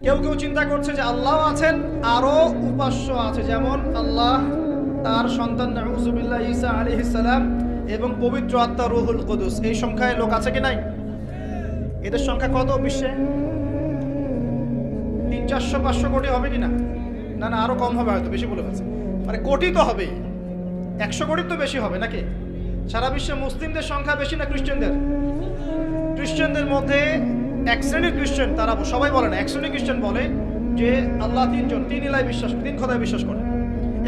কেউ কেউ চিন্তা করছে যে আল্লাহ আছেন, আরো উপাস্য আছে, যেমন আল্লাহ, তার সন্তান নাউজুবিল্লাহ ঈসা আলাইহিস সালাম এবং পবিত্র আত্মা রুহুল কুদুস। এই সংখ্যায় লোক আছে কি নাই? এদের সংখ্যা কত বিশ্বে? 300-400 কোটি হবে কিনা? না না, আরো কম হবে, হয়তো বেশি বলে ফেলছে। মানে কোটি তো হবেই, 100 কোটির তো বেশি হবে নাকি? সারা বিশ্বে মুসলিমদের সংখ্যা বেশি না খ্রিস্টানদের? খ্রিস্টানদের মধ্যে এক শ্রেণীর খ্রিস্টান, তারা সবাই বলে না, এক শ্রেণীর খ্রিস্টান বলে যে আল্লাহ তিনজন, তিন ইলায় বিশ্বাস, তিন খোদায় বিশ্বাস করে।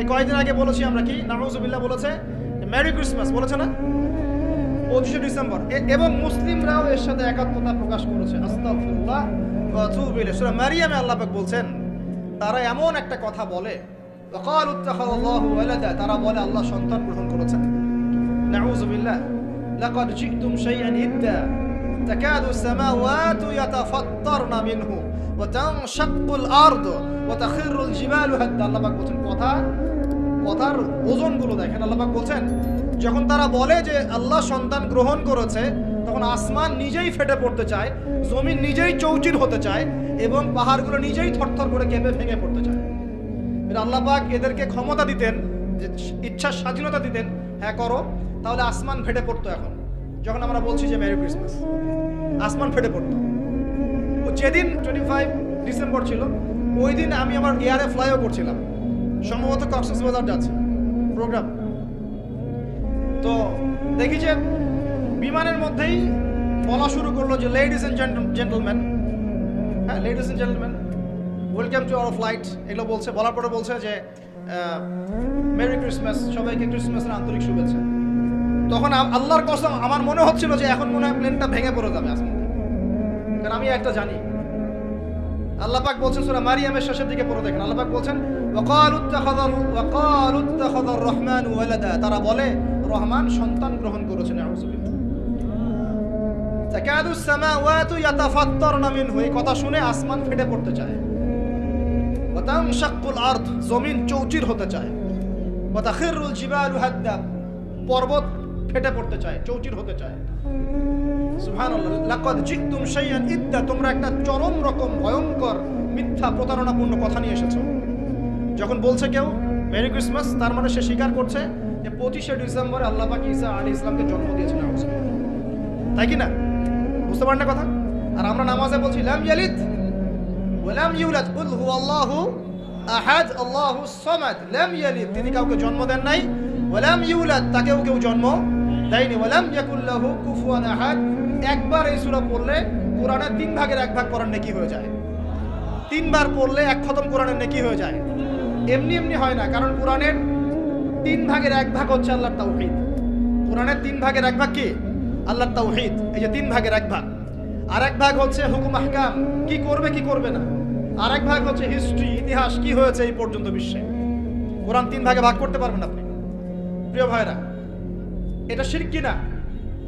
এই কয়েকদিন আগে বলেছি আমরা, কি নাউজুবিল্লাহ বলেছে, মেরি ক্রিসমাস বলেছে না, 25শে ডিসেম্বর। এবং মুসলিমরাও এর সাথে একাত্মতা প্রকাশ করেছে। আস্তাগফিরুল্লাহ ওয়া আতুবু ইলাইহি। সূরা মারিয়ামে আল্লাহ পাক বলছেন, তারা এমন একটা কথা বলে, ওয়াকালু ইত্তাখাযাল্লাহু ওয়ালাদা, তারা বলে আল্লাহ সন্তান গ্রহণ করেছেন। নাউজুবিল্লাহ, লাকাদ জিতুম শাইআন ইদ্দা তাকাদু আস-সামাওয়াতু ইয়াতাফাত্তারনা মিনহু ওয়া তানশাক্কুল আরদু ওয়া তাখিরুল জিবালু হাদ্দা। আল্লাহ পাক বলছেন, কথার ওজনগুলো দেখেন। আল্লাহ পাক বলছেন, যখন তারা বলে যে আল্লাহ সন্তান গ্রহণ করেছে, তখন আসমান নিজেই ফেটে পড়তে চায়, জমিন নিজেই চৌচির হতে চায়, এবং পাহাড়গুলো নিজেই থরথর করে কেঁপে ভেঙে পড়তে চায়। আল্লাহ পাক এদেরকে ক্ষমতা দিতেন, যে ইচ্ছার স্বাধীনতা দিতেন, হ্যাঁ করো, তাহলে আসমান ফেটে পড়তো। এখন যখন আমরা বলছি যে মেরি ক্রিসমাস, আসমান ফেটে পড়তো। যেদিন 25 ডিসেম্বর ছিল, ওই দিন আমি আমার এয়ারে ফ্লাইও করছিলাম, সম্ভবত কক্সবাজার যাচ্ছে প্রোগ্রাম। তো দেখি যে বিমানের মধ্যেই বলা শুরু করলো যে লেডিস এন্ড জেন্টলম্যান, হ্যাঁ ladies and gentleman, welcome to our flight, এগুলো বলছে। বলার পরে বলছে যে মেরি ক্রিসমাস, সবাইকে ক্রিসমাসের আন্তরিক শুভেচ্ছা। তখন আল্লাহর কসম, আমার মনে হচ্ছিল যে এখন মনে হয় প্লেনটা ভেঙে পড়ে যাবে আসমান থেকে, কারণ আমি একটা জানি। আল্লাহ পাক বলছেন সূরা মারিয়ামের শেষের দিকে পড়ে দেখেন, আল্লাহ পাক বলছেন, ওয়াকালু ইত্তাখাযার রহমানু ওয়ালাদা, তারা বলে রহমান সন্তান গ্রহণ করেছেন। নাউযুবিল্লাহ। তাকাদু আস-সামাওয়াতু ইয়াতাফাত্তারনা মিনহু, এই কথা শুনে আসমান ফেটে পড়তে চায়। ওয়া তানশাক্কুল আরদ, জমিন চৌচির হতে চায়। ওয়া তাখিরুল জিবালু হাদ্দা, পর্বত ফেটে পড়তে চায়, চৌচির হতে চায়। সুবহানাল্লাহ। লাকাদ জিতুম শাইআন ইদ্দা, তোমরা একটা চরম রকম ভয়ঙ্কর মিথ্যা প্রতারণাপূর্ণ কথা নিয়ে এসেছো। যখন বলছে কেউ মেরি ক্রিসমাস, তার মানে সে স্বীকার করছে যে 25শে ডিসেম্বরে আল্লাহ পাক ঈসা আলাইহিস সালামকে জন্ম দিয়েছেন। তাই কি না? বুঝতে পারেন না কথা? আর আমরা নামাজে বলছি লাম ইয়ালিদ ওয়া লাম ইউলাদ, কুল হুয়াল্লাহু আহাদ আল্লাহুস সামাদ। লাম ইয়ালিদ, তিনি কাউকে জন্ম দেন নাই, ওয়া লাম ইউলাদ, তাকেও কেউ জন্ম দেয়নি, ওয়া লাম ইয়াকুল লাহু কুফুয়ান আহাদ। একবার এই সূরা পড়লে কোরআনের 3 ভাগের 1 ভাগ পড়ার নেকি হয়ে যায়। 3 বার পড়লে 1 খতম কোরআনের নেকি হয়ে যায়। এমনি এমনি হয় না, কারণ কোরআনের 3 ভাগের 1 ভাগ হচ্ছে আল্লাহর তাওহীদ। কোরআনের 3 ভাগের 1 ভাগ কি? আল্লাহর তাওহীদ। এই যে 3 ভাগের 1 ভাগ, আর 1 ভাগ হচ্ছে হুকুম আহকাম, কি করবে কি করবে না। আর 1 ভাগ হচ্ছে হিস্ট্রি, ইতিহাস, কি হয়েছে এই পর্যন্ত বিশ্বে। কোরআন 3 ভাগে ভাগ করতে পারবেন আপনি। প্রিয় ভাইরা, এটা শিরক কিনা?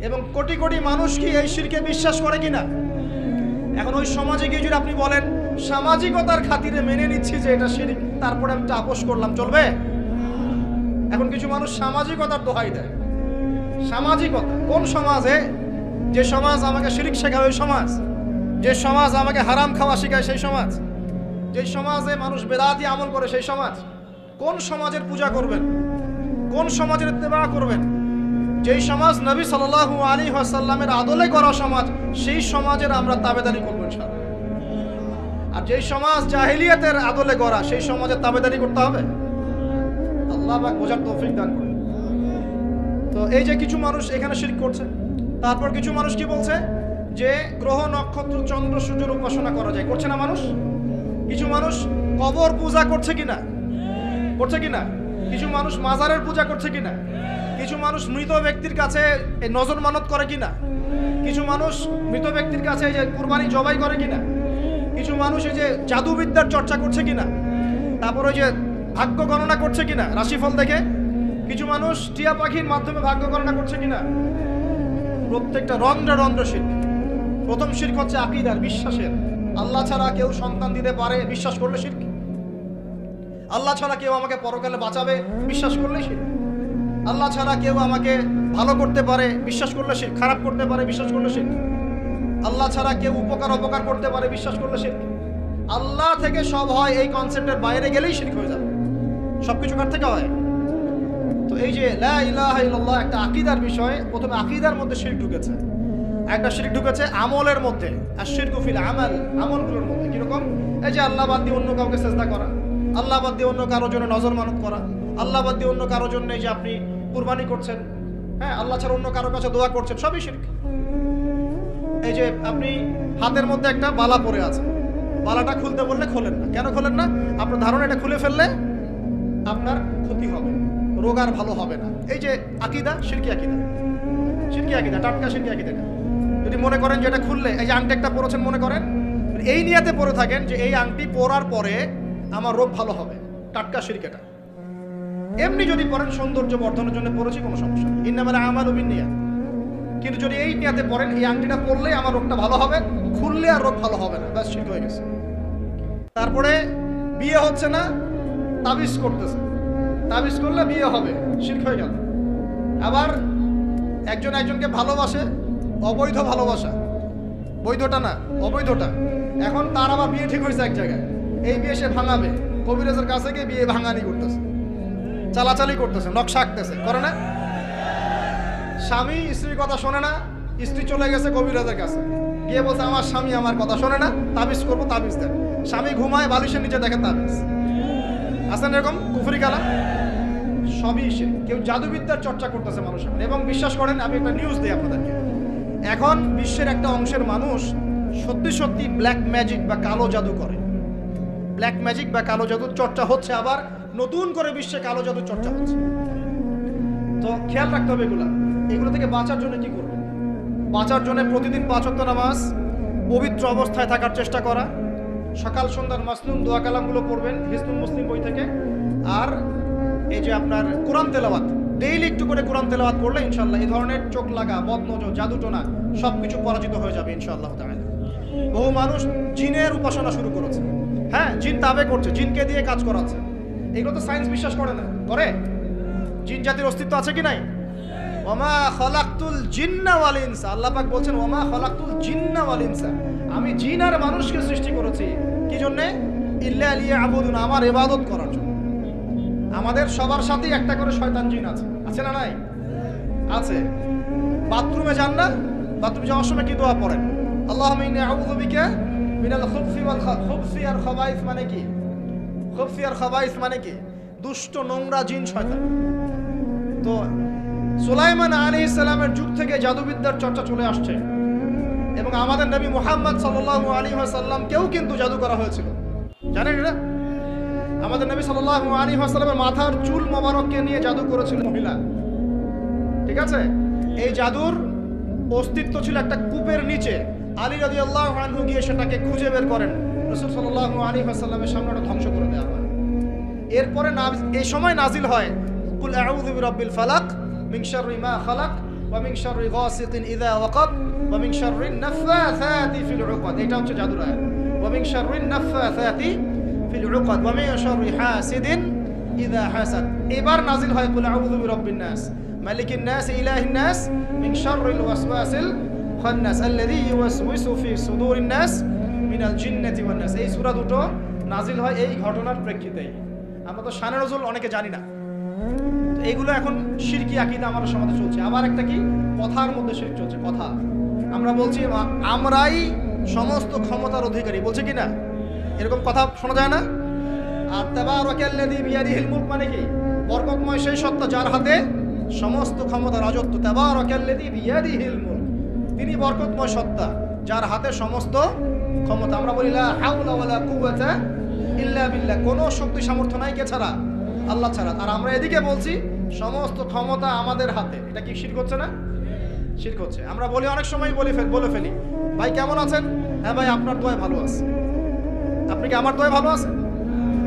এবং কোটি কোটি মানুষ কি এই শিরকে বিশ্বাস করে কিনা? এখন ওই সমাজে গিয়ে যদি আপনি বলেন সামাজিকতার খাতিরে মেনে নিচ্ছি যে এটা শিরক, তারপরে আমি আপোষ করলাম, চলবে? এখন কিছু মানুষ সামাজিকতার দোহাই দেয়। সামাজিকতা কোন সমাজে? যে সমাজ আমাকে শিরক শেখায় ওই সমাজ, যে সমাজ আমাকে হারাম খাওয়া শেখায় সেই সমাজ, যে সমাজে মানুষ বেদাতি আমল করে সেই সমাজ। কোন সমাজের পূজা করবেন? কোন সমাজের ইত্তেবা করবেন? যেই সমাজ নবী সাল্লাল্লাহু আলাইহি ওয়াসাল্লামের আদলে করা সমাজ, সেই সমাজের আমরা তাবেদারি করব ইনশাআল্লাহ। আর যেই সমাজ জাহেলিয়াতের আদলে গড়া, সেই সমাজের তাবেদারি করতে হবে। আল্লাহ পাক বোঝার তৌফিক দান করুন। তো এই যে কিছু মানুষ এখানে শিরক করছে, তারপর কিছু মানুষ কি বলছে যে গ্রহ নক্ষত্র চন্দ্র সূর্যের উপাসনা করা যায়, করছে না মানুষ? কিছু মানুষ কবর পূজা করছে কিনা? করছে কিনা? কিছু মানুষ মাজারের পূজা করছে কিনা? কিছু মানুষ মৃত ব্যক্তির কাছে এই নজর মানত করে কিনা? কিছু মানুষ মৃত ব্যক্তির কাছে এই যে কুরবানি জবাই করে কিনা? কিছু মানুষ এই যে জাদুবিদ্যার চর্চা করছে কিনা? তারপর ওই যে ভাগ্য গণনা করছে কিনা রাশিফল দেখে? কিছু মানুষ টিয়া পাখির মাধ্যমে ভাগ্য গণনা করছে কিনা? প্রত্যেকটা রন্ধ্রে রন্ধ্রে শিরক। প্রথম শিরক হচ্ছে আকীদার, বিশ্বাসের। আল্লাহ ছাড়া কেউ সন্তান দিতে পারে, বিশ্বাস করলে শিরক। আল্লাহ ছাড়া কেউ আমাকে পরকালে বাঁচাবে, বিশ্বাস করলে শিরক। আল্লাহ ছাড়া কেউ আমাকে ভালো করতে পারে, বিশ্বাস করলে শিরক। খারাপ করতে পারে, বিশ্বাস করলে শিরক। আল্লাহ ছাড়া কেউ উপকার অপকার করতে পারে, বিশ্বাস করলে শিরক। আল্লাহ থেকে সব হয় এই কনসেপ্টের বাইরে গেলেই শিরক হয়ে যাবে। সবকিছু কার থেকে হয়? তো এই যে লা ইলাহা ইল্লাল্লাহ একটা আকীদার বিষয়, প্রথমে আকীদার মধ্যে শিরক ঢুকেছে। একটা শিরক ঢুকেছে আমলের মধ্যে, আর শিরকু ফিল আমাল, আমলগুলোর মধ্যে। কিরকম? এই যে আল্লাহ বাদ দিয়ে অন্য কাউকে সেজদা করা, আল্লাহ বাদ দিয়ে অন্য কারোর জন্য নজর মানত করা, আল্লাহ বাদ দিয়ে অন্য কারোর জন্য এই যে আপনি কুরবানি করছেন, হ্যাঁ, আল্লাহ ছাড়া অন্য কারোর কাছে দোয়া করছেন, সবই শিরক। এই যে আপনি হাতের মধ্যে একটা বালা পরে আছে, বালাটা খুলতে বললে খোলেন না। কেন খোলেন না? আপনার ধারণা এটা খুলে ফেললে আপনার ক্ষতি হবে, রোগ আর ভালো হবে না। এই যে আকীদা, শিরকি আকীদা, শিরকি আকীদা, টাটকা শিরকি আকীদা। যদি মনে করেন যে এটা খুললে, এই যে আংটি একটা পরেছেন, মনে করেন এই নিয়াতে পরে থাকেন যে এই আংটি পরার পরে আমার রোগ ভালো হবে, টাটকা শিরক এটা। এমনি যদি পরেন সৌন্দর্য বর্ধনের জন্য পরেছি, কোনো সমস্যা নেই, ইন্নামাল আমালু বিন্নিয়াত। কিন্তু যদি এই নিয়াতে পরেন এই আংটিটা পরলে আমার রোগটা ভালো হবে, খুললে আর রোগ ভালো হবে না, ব্যাস শিরক হয়ে গেছে। তারপরে বিয়ে হচ্ছে না, তাবিজ করতেছে, তাবিজ করলে বিয়ে হবে, শিরক হয়ে গেল। আবার একজন একজনকে ভালোবাসে, অবৈধ ভালোবাসা, বৈধটা না, অবৈধটা। এখন তার আবার বিয়ে ঠিক হয়েছে এক জায়গায়, এই বিয়ে সে ভাঙাবে, কবিরাজের কাছে গিয়ে বিয়ে ভাঙানি করতেছে, চালাচালি করতেছে, নকশা আঁকতেছে, করে না? স্বামী স্ত্রীর কথা শোনে না, স্ত্রী চলে গেছে কবিরাজের কাছে, গিয়ে বলছে আমার স্বামী আমার কথা শোনে না, তাবিজ করবো, তাবিজ দেন। স্বামী ঘুমায়, বালিশের নিচে দেখে তাবিজ। আছেন এরকম কুফরি কালাম? সবই শিরক। কেউ জাদুবিদ্যার চর্চা করতেছে মানুষ। এবং বিশ্বাস করেন, আমি একটা নিউজ দিই আপনাদেরকে, এখন বিশ্বের একটা অংশের মানুষ সত্যি সত্যি ব্ল্যাক ম্যাজিক বা কালো জাদু করে। ব্ল্যাক ম্যাজিক বা কালো জাদুর চর্চা হচ্ছে, আবার নতুন করে বিশ্বে কালো জাদুর চর্চা হচ্ছে। তো খেয়াল রাখতে হবে এগুলো থেকে বাঁচার জন্য কি করবে? বাঁচার জন্য প্রতিদিন 5 ওয়াক্ত নামাজ, পবিত্র অবস্থায় থাকার চেষ্টা করা, সকাল সন্ধ্যার মাসনুন দোয়া কালামগুলো পড়বেন হিজবুল মুসলিম বই থেকে। আর এই যে আপনার কোরআন তেলাওয়াত, ডেইলি একটু করে কোরআন তেলাওয়াত করলে ইনশাআল্লাহ এই ধরনের চোখ লাগা, বদনজর, জাদুটোনা সবকিছু পরাজিত হয়ে যাবে ইনশাআল্লাহ তাআলা। বহু মানুষ জিনের উপাসনা শুরু করেছে, হ্যাঁ, জিন তাবে করছে, জিনকে দিয়ে কাজ করাচ্ছে। এগুলো তো সায়েন্স বিশ্বাস করে না, করে? জিন জাতির অস্তিত্ব আছে কি নাই? ওমা খলাকতুল জিন্না ওয়াল ইনসা, আল্লাহ পাক বলছেন ওমা খলাকতুল জিন্না ওয়াল ইনসা, আমি জিন আর মানুষকে সৃষ্টি করেছি কি জন্য? ইল্লা লিয়াবুদুন, আমার ইবাদত করার জন্য। আমাদের সবার সাথেই একটা করে শয়তান জিন আছে, আছে না নাই? আছে। বাথরুমে যান না, বাথরুমে যাওয়ার সময় কি দোয়া পড়েন? আল্লাহুম্মা ইন্নী আউযু বিকা মিনাল খুবসি ওয়াল খুবসি আর খাবাইস, মানে কি? খুবসি আর খাবাইস মানে কি? দুষ্ট, নোংরা জিন, শয়তান। তো সুলাইমান আলাইহিস সালামের যুগ থেকে জাদুবিদ্যার চর্চা চলে আসছে, এবং আমাদের নবী মুহাম্মদ সাল্লাল্লাহু আলাইহি ওয়াসাল্লামকেও কিন্তু জাদু করা হয়েছিল, জানেন না? আমাদের নবী সাল্লাল্লাহু আলাইহি ওয়াসাল্লামের মাথার চুল মোবারককে নিয়ে জাদু করেছিল মহিলা, ঠিক আছে? এই জাদুর অস্তিত্ব ছিল একটা কূপের নিচে। আলী রাদিয়াল্লাহু আনহু গিয়ে সেটাকে খুঁজে বের করেন, রাসূল সাল্লাল্লাহু আলাইহি ওয়াসাল্লামের সামনে ওটা ধ্বংস করে দেওয়া হয়। এরপরে এই সময় নাজিল হয় কুল আউযু বিরাব্বিল ফালাক মিন শাররি মা খালাক ওয়া মিন শাররি গাসিকিন ইযা ওয়াকাব ওয়া মিন শাররিন নাফাসাতি ফিল উকাদ। এটা হচ্ছে জাদুর আয়াত। ওয়া মিন শাররিন নাফাসাতি ফিল উকাদ ওয়া মিন শাররি হাসিদিন ইযা হাসাদ। এবার নাজিল হয় কুল আউযু বিরাব্বিন নাস মালিকিন নাস ইলাহিন নাস মিন শাররিল ওয়াসওয়াসিল খান্নাস আল্লাযী ইউওয়াসওয়িসু ফি সুদুরিন নাস মিনাল জিন্নাতি ওয়ান নাস। এই সূরা দুটো নাজিল হয় এই ঘটনার প্রেক্ষিতেই। আমরা তো শানে নজুল অনেকে জানি না, তো এইগুলো এখন শিরকি আকীদা আমাদের সমাজে চলছে। আবার একটা কি, কথার মধ্যে শিরক চলছে, কথা। আমরা বলছি আমরাই সমস্ত ক্ষমতার অধিকারী, বলছে কি না? এরকম কথা শোনা যায় না? আর তাবারাকাল্লাযী বিয়াদিহিল মুলক মানে কি? বরকতময় সেই সত্তা যার হাতে সমস্ত ক্ষমতা, রাজত্ব। তাবারাকাল্লাযী বিয়াদিহিল মুলক, তিনি বরকতময় সত্তা যার হাতে সমস্ত ক্ষমতা। আমরা বলি লা হাওলা ওয়ালা কুওয়াতা ইল্লা বিল্লাহ, কোনো শক্তি সামর্থ্য নাই কে ছাড়া? আল্লাহ ছাড়া। আর আমরা এদিকে বলছি সমস্ত ক্ষমতা আমাদের হাতে। এটা কি শিরক হচ্ছে না? শিরক হচ্ছে। আমরা বলি, অনেক সময় বলে ফেলি, ভাই কেমন আছেন? হ্যাঁ ভাই, আপনার দোয়ায় ভালো আছে। আপনি কি আমার দোয়ায় ভালো আছেন?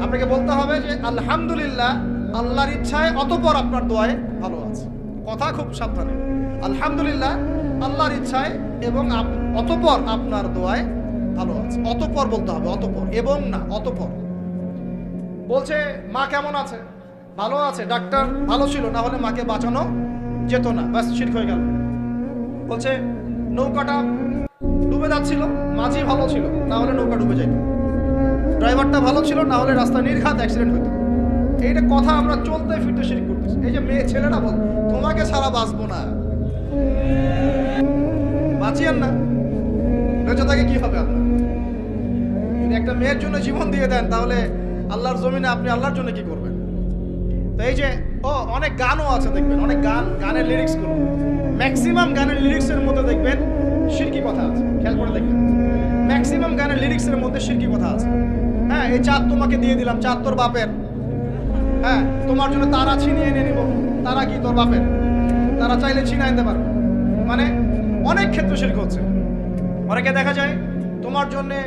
আপনাকে বলতে হবে যে আলহামদুলিল্লাহ, আল্লাহর ইচ্ছায় অতঃপর আপনার দোয়ায় ভালো আছে। কথা খুব সাবধানে, আলহামদুলিল্লাহ আল্লাহর ইচ্ছায় এবং অতঃপর আপনার দোয়ায় ভালো আছে। অতঃপর বলতে হবে, অতঃপর, এবং না, অতঃপর। বলছে মা কেমন আছে? ভালো আছে, ডাক্তার ভালো ছিল, না হলে মাকে বাঁচানো যেত না, ব্যাস শিরক হয়ে গেল। বলছে নৌকাটা ডুবে যাচ্ছিল, মাঝি ভালো ছিল, না হলে নৌকা ডুবে যাইত। ড্রাইভারটা ভালো ছিল, না হলে রাস্তা নির্ঘাত অ্যাক্সিডেন্ট হতো। এইটা কথা আমরা চলতে ফিরতে শিরিক করতেছি। এই যে মেয়ে ছেলেরা বল তোমাকে ছাড়া বাঁচবো না, বাঁচিয়েন না, বেঁচে থাকে কি হবে আপনার? যদি একটা মেয়ের জন্য জীবন দিয়ে দেন তাহলে আল্লাহর জমিনে আপনি আল্লাহর জন্য কি করবেন? তো এই যে অনেক গানও আছে দেখবেন, অনেক গানের লিরিক্সগুলো, ম্যাক্সিমাম গানের লিরিক্সের মধ্যে দেখবেন শিরকি কথা আছে। খেয়াল করে দেখবেন, ম্যাক্সিমাম গানের লিরিক্সের মধ্যে শিরকি কথা আছে। হ্যাঁ, এই চাঁদ তোমাকে দিয়ে দিলাম, চাঁদ তোর বাপের। হ্যাঁ, তোমার জন্য তারা ছিনিয়ে এনে নিব, তারা কি তোর বাপের? তারা চাইলে ছিনিয়ে আনতে পারবে। মানে অনেক ক্ষেত্রে শিরক হচ্ছে। অনেকে দেখা যায় তোমার জন্যে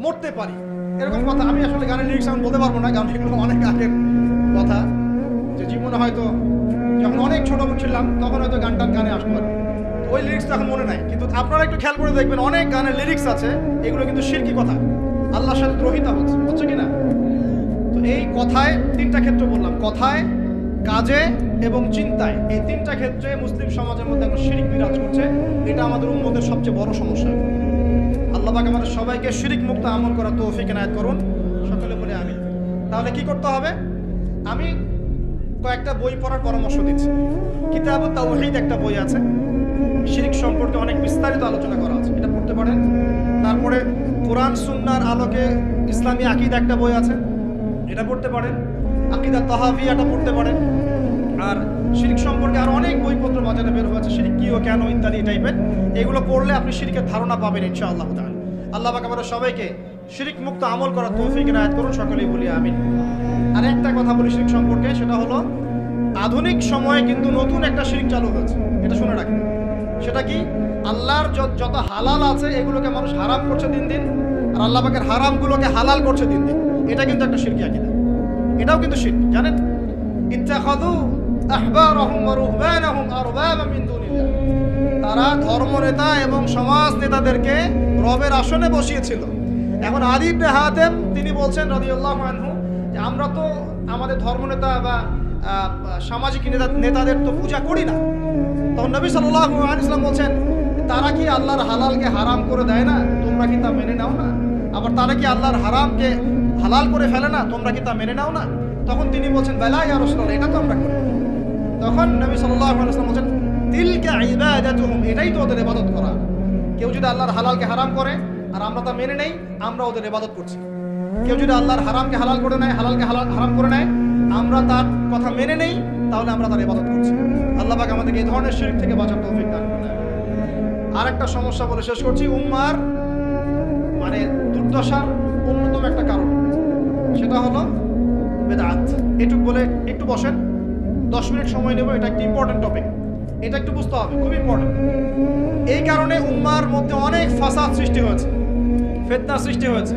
মরতে পারি, এরকম কথা। আমি আসলে গানের লিরিক্স আমি বলতে পারবো না, কারণ এগুলো অনেক আগের কথা, যে জীবনে হয়তো যখন অনেক ছোট ছিলাম তখন হয়তো গানে আসতে পারে, ওই লিরিক্স তো এখন মনে নাই। কিন্তু আপনারা একটু খেয়াল করে দেখবেন, অনেক গানের লিরিক্স আছে এগুলো কিন্তু শিরকি কথা, আল্লাহর সাথে দ্রোহিতা হচ্ছে কি না? তো এই কথায় তিনটা ক্ষেত্র বললাম, কথায়, কাজে এবং চিন্তায়। এই তিনটা ক্ষেত্রে মুসলিম সমাজের মধ্যে এখন শিরক বিরাজ করছে। এটা আমাদের উম্মতের সবচেয়ে বড় সমস্যা। আল্লাহ পাক আমাদের সবাইকে শিরক মুক্ত আমল করার তৌফিক এনায়েত করুন, সকলে বলে আমিন। তাহলে কি করতে হবে? আমি কয়েকটা বই পড়ার পরামর্শ দিচ্ছি। কিতাবুত তাওহীদ একটা বই আছে, শিরক সম্পর্কে অনেক বিস্তারিত আলোচনা করা আছে, এটা পড়তে পারেন। তারপরে কোরআন সুন্নাহর আলোকে ইসলামী আকীদা একটা বই আছে, এটা পড়তে পারেন। আকীদা তাহাবিয়াটা পড়তে পারেন। আর শিরক সম্পর্কে আরো অনেক বইপত্র বাজারে বের হয়েছে, শিরক কি ও কেন ইত্যাদি টাইপের। এগুলো পড়লে আপনি শিরকের ধারণা পাবেন ইনশাআল্লাহ তাআলা। আল্লাহ পাক আমাদের সবাইকে শিরক মুক্ত আমল করার তৌফিক এনায়েত করুন, সকলেই বলি আমিন। আর একটা কথা বলি শিরক সম্পর্কে, সেটা হলো আধুনিক সময়ে কিন্তু নতুন একটা শিরক চালু হয়েছে, এটা শুনে রাখবেন। সেটা কি? আল্লাহর যত হালাল আছে এগুলোকে মানুষ হারাম করছে দিন দিন, আর আল্লাহ পাকের হারামগুলোকে হালাল করছে দিন দিন। এটা কিন্তু একটা শিরকি আকীদা, এটাও কিন্তু শিরক, জানেন? ইত্তাখাযু আহবারহুম ওয়া রুহবানাহুম আরবাবা মিন দুনিল্লাহ। তারা ধর্ম নেতা এবং সমাজ নেতাদেরকে রবের আসনে বসিয়েছিল। এখন আদী ইবনে হাতেম তিনি বলছেন রাদিয়াল্লাহু আনহু যে আমরা তো আমাদের ধর্মনেতা বা সামাজিক নেতাদের তো পূজা করি না। তখন নবী সাল্লাল্লাহু আলাইহি ওয়াসাল্লাম বলছেন, তারা কি আল্লাহর হালালকে হারাম করে দেয় না? তোমরা কি তা মেনে নাও না? আবার তারা কি আল্লাহর হারামকে হালাল করে ফেলে না? তোমরা কি তা মেনে নাও না? তখন তিনি বলছেন, বালা ইয়া রাসূলুল্লাহ, এটা তো আমরা করি। তখন নবী সাল্লাল্লাহু আলাইহি ওয়াসাল্লাম বলছেন, তিলকা ইবাদাতুহুম, এটাই তো ওদের ইবাদত করা। কেউ যদি আল্লাহর হালালকে হারাম করে আর আমরা তা মেনে নেই, আমরা ওদের ইবাদত করছি। কেউ যদি আল্লাহর হারামকে হালাল করে নেয়, হালালকে হারাম করে নেয়, আমরা তার কথা মেনে নেই, তাহলে আমরা তার ইবাদত করছি। আল্লাহ পাক আমাদেরকে এই ধরনের শিরক থেকে বাঁচার তৌফিক দান করুন। আরেকটা সমস্যা বলে শেষ করছি, উম্মার মানে দুর্দশার অন্যতম একটা কারণ, সেটা হলো বেদাত। এটুক বলে একটু বসেন, 10 মিনিট সময় নেব। এটা একটা ইম্পর্টেন্ট টপিক, এটা একটু বুঝতে হবে, খুব ইম্পর্টেন্ট। এই কারণে উম্মার মধ্যে অনেক ফাসাদ সৃষ্টি হয়েছে, ফিতনা সৃষ্টি হয়েছে,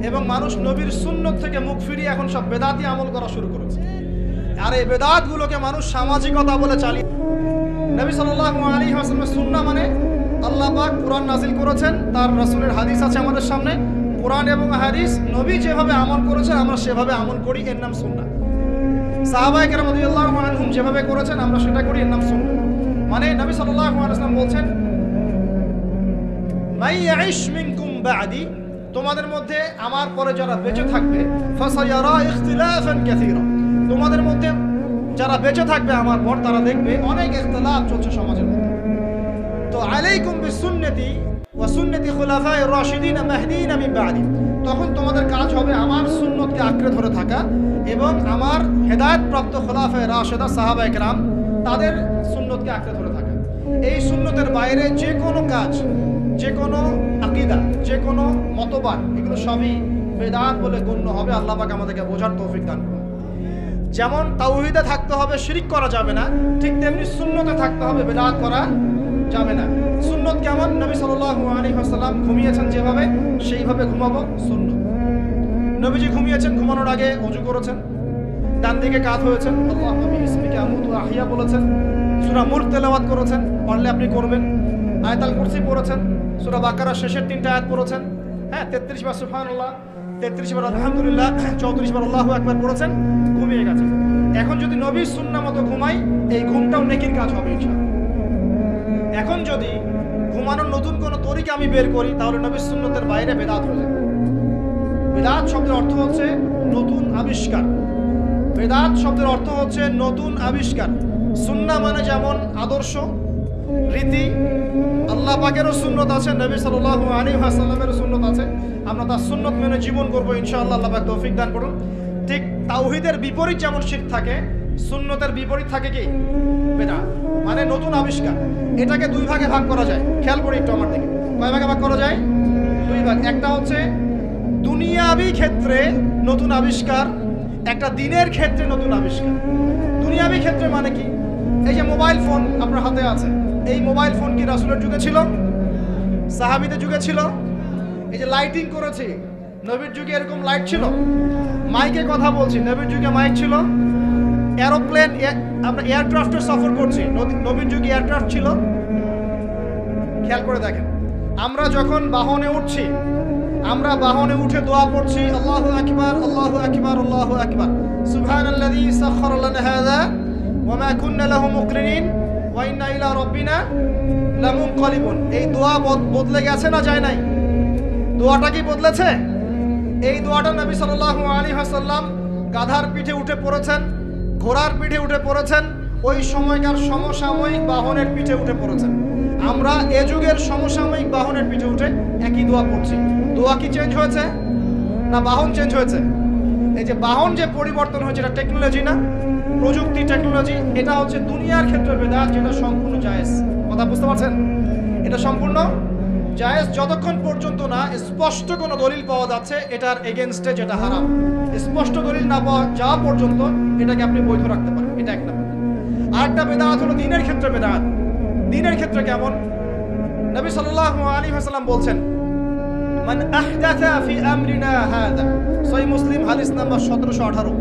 এবং মানুষ নবীর সুন্নত থেকে মুখ ফিরিয়ে এখন সব বেদাতি আমল করা শুরু করেছে। আর এই বেদাতগুলোকে মানুষ সামাজিকতা বলে চালিয়ে। নবী সাল্লাল্লাহু আলাইহি ওয়াসাল্লামের সুন্নাহ মানে আল্লাহ পাক কোরআন নাজিল করেছেন, তার রাসূলের হাদিস আছে আমাদের সামনে। কোরআন এবং হাদিস, নবী যেভাবে আমল করেছেন আমরা সেভাবে আমল করি, এর নাম সুন্নাহ। সাহাবায়ে কেরাম রাদিয়াল্লাহু আনহুম যেভাবে করেছেন আমরা সেটা করি, এর নাম সুন্নাহ। মানে নবী সাল্লাল্লাহু আলাইহি ওয়াসাল্লাম বলছেন, মাই ইয়াইশ মিনকুম বা'দি, তোমাদের মধ্যে আমার পরে যারা বেঁচে থাকবে, ফাসায়ারা ইখতিলাফান কাসীরা, তোমাদের মধ্যে যারা বেঁচে থাকবে আমার পর তারা দেখবে অনেক ইখতিলাফ চলছে সমাজের মধ্যে। তো আলাইকুম বিসুন্নতি ওয়া সুন্নতি খুলাফায়ে রাশিদিন মাহদিয়িন মিন বা'দি, তখন তোমাদের কাজ হবে আমার সুন্নতকে আঁকড়ে ধরে থাকা এবং আমার হেদায়েতপ্রাপ্ত খুলাফায়ে রাশিদা সাহাবায়ে কেরাম তাদের সুন্নতকে আঁকড়ে ধরে থাকা। এই সুন্নতের বাইরে যে কোনো কাজ, যে কোনো আকীদা, যে কোনো মতবাদ, এগুলো সবই বেদাত বলে গণ্য হবে। আল্লাহ পাক আমাদেরকে বোঝার তৌফিক দান করুন। যেমন তাওহীদে থাকতে হবে, শিরক করা যাবে না, ঠিক তেমনি সুন্নতে থাকতে হবে, বেদাত করা যাবে না। সুন্নত কেমন? নবী সাল্লাল্লাহু আলাইহি ওয়াসাল্লাম ঘুমিয়েছেন যেভাবে, সেইভাবে ঘুমাবো সুন্নত। নবীজি ঘুমিয়েছেন, ঘুমানোর আগে ওযু করেছেন, ডান দিকে কাত হয়েছেন, আল্লাহুম্মা বিইসমিকা আমুতু ওয়া আহইয়া বলেছেন, সূরা মুলক তেলাওয়াত করেছেন, পারলে আপনি করবেন। আয়াতুল কুরসি পড়েছেন, সূরা বাকারার শেষের 3টা আয়াত পড়েছেন, হ্যাঁ 33 বার সুবহানাল্লাহ, 33 বার আলহামদুলিল্লাহ, 34 বার আল্লাহু আকবার পড়েছেন, ঘুমিয়ে গেছেন। এখন যদি নবীর সুন্নাহ মতো ঘুমাই, এই ঘুমটাও নেকির কাজ হবে ইনশাআল্লাহ। এখন যদি ঘুমানোর নতুন কোনো তরিকা আমি বের করি, তাহলে নবীর সুন্নতের বাইরে বেদাত হয়ে যাবে। বেদাত শব্দের অর্থ হচ্ছে নতুন আবিষ্কার। বেদাত শব্দের অর্থ হচ্ছে নতুন আবিষ্কার। সুন্নাহ মানে যেমন আদর্শ, রীতি, আল্লাহ পাকেরও সুন্নত আছে, নবী সাল্লাল্লাহু আলাইহি ওয়াসাল্লামেরও সুন্নত আছে, আমরা তার সুন্নত মেনে জীবন করবো ইনশাআল্লাহ, আল্লাহ পাক তৌফিক দান করুন। ঠিক তাওহীদের বিপরীত যেমন শিরক থাকে, সুন্নতের বিপরীত থাকে কি? বেদাত মানে নতুন আবিষ্কার। এটাকে দুই ভাগে ভাগ করা যায়। খেয়াল করে একটু আমার দিকে, কয় ভাগে ভাগ করা যায়? দুই ভাগ। একটা হচ্ছে দুনিয়াবি ক্ষেত্রে নতুন আবিষ্কার, একটা দিনের ক্ষেত্রে নতুন আবিষ্কার। দুনিয়াবি ক্ষেত্রে মানে কি? এই যে মোবাইল ফোন আপনার হাতে আছে, এই মোবাইল ফোন কি রাসূলের যুগে ছিল? সাহাবীদের যুগে ছিল? এই যে লাইটিং করেছি, নবীর যুগে এরকম লাইট ছিল? মাইকে কথা বলছি, নবীর যুগে মাইক ছিল? এরোপ্লেন, আমরা এয়ারক্রাফটে সফর করছি, নবীর যুগে এয়ারক্রাফট ছিল? খেয়াল করে দেখেন, আমরা যখন বাহনে উঠছি, আমরা বাহনে উঠে দোয়া পড়ছি, আল্লাহু আকবার আল্লাহু আকবার আল্লাহু আকবার, সুবহানাল্লাযী সাখখারা লানা হাযা ওয়া মা কুন্না লাহু মুকরিনিন ওয়া ইন্না ইলা রাব্বিনা লামুনকালিবুন। এই দোয়া বদলে গেছে না যায় নাই? দোয়াটা কি বদলেছে? এই দোয়াটা নবী সাল্লাল্লাহু আলাইহি ওয়াসাল্লাম গাধার পিঠে উঠে পড়েছেন, ঘোড়ার পিঠে উঠে পড়েছেন, ওই সময়কার সমসাময়িক বাহনের পিঠে উঠে পড়েছেন। আমরা এ যুগের সমসাময়িক বাহনের পিঠে উঠে একই দোয়া পড়ছি। দোয়া কি চেঞ্জ হয়েছে না বাহন চেঞ্জ হয়েছে? এই যে বাহন যে পরিবর্তন হয়েছে, এটা টেকনোলজি না, প্রযুক্তি, টেকনোলজি। এটা হচ্ছে দুনিয়ার ক্ষেত্রে বেদাত, যেটা সম্পূর্ণ জায়েজ। কথা বুঝতে পারছেন? এটা সম্পূর্ণ জায়েজ যতক্ষণ পর্যন্ত না স্পষ্ট কোনো দলিল পাওয়া যাচ্ছে এটার এগেনস্টে, যেটা হারাম। স্পষ্ট দলিল না পাওয়া যাওয়া পর্যন্ত এটাকে আপনি বৈধ রাখতে পারেন। এটা এক নম্বর। আরেকটা বেদাত হলো দিনের ক্ষেত্রে বেদাত। দিনের ক্ষেত্রে কেমন? নবী সাল্লাল্লাহু আলাইহি ওয়াসাল্লাম বলছেন, মান আহদাথা ফি আমরিনা হাযা, সহিহ মুসলিম হাদিস নাম্বার 1718।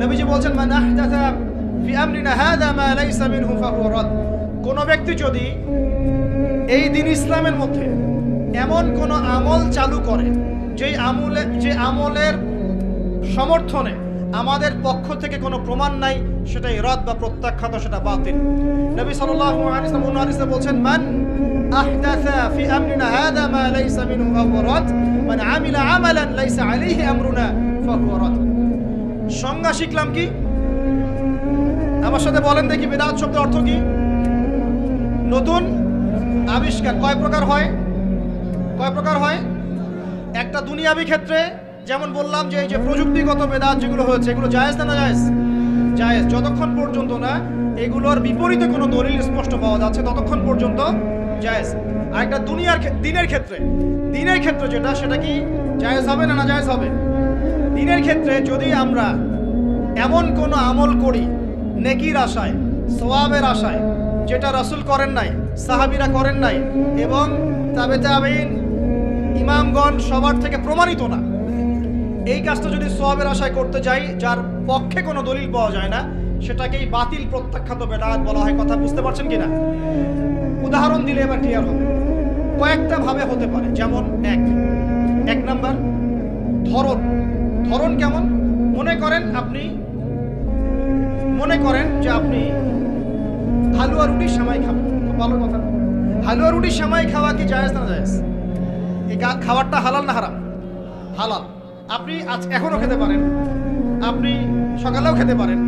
নবীজি বলছেন, মান আহদাথা ফি আমরিনা হাযা মা লাইসা মিনহু ফাহুয়া রাদ। কোন ব্যক্তি যদি এই দিন ইসলামের মধ্যে এমন কোন আমল চালু করে যে আমলের সমর্থনে আমাদের পক্ষ থেকে কোনো প্রমাণ নাই, সেটাই রদ বা প্রত্যাখ্যাত, সেটা বাতিল। নবী সাল্লাল্লাহু আলাইহি ওয়াসাল্লাম অন্য হাদিসে বলছেন, মান আহদাথা ফি আমরিনা হাযা মা লাইসা মিনহু ফাহুয়া রাদ, মান আমিলা আমালান লাইসা আলাইহি আমরুনা ফাহুয়া রাদ। সংজ্ঞা শিখলাম কি? আমার সাথে বলেন দেখি, বেদাত শব্দের অর্থ কি? নতুন আবিষ্কার। কয় প্রকার হয়? কয় প্রকার হয়? একটা দুনিয়াবি ক্ষেত্রে, যেমন বললাম যে এই যে প্রযুক্তিগত বেদাত যেগুলো হয়েছে, এগুলো জায়েজ না জায়েজ? জায়েজ যতক্ষণ পর্যন্ত না এগুলোর বিপরীতে কোনো দলিল স্পষ্ট পাওয়া যাচ্ছে ততক্ষণ পর্যন্ত জায়েজ। আর একটা দিনের ক্ষেত্রে যেটা, সেটা কি জায়েজ হবে না জায়েজ হবে? দিনের ক্ষেত্রে যদি আমরা এমন কোনো আমল করি নেকির আশায়, সওয়াবের আশায়, যেটা রাসূল করেন নাই, সাহাবীরা করেন নাই, এবং তাবেঈন ইমামগণ সবার থেকে প্রমাণিত না, এই কাজটা যদি সওয়াবের আশায় করতে যাই, যার পক্ষে কোনো দলিল পাওয়া যায় না, সেটাকেই বাতিল প্রত্যাখ্যাত বেদাত বলা হয়। কথা বুঝতে পারছেন কিনা? উদাহরণ দিলে এবার ক্লিয়ার হবে। কয়েকটা ভাবে হতে পারে। যেমন এক নাম্বার ধরন কেমন? মনে করেন যে আপনি হালুয়া রুটির সেমাই খাবেন। খুব ভালো কথা। হালুয়া রুটির সেমাই খাওয়া কি জায়েজ না জায়েজ? এই খাবারটা হালাল না হারাম? হালাল। আপনি এখনও খেতে পারেন, আপনি সকালেও খেতে পারেন,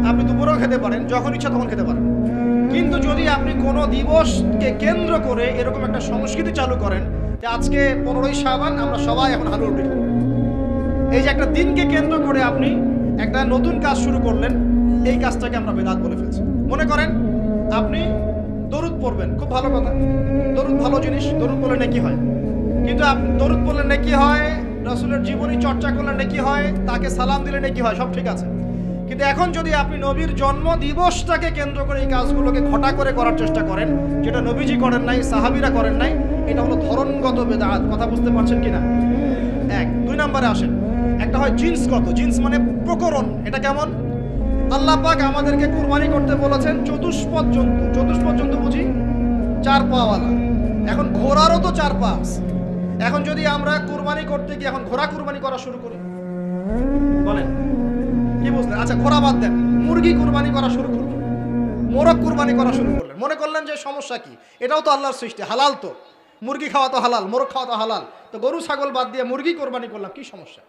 আপনি দুপুরেও খেতে পারেন, যখন ইচ্ছা তখন খেতে পারেন। কিন্তু যদি আপনি কোনো দিবসকে কেন্দ্র করে এরকম একটা সংস্কৃতি চালু করেন যে আজকে 15ই শাবান আমরা সবাই এখন হালুয়া রুটি খাবো, এই যে একটা দিনকে কেন্দ্র করে আপনি একটা নতুন কাজ শুরু করলেন, এই কাজটাকে আমরা বেদাত বলে ফেলছি। মনে করেন আপনি দরুদ পড়বেন, খুব ভালো কথা, দরুদ ভালো জিনিস, দরুদ পড়লে নেকি হয়। কিন্তু আপনি দরুদ পড়লে নেকি হয়, রাসূলের জীবনী চর্চা করলে নেকি হয়, তাকে সালাম দিলে নেকি হয়, সব ঠিক আছে। কিন্তু এখন যদি আপনি নবীর জন্ম দিবসটাকে কেন্দ্র করে এই কাজগুলোকে ঘটা করে করার চেষ্টা করেন, যেটা নবীজি করেন নাই, সাহাবীরা করেন নাই, এটা হলো ধরনগত বেদাত। কথা বুঝতে পারছেন কিনা? দুই নম্বরে আসেন, একটা হয় জিন্সগত। জিন্স মানে প্রকরণ। এটা কেমন? আল্লাহ পাক আমাদেরকে কুরবানি করতে বলেছেন চতুষ্পদ জন্তু। চতুষ্পদ জন্তু বুঝি 4 পাওয়ালা। এখন ঘোড়ারও তো 4 পা আছে। এখন যদি আমরা কুরবানি করতে গিয়ে এখন ঘোড়া কুরবানি করা শুরু করি, বলেন কি বুঝলেন? আচ্ছা ঘোড়া বাদ দেন, মুরগি কুরবানি করা শুরু করলেন, মোরগ কুরবানি করা শুরু করলেন, মনে করলেন যে সমস্যা কি, এটাও তো আল্লাহর সৃষ্টি, হালাল তো, মুরগি খাওয়া তো হালাল, মোরগ খাওয়া তো হালাল, তো গরু ছাগল বাদ দিয়ে মুরগি কুরবানি করলাম, কি সমস্যা?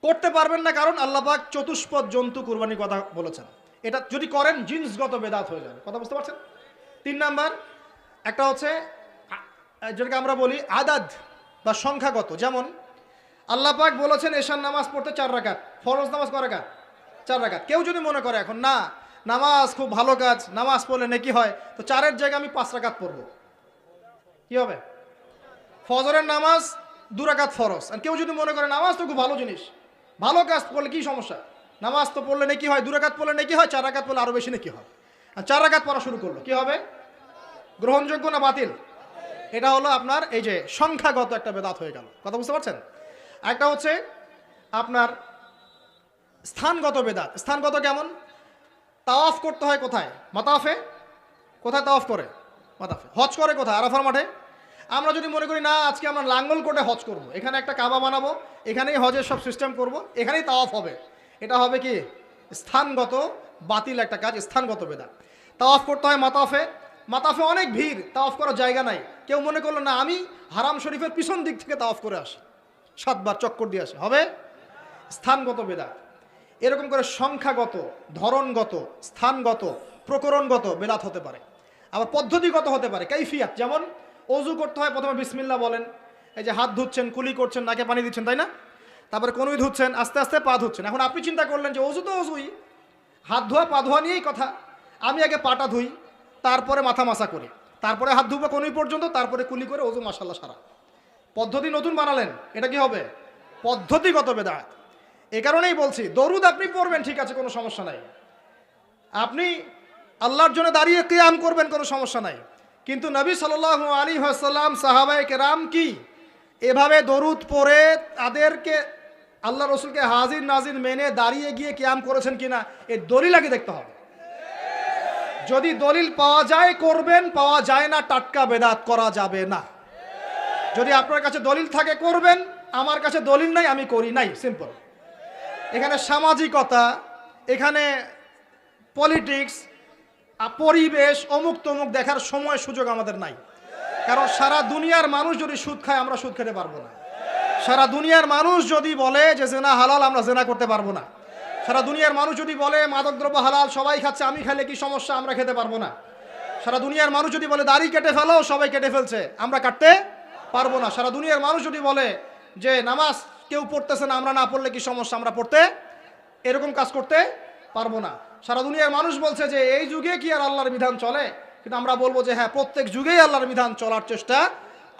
করতে পারবেন না, কারণ আল্লাহ পাক চতুষ্পদ জন্তু কুরবানির কথা বলেছেন। এটা যদি করেন জিন্সগত বেদাত হয়ে যাবে। কথা বুঝতে পারছেন? 3 নাম্বার একটা হচ্ছে যেটাকে আমরা বলি আদাদ বা সংখ্যাগত। যেমন আল্লাহ পাক বলেছেন এশার নামাজ পড়তে 4 রাকাত, ফরজ নামাজ কয় রাকাত? 4 রাকাত। কেউ যদি মনে করে এখন না নামাজ খুব ভালো কাজ, নামাজ পড়লে নেকি হয়, তো 4-এর জায়গায় আমি 5 রাকাত পড়ব, কি হবে? ফজরের নামাজ 2 রাকাত ফরজ। আর কেউ যদি মনে করে নামাজ তো খুব ভালো জিনিস, ভালো কাজ করলে কি সমস্যা, নামাজ তো পড়লে নেকি হয়, 2 রাকাত পড়লে নেকি হয়, 4 রাকাত পড়লে আরো বেশি নেকি হয়। আর 4 রাকাত পড়া শুরু করলো, কি হবে? গ্রহণযোগ্য না বাতিল? এটা হলো আপনার এই যে সংখ্যাগত একটা বেদাত হয়ে গেল। কথা বুঝতে পারছেন? একটা হচ্ছে আপনার স্থানগত বেদাত। স্থানগত কেমন? তাওয়াফ করতে হয় কোথায়? মাতাফে। কোথায় তাওয়াফ করে? মাতাফে। হজ করে কোথায়? আরাফার মাঠে। আমরা যদি মনে করি না আজকে আমরা লাঙ্গল কোটে হজ করব, এখানে একটা কাবা বানাবো, এখানেই হজের সব সিস্টেম করব, এখানেই তাওয়াফ হবে, এটা হবে কি? স্থানগত বাতিল একটা কাজ, স্থানগত বেদাত। তাওয়াফ করতে হয় মাতাফে। মাতাফে অনেক ভিড়, তাওয়াফ করার জায়গা নাই। কেউ মনে করলো না আমি হারাম শরীফের পিছন দিক থেকে তাওয়াফ করে আসি, 7 বার চক্কর দিয়ে আসে, হবে? স্থানগত বেদাত। এরকম করে সংখ্যাগত, ধরনগত, স্থানগত, প্রকরণগত বেদাত হতে পারে। আবার পদ্ধতিগত হতে পারে, কাইফিয়াত। যেমন অজু করতে হয়, প্রথমে বিসমিল্লাহ বলেন, এই যে হাত ধুচ্ছেন, কুলি করছেন, নাকে পানি দিচ্ছেন, তাই না? তারপরে কনুই ধুচ্ছেন, আস্তে আস্তে পা ধুচ্ছেন। এখন আপনি চিন্তা করলেন যে অজু তো অজুই, হাত ধোয়া পা ধোয়া নিয়েই কথা, আমি আগে পাটা ধুই, তারপরে মাথা মাসা করি, তারপরে হাত ধুবো কনুই পর্যন্ত, তারপরে কুলি করে অজু মাশাআল্লাহ সারা। পদ্ধতি নতুন বানালেন, এটা কি হবে? পদ্ধতিগত বেদাত। এ কারণেই বলছি দরুদ আপনি পড়বেন, ঠিক আছে, কোনো সমস্যা নাই। আপনি আল্লাহর জন্য দাঁড়িয়ে কিয়াম করবেন, কোনো সমস্যা নাই। কিন্তু নবী সাল্লাল্লাহু আলাইহি ওয়াসাল্লাম, সাহাবায়ে কেরাম কি এভাবে দরুদ পড়ে তাদেরকে আল্লাহ রসুলকে হাজির নাজির মেনে দাঁড়িয়ে গিয়ে কিয়াম করেছেন কিনা, এর দলিল আগে দেখতে হবে। যদি দলিল পাওয়া যায় করবেন, পাওয়া যায় না টাটকা বেদাত করা যাবে না। যদি আপনার কাছে দলিল থাকে করবেন, আমার কাছে দলিল নাই আমি করি নাই, সিম্পল। এখানে সামাজিকতা, এখানে পলিটিক্স, পরিবেশ, অমুক তমুক দেখার সময় সুযোগ আমাদের নাই। কারণ সারা দুনিয়ার মানুষ যদি সুদ খায় আমরা সুদ খেতে পারবো না। সারা দুনিয়ার মানুষ যদি বলে যে জেনা হালাল, আমরা জেনা করতে পারবো না। সারা দুনিয়ার মানুষ যদি বলে মাদকদ্রব্য হালাল, সবাই খাচ্ছে, আমি খেলে কি সমস্যা, আমরা খেতে পারবো না। সারা দুনিয়ার মানুষ যদি বলে দাড়ি কেটে ফেলো, সবাই কেটে ফেলছে, আমরা কাটতে পারবো না। সারা দুনিয়ার মানুষ যদি বলে যে নামাজ কেউ পড়তেছে না, আমরা না পড়লে কি সমস্যা, আমরা পড়তে এরকম কাজ করতে পারবো না। সারা দুনিয়ার মানুষ বলছে যে এই যুগে কি আর আল্লাহর বিধান চলে, কিন্তু আমরা বলবো যে হ্যাঁ, প্রত্যেক যুগেই আল্লাহর বিধান চলার চেষ্টা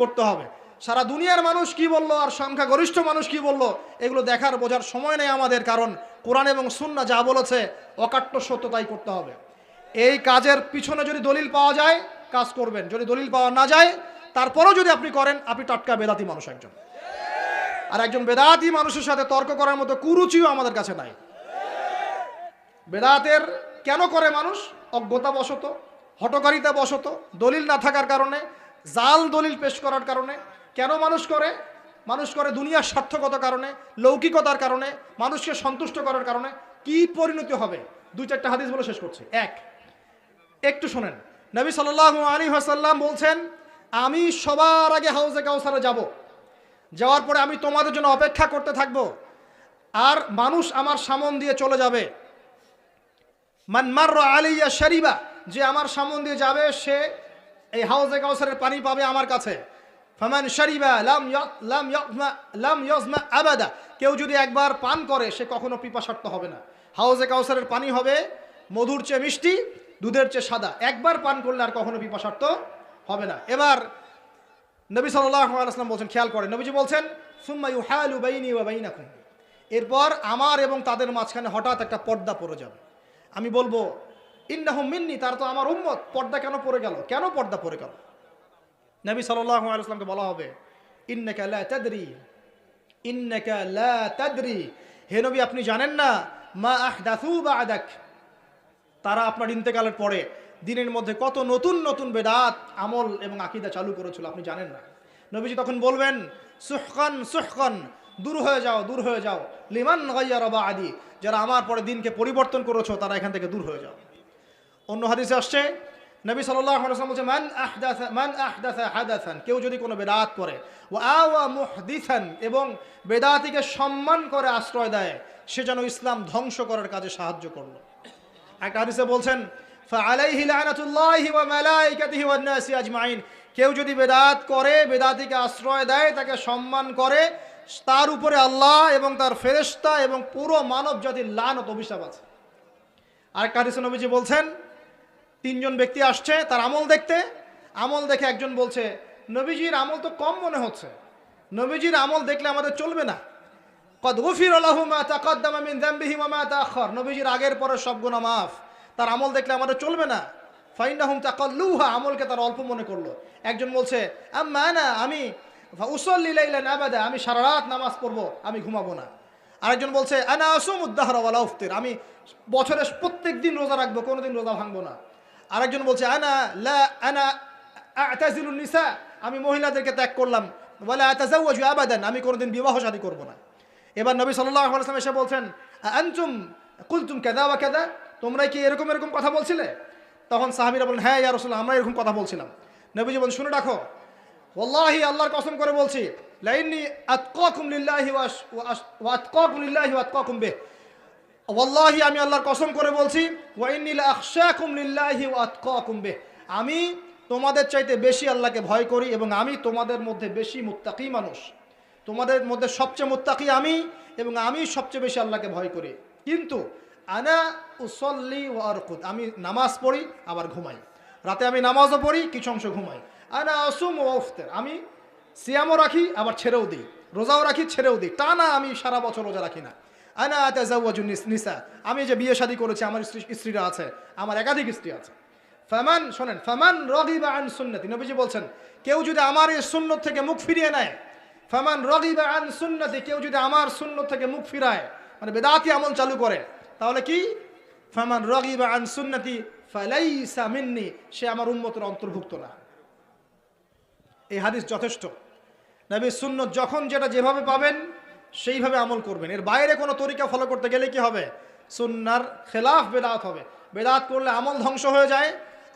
করতে হবে। সারা দুনিয়ার মানুষ কি বললো আর সংখ্যাগরিষ্ঠ মানুষ কি বললো, এগুলো দেখার বোঝার সময় নেই আমাদের, কারণ কোরআন এবং সুন্নাহ যা বলেছে অকাট্য সত্য তাই করতে হবে। এই কাজের পিছনে যদি দলিল পাওয়া যায় কাজ করবেন, যদি দলিল পাওয়া না যায় তারপরেও যদি আপনি করেন, আপনি টাটকা বেদাতি মানুষ একজন। আর একজন বেদাতি মানুষের সাথে তর্ক করার মতো কুরুচিও আমাদের কাছে নাই। বেদাতের কেন করে মানুষ? অজ্ঞতাবশত, হঠকারিতা বশত, দলিল না থাকার কারণে, জাল দলিল পেশ করার কারণে। কেন মানুষ করে? মানুষ করে দুনিয়ার স্বার্থগত কারণে, লৌকিকতার কারণে, মানুষকে সন্তুষ্ট করার কারণে। কি পরিণতি হবে? 2-4টা হাদিস বলে শেষ করছি। একটু শোনেন, নবী সাল্লাল্লাহু আলাইহি ওয়াসাল্লাম বলছেন, আমি সবার আগে হাউজে কাউসারে যাব, যাওয়ার পরে আমি তোমাদের জন্য অপেক্ষা করতে থাকব, আর মানুষ আমার সামন দিয়ে চলে যাবে। মান মাররা আলাইয়া শারিবা, যে আমার সামন দিয়ে যাবে সে এই হাউজে কাউসারের পানি পাবে আমার কাছে। ফামান শারিবা লাম ইয়াজমা আবাদা, কেউ যদি একবার পান করে সে কখনো পিপাসার্ত হবে না। হাউজে কাউসারের পানি হবে মধুর চেয়ে মিষ্টি, দুধের চেয়ে সাদা, একবার পান করলে আর কখনো পিপাসার্ত হবে না। এবার নবী সাল্লাল্লাহু আলাইহি ওয়াসাল্লাম বলছেন, খেয়াল করেন, নবীজি বলছেন সুম্মা ইউহালু বাইনি ওয়া বাইনাকুম, এরপর আমার এবং তাদের মাঝখানে হঠাৎ একটা পর্দা পড়ে যাবে। আমি বলবো ইন্নাহুম মিন্নি, তার তো আমার উম্মত, পর্দা কেন পড়ে গেল, কেন পর্দা পড়ে গেল? নবী সাল্লাল্লাহু আলাইহি ওয়াসাল্লামকে বলা হবে ইন্নাকা লা তাদরি, ইন্নাকা লা তাদরি, হে নবী আপনি জানেন না, মা আহদাসু বা'দাক, তারা আপনার ইন্তেকালের পরে দিনের মধ্যে কত নতুন নতুন বেদাত আমল এবং আকীদা চালু করেছিল, আপনি জানেন না। নবীজি তখন বলবেন সুহকান সুহকান, দূর হয়ে যাও, দূর হয়ে যাও, লিমান গায়্যারা বা'দি, যারা আমার পরে দিনকে পরিবর্তন করেছো তারা এখান থেকে দূর হয়ে যাও। অন্য হাদিসে আসছে নবী সাল্লাল্লাহু আলাইহি ওয়াসাল্লাম বলছে মান আহদাসা হাদাসান, কেউ যদি কোনো বেদাত করে, ওয়া আওয়া মুহদিসান, এবং বেদাতিকে সম্মান করে আশ্রয় দেয়, সে যেন ইসলাম ধ্বংস করার কাজে সাহায্য করলো। একটা হাদিসে বলছেন ফাআলাইহি লানাতুল্লাহি ওয়া মালাইকাতিহি ওয়ান নাসি আজমাইন, কেউ যদি বেদাত করে, বেদাতিকে আশ্রয় দেয়, তাকে সম্মান করে, তার উপরে আল্লাহ এবং তার ফেরেশতা এবং পুরো মানব জাতির লানত অভিশাপ আছে। আরেকটা হাদিসে নবীজি বলছেন, তিনজন ব্যক্তি আসছে তার আমল দেখতে, আমল দেখে একজন বলছে নবীজির আমল তো কম মনে হচ্ছে, নবীজির আমল দেখলে আমাদের চলবে না। কদ গুফিরা লাহু মা তাকাদ্দামা মিন যামবিহি ওয়া মা তাআখার, নবীজির আগের পরের সব গুনাহ মাফ, তার আমল দেখলে আমাদের চলবে না। ফাইন্নাহুম তাকাল্লুহা, আমলকে তারা অল্প মনে করলো। একজন বলছে আম্মা আনা, আমি উসাল্লি লাইলান আবাদা, আমি সারা রাত নামাজ পড়বো, আমি ঘুমাবো না। আরেকজন বলছে আনা আসুমুদ দাহরা ওয়ালা উফতির, আমি বছরের প্রত্যেক দিন রোজা রাখবো, কোনোদিন রোজা ভাঙবো না। আরেকজন বলছে আনা আ'তাজিলুন নিসা, আমি মহিলাদেরকে ত্যাগ করলাম, ওয়ালা আতাজাওয়াজু আবাদান, আমি কোনোদিন বিবাহ শাদী করব না। এবার নবী সাল্লাল্লাহু আলাইহি ওয়াসাল্লাম এসে বলছেন আনতুম কুলতুম কাযা ওয়া কাযা, তোমরা কি এরকম এরকম কথা বলছিলে? তখন সাহাবীরা বলেন হ্যাঁ ইয়া রাসূলুল্লাহ, আমরা এরকম কথা বলছিলাম। নবীজি বলেন শুনে রাখো, ওয়াল্লাহি, আল্লাহর কসম করে বলছি, লাইন্নী আতকাকুম লিল্লাহি ওয়া আতকাকুম লিল্লাহি ওয়া আতকাকুম বিহি, ওয়াল্লাহি, আমি আল্লাহর কসম করে বলছি, ওয়া ইন্নী লা আখশাকুম লিল্লাহি ওয়া আতকাকুম বিহি, আমি তোমাদের চাইতে বেশি আল্লাহকে ভয় করি এবং আমি তোমাদের মধ্যে বেশি মুত্তাকি মানুষ, তোমাদের মধ্যে সবচেয়ে মুত্তাকি আমি, এবং আমি সবচেয়ে বেশি আল্লাহকে ভয় করি। কিন্তু আনা উসল্লি ওয়া আরকুদ, আমি নামাজ পড়ি আবার ঘুমাই, রাতে আমি নামাজও পড়ি, কিছু অংশ ঘুমাই। আনা আসুম ওয়া আফতির, আমি সিয়ামও রাখি আবার ছেড়েও দিই, রোজাও রাখি ছেড়েও দিই, টানা আমি সারা বছর রোজা রাখি না। আনা আতাজাওয়াজুন নিসা, আমি যে বিয়ে শাদী করেছি, আমার স্ত্রীরা আছে, আমার একাধিক স্ত্রী আছে। ফামান, শোনেন, ফামান রাগিবা আন সুন্নতি, নবীজি বলছেন কেউ যদি আমার এই সুন্নত থেকে মুখ ফিরিয়ে নেয়, ফামান রাগিবা আন সুন্নতি, কেউ যদি আমার সুন্নত থেকে মুখ ফিরায়, মানে বেদাতি আমল চালু করে, তাহলে কি ফামান রাগিবা আন সুন্নতি ফালাইসা মিন্নি, সে আমার উম্মতের অন্তর্ভুক্ত না। এই হাদিস যথেষ্ট। নবীর সুন্নত যখন যেটা যেভাবে পাবেন সেইভাবে আমল করবেন, এর বাইরে কোনো তরিকা ফলো করতে গেলে কি হবে? সুন্নার খেলাফ বেদাত হবে। বেদাত করলে আমল ধ্বংস হয়ে যায়,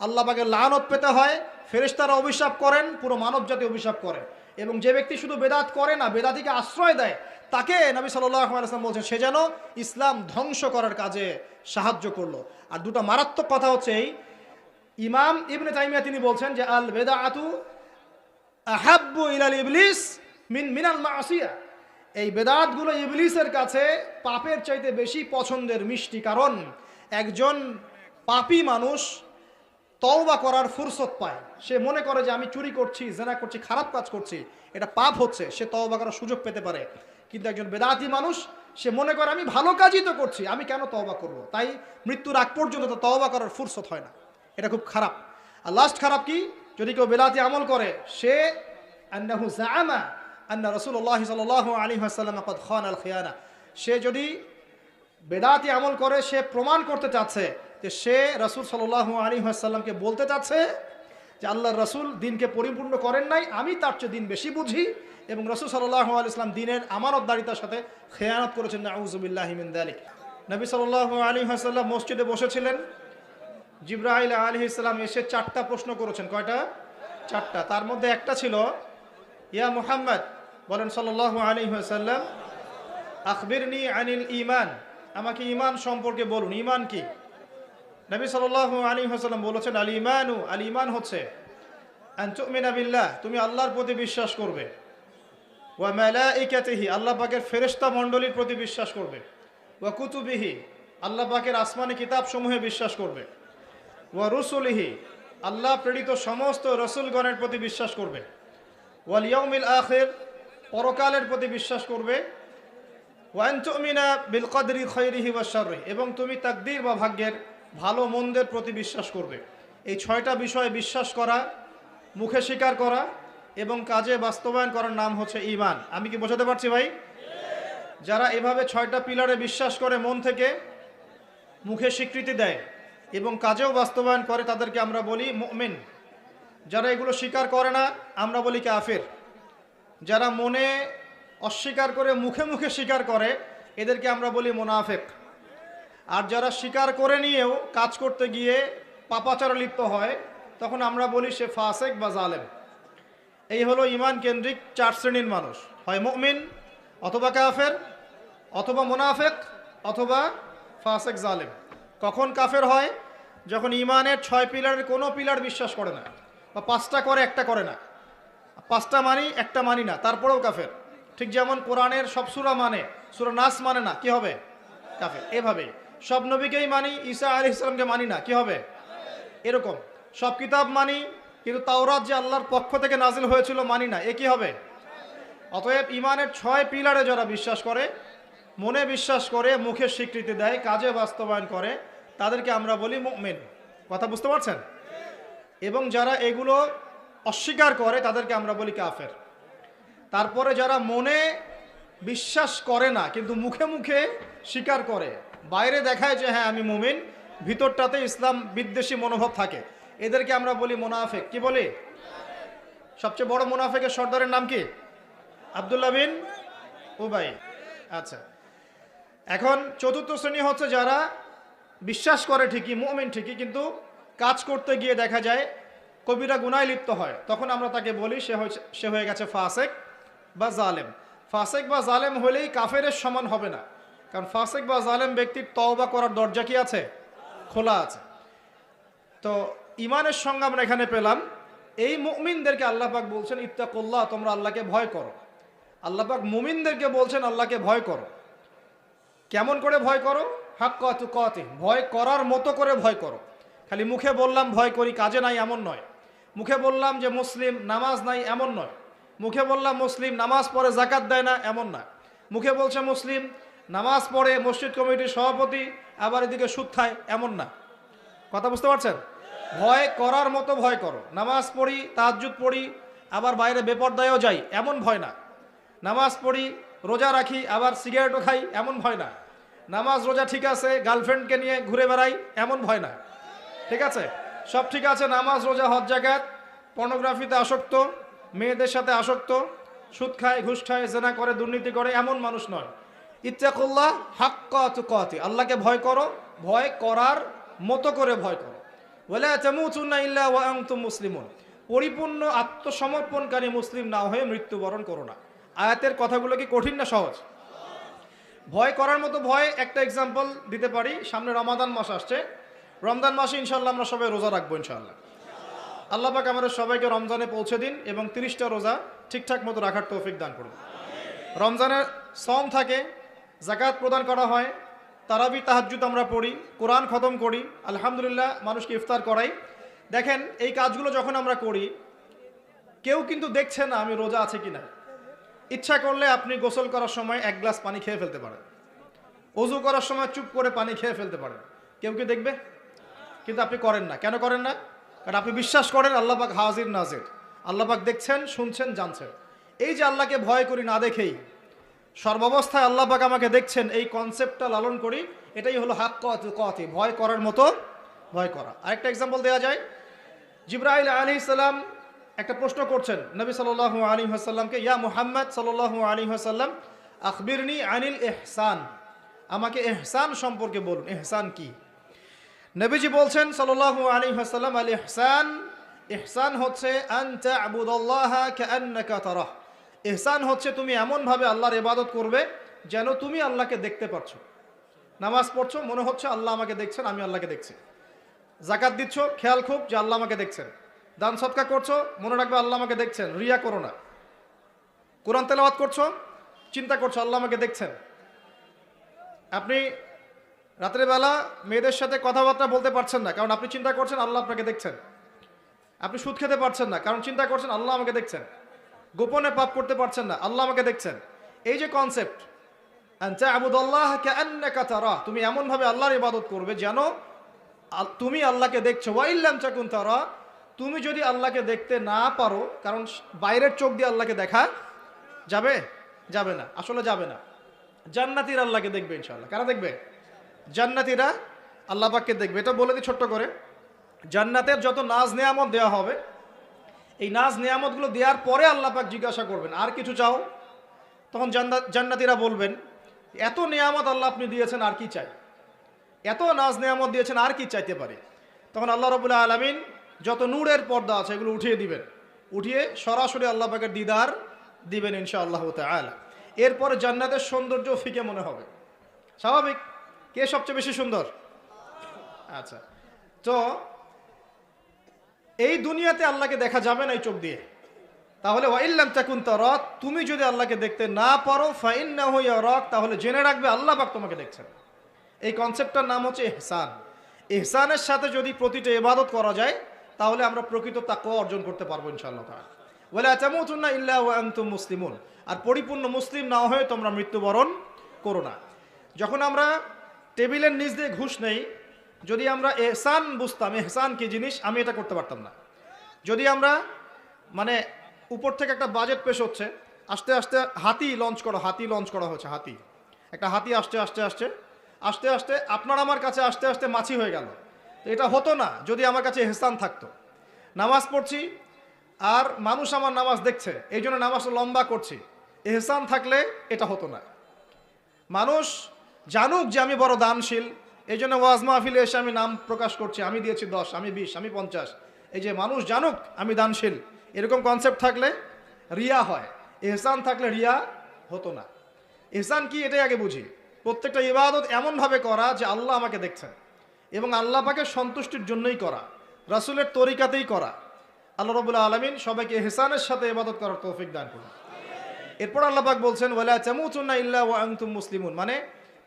আল্লাহ পাকের লানত পেতে হয়, ফেরেশতারা অভিশাপ করেন, পুরো মানব জাতি অভিশাপ করে। এবং যে ব্যক্তি শুধু বেদাত করে না, বেদাতিকে আশ্রয় দেয়, তাকে নবী সাল্লাল্লাহু আলাইহি ওয়াসাল্লাম বলছেন সে যেন ইসলাম ধ্বংস করার কাজে সাহায্য করলো। আর দুটো মারাত্মক কথা হচ্ছে এই, ইমাম ইবনে তাইমিয়া তিনি বলছেন যে আল বেদাআতু আহাব্বু ইলাল ইবলিস মিনাল মাসিয়া, এই বেদাতগুলো ইবলিসের কাছে পাপের চাইতে বেশি পছন্দের, মিষ্টি। কারণ একজন পাপী মানুষ তওবা করার ফুরসত পায়, সে মনে করে যে আমি চুরি করছি, জিনা করছি, খারাপ কাজ করছি, এটা পাপ হচ্ছে, সে তওবা করার সুযোগ পেতে পারে। কিন্তু একজন বেদাতি মানুষ সে মনে করে আমি ভালো কাজই তো করছি, আমি কেন তওবা করব, তাই মৃত্যুর আগ পর্যন্ত তো তওবা করার ফুরসত হয় না। এটা খুব খারাপ। আর লাস্ট খারাপ কি, যদি কেউ বেদাতি আমল করে, সে আন্নাহু জাআমা আন্না রাসূলুল্লাহ সাল্লাল্লাহু আলাইহি ওয়াসাল্লাম ক্বাদ খানাল খিয়ানা, সে যদি বেদাতি আমল করে, সে প্রমাণ করতে চাচ্ছে যে সে রাসূল সাল্লাল্লাহু আলাইহি ওয়াসাল্লামকে বলতে চাচ্ছে যে আল্লাহর রাসূল দিনকে পরিপূর্ণ করেন নাই, আমি তার চেয়ে দিন বেশি বুঝি, এবং রাসূল সাল্লাল্লাহু আলাইহি ওয়াসাল্লাম দিনের আমানতদারিতার সাথে খেয়ানত করেছেন। নাউযুবিল্লাহি মিন যালিক। নবী সাল্লাল্লাহু আলাইহি ওয়াসাল্লাম মসজিদে বসেছিলেন, জিবরাইল আলাইহিস সালাম এসে 4টা প্রশ্ন করেছেন। কয়টা? 4টা। তার মধ্যে একটা ছিল ইয়া মুহাম্মদ, বলেন সাল্লাল্লাহু আলাইহি ওয়াসাল্লাম, আখবিরনি আনিল ঈমান, আমাকে ঈমান সম্পর্কে বলুন, ঈমান কি? নবী সাল্লাল্লাহু আলাইহি ওয়াসাল্লাম বলেছেন আল ঈমানু, আল ঈমান হচ্ছে আন তুমিনা বিল্লাহ, তুমি আল্লাহর প্রতি বিশ্বাস করবে, ওয়া মালাইকাতিহি, আল্লাহ পাকের ফেরেশতা মণ্ডলীর প্রতি বিশ্বাস করবে, ওয়া কুতুবিহি, আল্লাহ পাকের আসমানি কিতাব সমূহে বিশ্বাস করবে, ওয়া রুসুলিহি, আল্লাহ প্রেরিত সমস্ত রসুলগণের প্রতি বিশ্বাস করবে, ওয়াল ইয়াউমিল আখির, পরকালের প্রতি বিশ্বাস করবে, ওয়া আন তুমিনা বিল কদরি খাইরিহি ওয়া শাররিহি, এবং তুমি তাকদীর বা ভাগ্যের ভালো মন্দের প্রতি বিশ্বাস করবে। এই 6টা বিষয়ে বিশ্বাস করা, মুখে স্বীকার করা এবং কাজে বাস্তবায়ন করার নাম হচ্ছে ঈমান। আমি কি বোঝাতে পারছি ভাই? যারা এভাবে 6টা পিলারে বিশ্বাস করে, মন থেকে, মুখে স্বীকৃতি দেয় এবং কাজেও বাস্তবায়ন করে, তাদেরকে আমরা বলি মুমিন। যারা এগুলো স্বীকার করে না, আমরা বলি কাফির। যারা মনে অস্বীকার করে, মুখে মুখে স্বীকার করে, এদেরকে আমরা বলি মুনাফিক। আর যারা স্বীকার করে নিয়েও কাজ করতে গিয়ে পাপাচারে লিপ্ত হয়, তখন আমরা বলি সে ফাসেক বা জালেম। এই হলো ইমান কেন্দ্রিক 4 শ্রেণীর মানুষ, হয় মুমিন অথবা কাফের অথবা মুনাফিক অথবা ফাসেক জালেম। কখন কাফের হয়? যখন ইমানের 6 পিলারের কোনো পিলার বিশ্বাস করে না, বা 5টা করে একটা করে না, 5টা মানি একটা মানি না, তারপরেও কাফের। ঠিক যেমন কোরআনের সব সূরা মানে, সূরা নাস মানে না, কি হবে? কাফের। এভাবে সব নবীকেই মানি, ঈসা আলাইহিস সালামকে মানি না, কি হবে? এরকম সব কিতাব মানি, কিন্তু তাওরাত যে আল্লাহর পক্ষ থেকে নাজিল হয়েছিল মানি না, এ কি হবে? অতএব ইমানের 6 পিলারে যারা বিশ্বাস করে, মনে বিশ্বাস করে, মুখে স্বীকৃতি দেয়, কাজে বাস্তবায়ন করে, তাদেরকে আমরা বলি মুমিন। কথা বুঝতে পারছেন? এবং যারা এগুলো অস্বীকার করে তাদেরকে আমরা বলি কাফের। তারপরে যারা মনে বিশ্বাস করে না কিন্তু মুখে মুখে স্বীকার করে, বাইরে দেখায় যে হ্যাঁ আমি মুমিন, ভিতরটাতে ইসলাম বিদ্বেষী মনোভাব থাকে, এদেরকে আমরা বলি মুনাফিক। কি বলি? সবচেয়ে বড় মুনাফিকের সর্দারের নাম কি? আব্দুল্লাহ বিন উবাই। আচ্ছা, এখন চতুর্থ শ্রেণী হচ্ছে যারা বিশ্বাস করে ঠিকই, মুমিন ঠিকই, কিন্তু কাজ করতে গিয়ে দেখা যায় কবিরা গুনায় লিপ্ত হয়, তখন আমরা তাকে বলি সে হয়ে গেছে ফাসেক বা জালেম। ফাসেক বা জালেম হলেই কাফেরের সমান হবে না, কারণ ফাসেক বা জালেম ব্যক্তির তওবা করার দরজা কি আছে? খোলা আছে। তো ইমানের সঙ্গে আমরা এখানে পেলাম এই মুমিনদেরকে আল্লাহ পাক বলছেন ইত্তাকুল্লাহ, তোমরা আল্লাহকে ভয় করো। আল্লাহ পাক মুমিনদেরকে বলছেন আল্লাহকে ভয় করো। কেমন করে ভয় করো? হাক্কা তুকাতিহ, ভয় করার মতো করে ভয় করো। খালি মুখে বললাম ভয় করি, কাজে নাই এমন নয়। মুখে বললাম যে মুসলিম, নামাজ নাই এমন নয়। মুখে বললাম মুসলিম, নামাজ পড়ে যাকাত দেয় না এমন না। মুখে বলছে মুসলিম, নামাজ পড়ে, মসজিদ কমিটির সভাপতি, আবার এদিকে সুদ খায়, এমন না। কথা বুঝতে পারছেন? ভয় করার মতো ভয় করো। নামাজ পড়ি, তাহাজ্জুদ পড়ি, আবার বাইরে বেপরদায়ও যাই, এমন ভয় না। নামাজ পড়ি, রোজা রাখি, আবার সিগারেটও খাই, এমন ভয় না। নামাজ রোজা ঠিক আছে, গার্লফ্রেন্ডকে নিয়ে ঘুরে বেড়াই, এমন ভয় না। ঠিক আছে, সব ঠিক আছে, নামাজ রোজা হজ জাকাত, পর্নোগ্রাফিতে আসক্ত, মেয়েদের সাথে আসক্ত, সুদ খায়, ঘুষ খায়, জেনা করে, দুর্নীতি করে, এমন মানুষ নয়। ইত্তাকুল্লাহ হাক্কা তুকাতি, আল্লাহকে ভয় করো, ভয় করার মতো করে ভয় করো। ওয়ালা তামুতুন্না ইল্লা ওয়া আনতুম মুসলিমুন, পরিপূর্ণ আত্মসমর্পণকারী মুসলিম না হয়ে মৃত্যুবরণ করো না। আয়াতের কথাগুলো কি কঠিন না সহজ? ভয় করার মতো ভয় একটা এক্সাম্পল দিতে পারি। সামনে রমাদান মাস আসছে, রমজান মাসে ইনশাল্লাহ আমরা সবাই রোজা রাখবো ইনশাল্লাহ। আল্লাহ পাক আমাদের সবাইকে রমজানে পৌঁছে দিন এবং 30টা রোজা ঠিকঠাক মতো রাখার তৌফিক দান করুন। রমজানের সওম থাকে, যাকাত প্রদান করা হয়, তারাবি তাহাজ্জুদ আমরা পড়ি, কোরআন খতম করি, আলহামদুলিল্লাহ মানুষকে ইফতার করাই। দেখেন এই কাজগুলো যখন আমরা করি, কেউ কিন্তু দেখছে না আমি রোজা আছে কিনা। ইচ্ছা করলে আপনি গোসল করার সময় 1 গ্লাস পানি খেয়ে ফেলতে পারেন, ওযু করার সময় চুপ করে পানি খেয়ে ফেলতে পারেন, কেউ কি দেখবে? কিন্তু আপনি করেন না। কেন করেন না? কারণ আপনি বিশ্বাস করেন আল্লাহ পাক হাজির নাজির, আল্লাহ পাক দেখছেন, শুনছেন, জানছেন। এই যে আল্লাহকে ভয় করি না দেখেই, সর্বাবস্থায় আল্লাহ পাক আমাকে দেখছেন, এই কনসেপ্টটা লালন করি, এটাই হলো হাক্কা তুকাতি, ভয় করার মতো ভয় করা। আরেকটা এক্সাম্পল দেওয়া যায়। জিবরাইল আলাইহিস সালাম একটা প্রশ্ন করছেন নবী সাল্লাল্লাহু আলাইহি ওয়াসাল্লামকে, ইয়া মুহাম্মদ সাল্লাল্লাহু আলাইহি ওয়াসাল্লাম আখবিরনি আনিল ইহসান, আমাকে ইহসান সম্পর্কে বলুন, ইহসান কি? নবীজি বলছেন সাল্লাল্লাহু আলাইহি ওয়াসাল্লাম, আল ইহসান, ইহসান হচ্ছে আন তা'বুদাল্লাহা কাআন্নাকা তারাহ, ইহসান হচ্ছে তুমি এমনভাবে আল্লাহর ইবাদত করবে যেন তুমি আল্লাহকে দেখতে পাচ্ছ। নামাজ পড়ছো, মনে হচ্ছে আল্লাহ আমাকে দেখছেন, আমি আল্লাহকে দেখছি। যাকাত দিচ্ছ, খেয়াল খুব যে আল্লাহ আমাকে দেখছেন। দান সদকা করছো, মনে রাখবে আল্লাহ আমাকে দেখছেন, রিয়া করো না। কোরআন তেলাওয়াত করছো, চিন্তা করছো আল্লাহ আমাকে দেখছেন। আপনি রাতের বেলা মেয়েদের সাথে কথাবার্তা বলতে পারছেন না, কারণ আপনি চিন্তা করছেন আল্লাহ আপনাকে দেখছেন। আপনি সুদ খেতে পারছেন না, কারণ চিন্তা করছেন আল্লাহ আমাকে দেখছেন। গোপনে পাপ করতে পারছেন না, আল্লাহ আমাকে দেখছেন। এই যে কনসেপ্ট, আনতা আবুদাল্লাহ কাআন্নাকা তারা, তুমি এমনভাবে আল্লাহর ইবাদত করবে যেন তুমি আল্লাহকে দেখছো। ওয়া ইল্লাম তাকুন তারা, তুমি যদি আল্লাহকে দেখতে না পারো, কারণ বাইরের চোখ দিয়ে আল্লাহকে দেখা যাবে? যাবে না, আসলে যাবে না। জান্নাতীরা আল্লাহকে দেখবে ইনশাআল্লাহ। কারা দেখবে? জান্নাতীরা আল্লাহ পাককে দেখবে। এটা বলে দিই ছোট্ট করে, জান্নাতের যত নাজ নেয়ামত দেওয়া হবে, এই নাজ নেয়ামতগুলো দেওয়ার পরে আল্লাহ পাক জিজ্ঞাসা করবেন আর কিছু চাও? তখন জান্নাতীরা বলবেন, এত নেয়ামত আল্লাহ আপনি দিয়েছেন, আর কি চাই? এত নাজ নেয়ামত দিয়েছেন, আর কি চাইতে পারি? তখন আল্লাহ রাব্বুল আলামিন যত নূরের পর্দা আছে এগুলো উঠিয়ে দিবেন, উঠিয়ে সরাসরি আল্লাহ পাকের দিদার দিবেন ইনশাআল্লাহ তাআলা। এরপরে জান্নাতের সৌন্দর্য ফিকে মনে হবে, স্বাভাবিক। কে সবচেয়ে বেশি সুন্দর? আচ্ছা, তো এই দুনিয়াতে আল্লাহকে দেখা যাবে না এই চোখ দিয়ে, তাহলে ওয়াইল্লাম তাকুন তারা, তুমি যদি আল্লাহকে দেখতে না পারো ফাইন্নাহু ইয়ারাক, তাহলে জেনে রাখবে আল্লাহ পাক তোমাকে দেখছেন। এই কনসেপ্টটার নাম হচ্ছে ইহসান। ইহসানের সাথে যদি প্রতিটা ইবাদত করা যায় তাহলে আমরা প্রকৃত তাকওয়া অর্জন করতে পারবো ইনশাআল্লাহ তাআলা। ওয়ালা তামুতুন্না ইল্লা ওয়া আনতুম মুসলিমুন, আর পরিপূর্ণ মুসলিম না হয়ে তোমরা মৃত্যুবরণ করো না। যখন আমরা টেবিলের নিচ দিয়ে ঘুষ নেই, যদি আমরা ইহসান বুঝতাম, ইহসান কি জিনিস, আমি এটা করতে পারতাম না। যদি আমরা মানে উপর থেকে একটা বাজেট পেশ হচ্ছে, আস্তে আস্তে হাতি লঞ্চ করা হচ্ছে, একটা হাতি আসতে আস্তে আস্তে আস্তে আস্তে আপনার আমার কাছে আস্তে আস্তে মাছি হয়ে গেল। তো এটা হতো না যদি আমার কাছে ইহসান থাকতো। নামাজ পড়ছি আর মানুষ আমার নামাজ দেখছে, এই জন্য নামাজটা লম্বা করছি, ইহসান থাকলে এটা হতো না। মানুষ জানুক যে আমি বড় দানশীল, এই জন্য ওয়াজ মাহফিলে এসে আমি নাম প্রকাশ করছি, আমি দিয়েছি 10, আমি 20, আমি 50, এই যে মানুষ জানুক আমি দানশীল, এরকম কনসেপ্ট থাকলে রিয়া হয়। ইহসান থাকলে রিয়া হতো না। ইহসান কি এটাই আগে বুঝি। প্রত্যেকটা ইবাদত এমনভাবে করা যে আল্লাহ আমাকে দেখছেন এবং আল্লাহ পাকের সন্তুষ্টির জন্যই করা, রাসূলের তরিকাতেই করা। আল্লাহ রাব্বুল আলামিন সবাইকে ইহসানের সাথে ইবাদত করার তৌফিক দান করুন। এরপর আল্লাহ পাক বলছেন ওয়ালা তামুতুন্না ইল্লা ওয়া আনতুম মুসলিমুন, মানে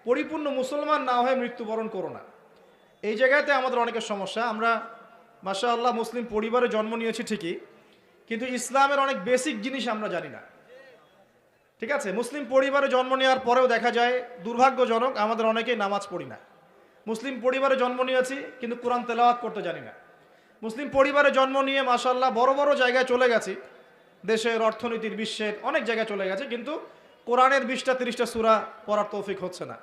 পরিপূর্ণ মুসলমান না হয়ে মৃত্যুবরণ করো না। এই জায়গাতে আমাদের অনেকের সমস্যা। আমরা মাশাআল্লাহ মুসলিম পরিবারে জন্ম নিয়েছি ঠিকই, কিন্তু ইসলামের অনেক বেসিক জিনিস আমরা জানি না। ঠিক আছে, মুসলিম পরিবারে জন্ম নেওয়ার পরেও দেখা যায় দুর্ভাগ্যজনক আমাদের অনেকেই নামাজ পড়ি না। মুসলিম পরিবারে জন্ম নিয়েছি কিন্তু কোরআন তেলাওয়াত করতে জানি না। মুসলিম পরিবারে জন্ম নিয়ে মাশাআল্লাহ বড় বড় জায়গায় চলে গেছি, দেশের অর্থনীতির বিশ্বের অনেক জায়গায় চলে গেছে, কিন্তু কোরআনের 20টা 30টা সূরা পড়ার তৌফিক হচ্ছে না,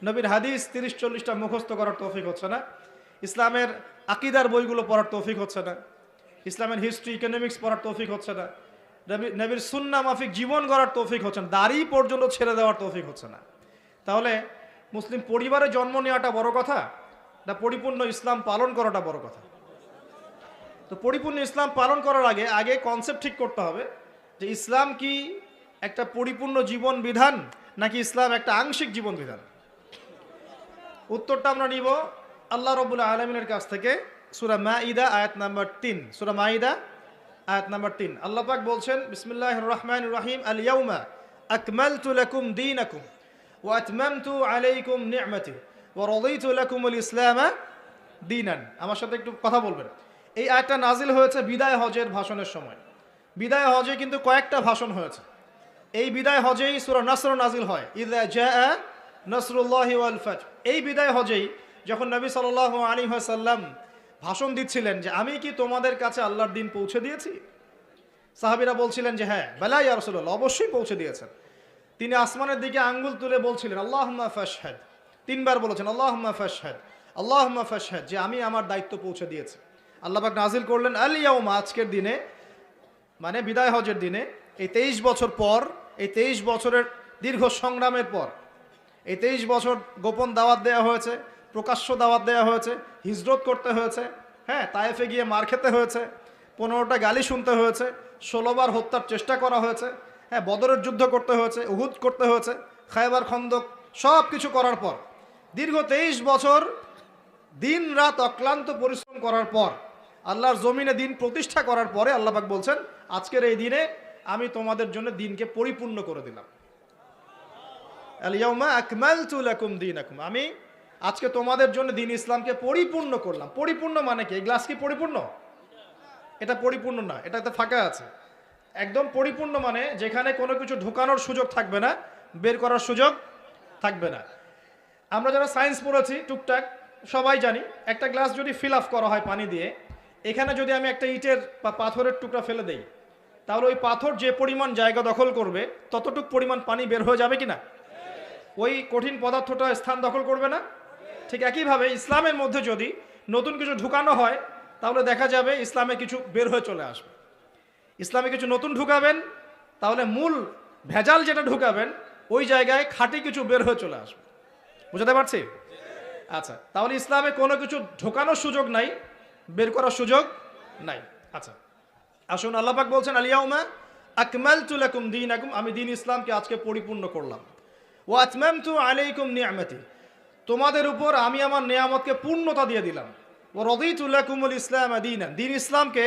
নবীর হাদিস 30-40টা মুখস্থ করার তৌফিক হচ্ছে না, ইসলামের আকীদার বইগুলো পড়ার তৌফিক হচ্ছে না, ইসলামের হিস্ট্রি ইকোনমিক্স পড়ার তৌফিক হচ্ছে না, নবীর সুন্নাহ মাফিক জীবন গড়ার তৌফিক হচ্ছে না, দাড়ি পর্যন্ত ছেড়ে দেওয়ার তৌফিক হচ্ছে না। তাহলে মুসলিম পরিবারে জন্ম নেওয়াটা বড় কথা না পরিপূর্ণ ইসলাম পালন করাটা বড় কথা? তো পরিপূর্ণ ইসলাম পালন করার আগে কনসেপ্ট ঠিক করতে হবে যে ইসলাম কি একটা পরিপূর্ণ জীবন বিধান নাকি ইসলাম একটা আংশিক জীবন বিধান। উত্তরটা আমরা নিব আল্লাহ রাব্বুল আলামিনের কাছ থেকে। সূরা মাঈদা আয়াত নাম্বার 3, সূরা মাঈদা আয়াত নাম্বার 3 আল্লাহ পাক বলছেন বিসমিল্লাহির রহমানির রহিম আল ইয়াউমা আকমালতু লাকুম দীনাকুম ওয়া আতমামতু আলাইকুম নি'মাতি ওয়া রাদিতু লাকুমুল ইসলামা দীনান। আমার সাথে একটু কথা বলবেন। এই আয়াতটা নাজিল হয়েছে বিদায় হজের ভাষণের সময়। বিদায় হজে কিন্তু কয়েকটা ভাষণ হয়েছে। এই বিদায় হজেই সূরা নাসর নাজিল হয়, ইযা জাআ নাসরুল্লাহি ওয়াল ফাতহ। এই বিদায় হজেই যখন নবী সাল্লাল্লাহু আলাইহি ওয়াসাল্লাম ভাষণ দিচ্ছিলেন যে আমি কি তোমাদের কাছে আল্লাহর দিন পৌঁছে দিয়েছি, সাহাবীরা বলছিলেন যে হ্যাঁ, বালা ইয়া রাসূলুল্লাহ, অবশ্যই পৌঁছে দিয়েছেন। তিনি আসমানের দিকে আঙ্গুল তুলে বলছিলেন আল্লাহুম্মা ফাশহাদ, 3 বার বলেছেন আল্লাহুম্মা ফাশহাদ, আল্লাহুম্মা ফাশহাদ, যে আমি আমার দায়িত্ব পৌঁছে দিয়েছি। আল্লাহ পাক নাজিল করলেন আল ইয়াউমা, আজকের দিনে, মানে বিদায় হজের দিনে, এই 23 বছর পর, এই 23 বছরের দীর্ঘ সংগ্রামের পর, এই 23 বছর গোপন দাওয়াত দেওয়া হয়েছে, প্রকাশ্য দাওয়াত দেওয়া হয়েছে, হিজরত করতে হয়েছে, হ্যাঁ, তায়েফে গিয়ে মার খেতে হয়েছে, 15টা গালি শুনতে হয়েছে, 16 বার হত্যার চেষ্টা করা হয়েছে, হ্যাঁ, বদরের যুদ্ধ করতে হয়েছে, উহুদ করতে হয়েছে, খায়বার খন্দক, সব কিছু করার পর, দীর্ঘ 23 বছর দিন রাত অক্লান্ত পরিশ্রম করার পর, আল্লাহর জমিনে দিন প্রতিষ্ঠা করার পরে আল্লাহ পাক বলছেন আজকের এই দিনে আমি তোমাদের জন্য দিনকে পরিপূর্ণ করে দিলাম। আল ইয়াউমা আকমালতু লাকুম দীনাকুম, আমি আজকে তোমাদের জন্য দিন ইসলামকে পরিপূর্ণ করলাম। পরিপূর্ণ মানে কি? এই গ্লাস কি পরিপূর্ণ? এটা পরিপূর্ণ না, এটাতে ফাঁকা আছে। একদম পরিপূর্ণ মানে যেখানে কোনো কিছু ঢোকানোর সুযোগ থাকবে না, বের করার সুযোগ থাকবে না। আমরা যারা সায়েন্স পড়েছি টুকটাক সবাই জানি, একটা গ্লাস যদি ফিল আপ করা হয় পানি দিয়ে, এখানে যদি আমি একটা ইটের বা পাথরের টুকরা ফেলে দেই, তাহলে ওই পাথর যে পরিমাণ জায়গা দখল করবে ততটুক পরিমাণ পানি বের হয়ে যাবে কিনা? ওই কঠিন পদার্থটা স্থান দখল করবে না? ঠিক একইভাবে ইসলামের মধ্যে যদি নতুন কিছু ঢুকানো হয় তাহলে দেখা যাবে ইসলামে কিছু বের হয়ে চলে আসবে। ইসলামে কিছু নতুন ঢুকাবেন তাহলে মূল ভেজাল যেটা ঢুকাবেন ওই জায়গায় খাঁটি কিছু বের হয়ে চলে আসবে। বুঝতে পারছি? আচ্ছা, তাহলে ইসলামে কোনো কিছু ঢোকানোর সুযোগ নাই, বের করার সুযোগ নাই। আচ্ছা, আসুন, আল্লাহ পাক বলছেন আল-ইয়াউমা আকমালতু লাকুম দীনাকুম, আমি দ্বীন ইসলামকে আজকে পরিপূর্ণ করলাম। ওয়া আতমামতু আলাইকুম নি'মাতি, তোমাদের উপর আমি আমার নেয়ামতকে পূর্ণতা দিয়ে দিলাম। ওয়া রাদিতু লাকুমুল ইসলাম দীনান, দ্বীন ইসলামকে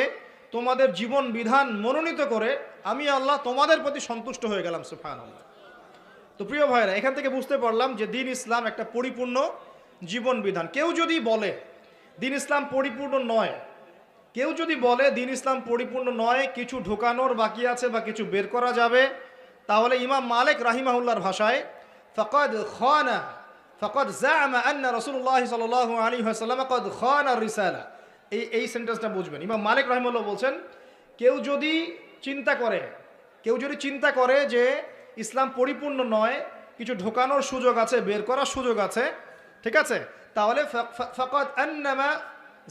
তোমাদের জীবন বিধান মনোনীত করে আমি আল্লাহ তোমাদের প্রতি সন্তুষ্ট হয়ে গেলাম। সুবহানাল্লাহ। তো প্রিয় ভাইরা, এখান থেকে বুঝতে পারলাম যে দ্বীন ইসলাম একটা পরিপূর্ণ জীবন বিধান। কেউ যদি বলে দ্বীন ইসলাম পরিপূর্ণ নয়, কেউ যদি বলে দ্বীন ইসলাম পরিপূর্ণ নয়, কিছু ঢোকানোর বাকি আছে বা কিছু বের করা যাবে, তাহলে ইমাম মালিক রাহিমাহুল্লাহর ভাষায় ফাকাদ জাআমা আন্না রাসূলুল্লাহ সাল্লাল্লাহু আলাইহি ওয়াসাল্লাম ক্বাদ খানা রিসালা, এই সেন্টেন্সটা বুঝবেন। ইমাম মালিক রাহিমাহুল্লাহ বলছেন, কেউ যদি চিন্তা করে যে ইসলাম পরিপূর্ণ নয়, কিছু ঢোকানোর সুযোগ আছে, বের করার সুযোগ আছে, ঠিক আছে, তাহলে ফাকাদ আন্নামা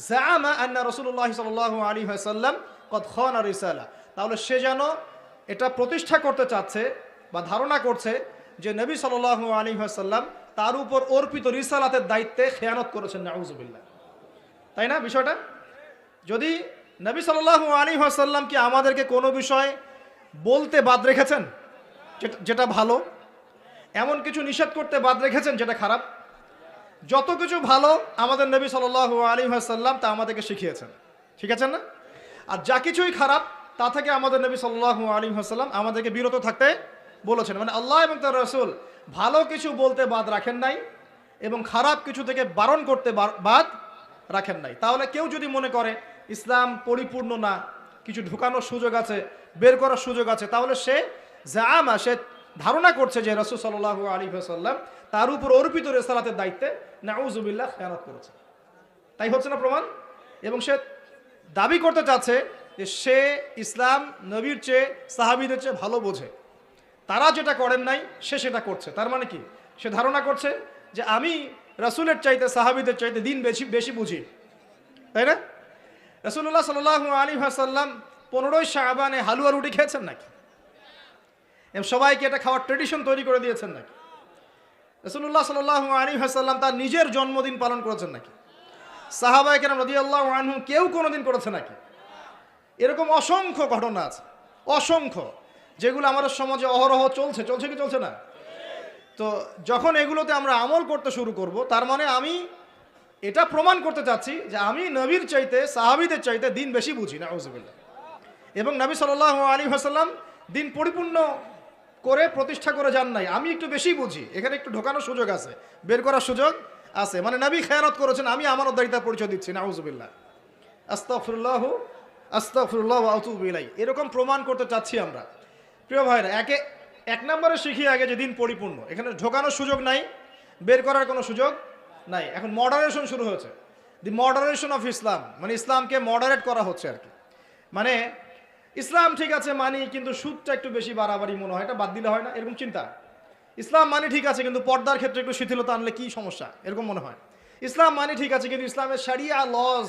জাআমা আন্না রাসূলুল্লাহ সাল্লাল্লাহু আলাইহি ওয়াসাল্লাম ক্বাদ খানা রিসালা, তাহলে সে যেন এটা প্রতিষ্ঠা করতে চাচ্ছে বা ধারণা করছে যে নবী সাল্লাল্লাহু আলাইহি ওয়াসাল্লাম তার উপর অর্পিত রিসালাতের দায়িত্বে খেয়ানত করেছেন। নাউযুবিল্লাহ। তাই না বিষয়টা? যদি নবী সাল্লাল্লাহু আলাইহি ওয়াসাল্লাম কি আমাদেরকে কোনো বিষয় বলতে বাদ রেখেছেন যেটা ভালো, এমন কিছু নিষেধ করতে বাদ রেখেছেন যেটা খারাপ? যত কিছু ভালো আমাদের নবী সাল্লাল্লাহু আলাইহি ওয়াসাল্লাম তা আমাদেরকে শিখিয়েছেন, ঠিক আছে না? আর যা কিছুই খারাপ তা থেকে আমাদের নবী সাল্লাল্লাহু আলাইহি ওয়াসাল্লাম আমাদেরকে বিরত থাকতে বলেছেন। মানে আল্লাহ এবং তার রাসূল ভালো কিছু বলতে বাদ রাখেন নাই এবং খারাপ কিছু থেকে বারণ করতে বাদ রাখেন নাই। তাহলে কেউ যদি মনে করে ইসলাম পরিপূর্ণ না, কিছু ঢুকানোর সুযোগ আছে, বের করার সুযোগ আছে, তাহলে সে ধারণা করছে যে রাসূল সাল্লাল্লাহু আলাইহি ওয়াসাল্লাম তার উপর অর্পিত রিসালাতের দায়িত্বে নাউযুবিল্লাহ খেয়ানত করেছে। তাই হচ্ছে না প্রমাণ? এবং সে দাবি করতে চাচ্ছে যে সে ইসলাম নবীর চেয়ে, সাহাবীদের চেয়ে ভালো বোঝে, তারা যেটা করেন নাই সে সেটা করছে। তার মানে কি? সে ধারণা করছে যে আমি রাসূলের চাইতে, সাহাবীদের চাইতে দিন বেশি বুঝি, তাই না? রাসূলুল্লাহ সাল্লাল্লাহু আলাইহি ওয়াসাল্লাম 15ই শাবানে হালুয়া রুটি খেয়েছেন নাকি? এবং সবাইকে এটা খাওয়ার ট্রেডিশন তৈরি করে দিয়েছেন নাকি? রাসূলুল্লাহ সাল্লাল্লাহু আলাইহি ওয়াসাল্লাম তার নিজের জন্মদিন পালন করেছেন নাকি? সাহাবায়ে কেরাম রাদিয়াল্লাহু আনহুম কেউ কোনোদিন করেছে নাকি? এরকম অসংখ্য ঘটনা আছে, অসংখ্য, যেগুলো আমাদের সমাজে অহরহ চলছে কি চলছে না? তো যখন এগুলোতে আমরা আমল করতে শুরু করব, তার মানে আমি এটা প্রমাণ করতে চাচ্ছি যে আমি নবীর চাইতে, সাহাবীদের চাইতে দিন বেশি বুঝি। নাউযুবিল্লাহ। এবং নবী সাল্লাল্লাহু আলাইহি ওয়াসাল্লাম দিন পরিপূর্ণ করে প্রতিষ্ঠা করে যান নাই, আমি একটু বেশি বুঝি, এখানে একটু ঢোকানোর সুযোগ আছে, বের করার সুযোগ আছে, মানে নবী খেয়ানত করেছেন, আমি আমানতদারিতার পরিচয় দিচ্ছি। নাউযুবিল্লাহ। আস্তাগফিরুল্লাহ ওয়া আতুবু ইলাইহি, এরকম প্রমাণ করতে চাচ্ছি আমরা। প্রিয় ভাইরা, এক নম্বরে শিখি আগে যে দিন পরিপূর্ণ, এখানে ঢোকানোর সুযোগ নাই, বের করার কোনো সুযোগ নাই। এখন মডারেশন শুরু হয়েছে, দি মডারেশন অফ ইসলাম, মানে ইসলামকে মডারেট করা হচ্ছে আর কি। মানে ইসলাম ঠিক আছে মানি, কিন্তু সুদটা একটু বেশি বাড়াবাড়ি মনে হয়, এটা বাদ দিলে হয় না, এরকম চিন্তা। ইসলাম মানি ঠিক আছে, কিন্তু পর্দার ক্ষেত্রে একটু শিথিলতা আনলে কি সমস্যা, এরকম মনে হয়। ইসলাম মানি ঠিক আছে, কিন্তু ইসলামের শরিয়া লজ,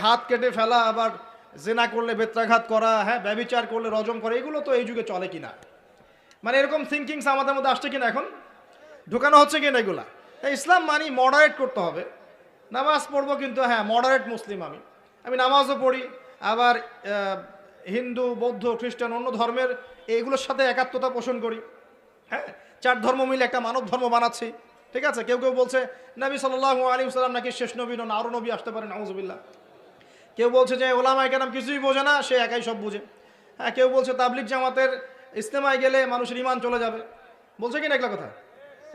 হাত কেটে ফেলা, আবার জেনা করলে বেত্রাঘাত করা, হ্যাঁ, ব্যভিচার করলে রজম করা, এগুলো তো এই যুগে চলে কিনা, মানে এরকম থিঙ্কিংস আমাদের মধ্যে আসছে কিনা, এখন ঢোকানো হচ্ছে কিনা এগুলা। তাই ইসলাম মানি মডারেট করতে হবে। নামাজ পড়বো, কিন্তু হ্যাঁ মডারেট মুসলিম, আমি নামাজও পড়ি, আবার হিন্দু, বৌদ্ধ, খ্রিস্টান, অন্য ধর্মের এইগুলোর সাথে একাত্মতা পোষণ করি, হ্যাঁ, 4 ধর্ম মিলে একটা মানব ধর্ম বানাচ্ছি, ঠিক আছে। কেউ বলছে নবী সাল্লাল্লাহু আলাইহি ওয়াসাল্লাম নাকি শেষ নবী নন, আরও নবী আসতে পারে, নাউযুবিল্লাহ। কেউ বলছে যে ওলামায়ে কেরাম কিছুই বোঝে না, সে একাই সব বুঝে, হ্যাঁ। কেউ বলছে তাবলিগ জামাতের ইজতেমায় গেলে মানুষের ঈমান চলে যাবে, বলছে কিনা এগুলা কথা,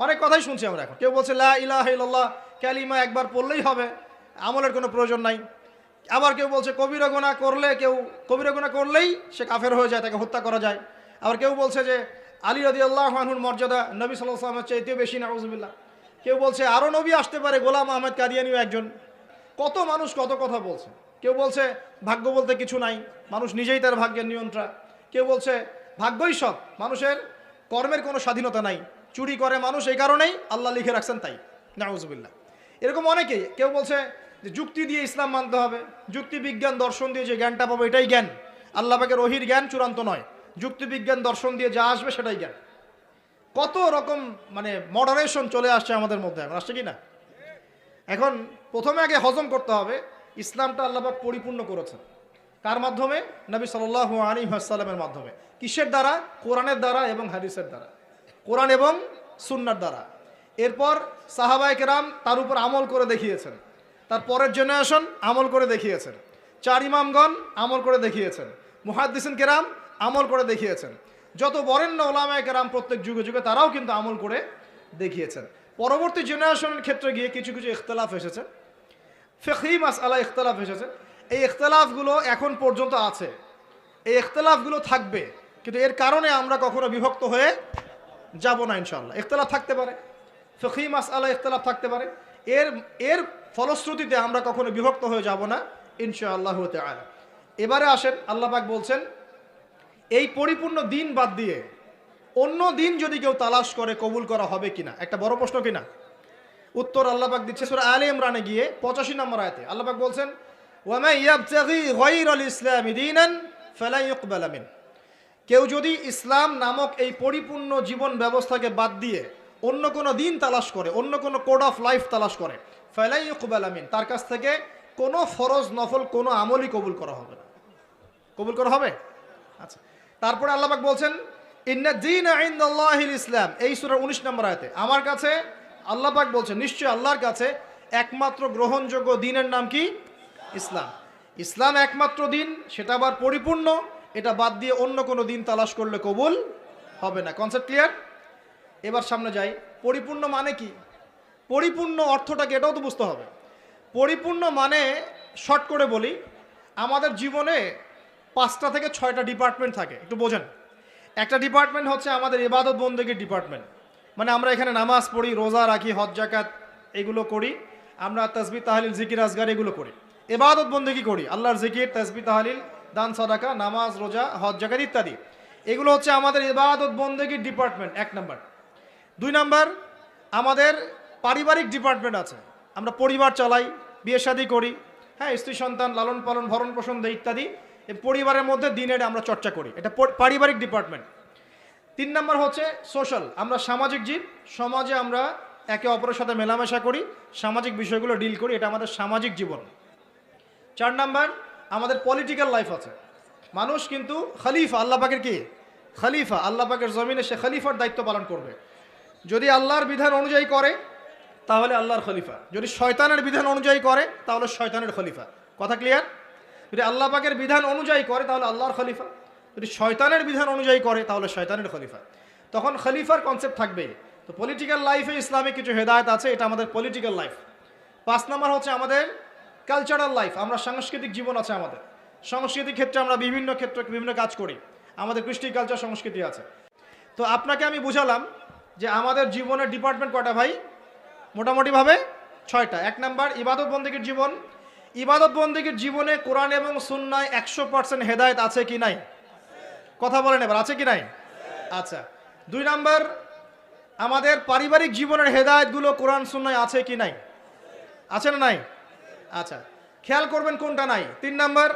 অনেক কথাই শুনছি আমরা এখন। কেউ বলছে লা ইলাহা ইল্লাল্লাহ কালিমা একবার পড়লেই হবে, আমলের কোনো প্রয়োজন নাই। আবার কেউ বলছে কবিরা গুনাহ করলেই সে কাফের হয়ে যায়, তাকে হত্যা করা যায়। আবার কেউ বলছে যে আলী রাদিয়াল্লাহু আনহুর মর্যাদা নবী সাল্লাল্লাহু আলাইহি ওয়াসাল্লামের চাইতেও বেশি, নাউযুবিল্লাহ। কেউ বলছে আরও নবী আসতে পারে, গোলাম আহমেদ কাদিয়ানিও একজন। কত মানুষ কত কথা বলছে। কেউ বলছে ভাগ্য বলতে কিছু নাই, মানুষ নিজেই তার ভাগ্যের নিয়ন্ত্রণ। কেউ বলছে ভাগ্যই সব, মানুষের কর্মের কোনো স্বাধীনতা নাই, চুরি করে মানুষ এই কারণেই আল্লাহ লিখে রাখছেন তাই, নাউযুবিল্লাহ। এরকম অনেকেই। কেউ বলছে যে যুক্তি দিয়ে ইসলাম মানতে হবে, যুক্তি বিজ্ঞান দর্শন দিয়ে যে জ্ঞানটা পাবো এটাই জ্ঞান, আল্লাহ পাকের ওহীর জ্ঞান চূড়ান্ত নয়, যুক্তি বিজ্ঞান দর্শন দিয়ে যা আসবে সেটাই জ্ঞান। কত রকম মানে মডারেশন চলে আসছে আমাদের মধ্যে, এখন আসছে কি না? এখন প্রথমে আগে হজম করতে হবে ইসলামটা আল্লাহ পাক পরিপূর্ণ করেছেন, কার মাধ্যমে? নবী সাল্লাল্লাহু আলাইহি ওয়াসাল্লামের মাধ্যমে। কিসের দ্বারা? কোরআনের দ্বারা এবং হাদিসের দ্বারা, কোরআন এবং সুন্নাহর দ্বারা। এরপর সাহাবায়ে কেরাম তার উপর আমল করে দেখিয়েছেন, তার পরের জেনারেশন আমল করে দেখিয়েছেন, 4 ইমামগণ আমল করে দেখিয়েছেন, মুহাদ্দিসিন কেরাম আমল করে দেখিয়েছেন, যত বরেণ্য ওলামায়ে কেরাম প্রত্যেক যুগে যুগে তারাও কিন্তু আমল করে দেখিয়েছেন। পরবর্তী জেনারেশনের ক্ষেত্রে গিয়ে কিছু কিছু ইখতিলাফ এসেছে, ফিকহি মাসআলা ইখতিলাফ এসেছে। এই ইখতিলাফগুলো এখন পর্যন্ত আছে, এই ইখতিলাফগুলো থাকবে, কিন্তু এর কারণে আমরা কখনো বিভক্ত হয়ে যাব না ইনশাআল্লাহ। ইখতিলাফ থাকতে পারে, ফিকহি মাসআলা ইখতিলাফ থাকতে পারে, এর ফলশ্রুতিতে আমরা কখনো বিভক্ত হয়ে যাব না ইনশাআল্লাহু তাআলা। এবারে আসেন, আল্লাহ পাক বলছেন এই পরিপূর্ণ দিন বাদ দিয়ে অন্য দিন যদি কেউ তালাশ করে কবুল করা হবে কিনা, একটা বড় প্রশ্ন কিনা। উত্তর আল্লাহ পাক দিচ্ছে সূরা আলে ইমরানে গিয়ে 85 নম্বর আয়াতে। আল্লাহ পাক বলছেন ওয়া মান ইয়াবতাগি গায়রাল ইসলামি দীনান ফালা ইউকবালা মিন, কেউ যদি ইসলাম নামক এই পরিপূর্ণ জীবন ব্যবস্থাকে বাদ দিয়ে অন্য কোনো দিন তালাশ করে, অন্য কোনো কোড অফ লাইফ তালাশ করে, ফালা ইউকবালা মিন, তার কাছ থেকে কোনো ফরজ নফল কোনো আমলই কবুল করা হবে না। কবুল করা হবে? আচ্ছা, তারপরে আল্লাহ পাক বলছেন ইন্না দীনা ইনদাল্লাহিল ইসলাম, এই সূরার 19 নম্বর আয়াতে। আমার কাছে আল্লাহ পাক বলছেন নিশ্চয় আল্লাহর কাছে একমাত্র গ্রহণযোগ্য দিনের নাম কি? ইসলাম। ইসলাম একমাত্র দিন, সেটা আবার পরিপূর্ণ, এটা বাদ দিয়ে অন্য কোনো দিন তালাশ করলে কবুল হবে না। Concept clear? এবার সামনে যাই, পরিপূর্ণ মানে কি? পরিপূর্ণ অর্থটাকে এটাও তো বুঝতে হবে। পরিপূর্ণ মানে শর্ট করে বলি, আমাদের জীবনে 5টা থেকে 6টা ডিপার্টমেন্ট থাকে, একটু বোঝেন। একটা ডিপার্টমেন্ট হচ্ছে আমাদের ইবাদত বন্দেগীর ডিপার্টমেন্ট, মানে আমরা এখানে নামাজ পড়ি, রোজা রাখি, হজ জাকাত এগুলো করি, আমরা তাসবিহ তাহলিল জিকির আজগার এগুলো করি, ইবাদত বন্দেগী করি, আল্লাহর জিকির, তাসবিহ তাহলিল, দান সাদাকা, নামাজ রোজা, হজ জাকাত ইত্যাদি। এগুলো হচ্ছে আমাদের ইবাদত বন্দেগীর ডিপার্টমেন্ট, 1 নম্বর। 2 নম্বর আমাদের পারিবারিক ডিপার্টমেন্ট আছে, আমরা পরিবার চালাই, বিয়ে শাদী করি, হ্যাঁ, স্ত্রী সন্তান লালন পালন ভরণ পোষণ দেয় ইত্যাদি, এই পরিবারের মধ্যে দিনের আমরা চর্চা করি, এটা পারিবারিক ডিপার্টমেন্ট। 3 নম্বর হচ্ছে সোশ্যাল, আমরা সামাজিক জীব, সমাজে আমরা একে অপরের সাথে মেলামেশা করি, সামাজিক বিষয়গুলো ডিল করি, এটা আমাদের সামাজিক জীবন। 4 নম্বর আমাদের পলিটিক্যাল লাইফ আছে, মানুষ কিন্তু খলিফা, আল্লাহ পাকের কি? খলিফা, আল্লাহ পাকের জমিনে সে খলিফার দায়িত্ব পালন করবে। যদি আল্লাহর বিধান অনুযায়ী করে তাহলে আল্লাহর খলিফা, যদি শয়তানের বিধান অনুযায়ী করে তাহলে শয়তানের খলিফা। কথা ক্লিয়ার? যদি আল্লাহ পাকের বিধান অনুযায়ী করে তাহলে আল্লাহর খলিফা, যদি শয়তানের বিধান অনুযায়ী করে তাহলে শয়তানের খলিফা। তখন খলিফার কনসেপ্ট থাকবে। তো পলিটিক্যাল লাইফে ইসলামিক কিছু হেদায়েত আছে, এটা আমাদের পলিটিক্যাল লাইফ। 5 নম্বর হচ্ছে আমাদের কালচারাল লাইফ, আমরা সাংস্কৃতিক জীবন আছে আমাদের, সাংস্কৃতিক ক্ষেত্রে আমরা বিভিন্ন ক্ষেত্রে বিভিন্ন কাজ করি, আমাদের কৃষ্টি কালচার সংস্কৃতি আছে। তো আপনাকে আমি বুঝালাম যে আমাদের জীবনের ডিপার্টমেন্ট কয়টা ভাই? মোটামুটিভাবে 6টা। 1 নম্বর ইবাদত বন্দেগীর জীবন, ইবাদত বন্দেগীর জীবনে কোরআন এবং সুন্নায় 100% হেদায়েত আছে কি নাই? কথা বলেন এবার, আছে কি নাই? আচ্ছা। 2 নম্বর আমাদের পারিবারিক জীবনের হেদায়েতগুলো কোরআন সুন্নায় আছে কি নাই? আছে না নাই? আচ্ছা, খেয়াল করবেন কোনটা নাই। 3 নম্বর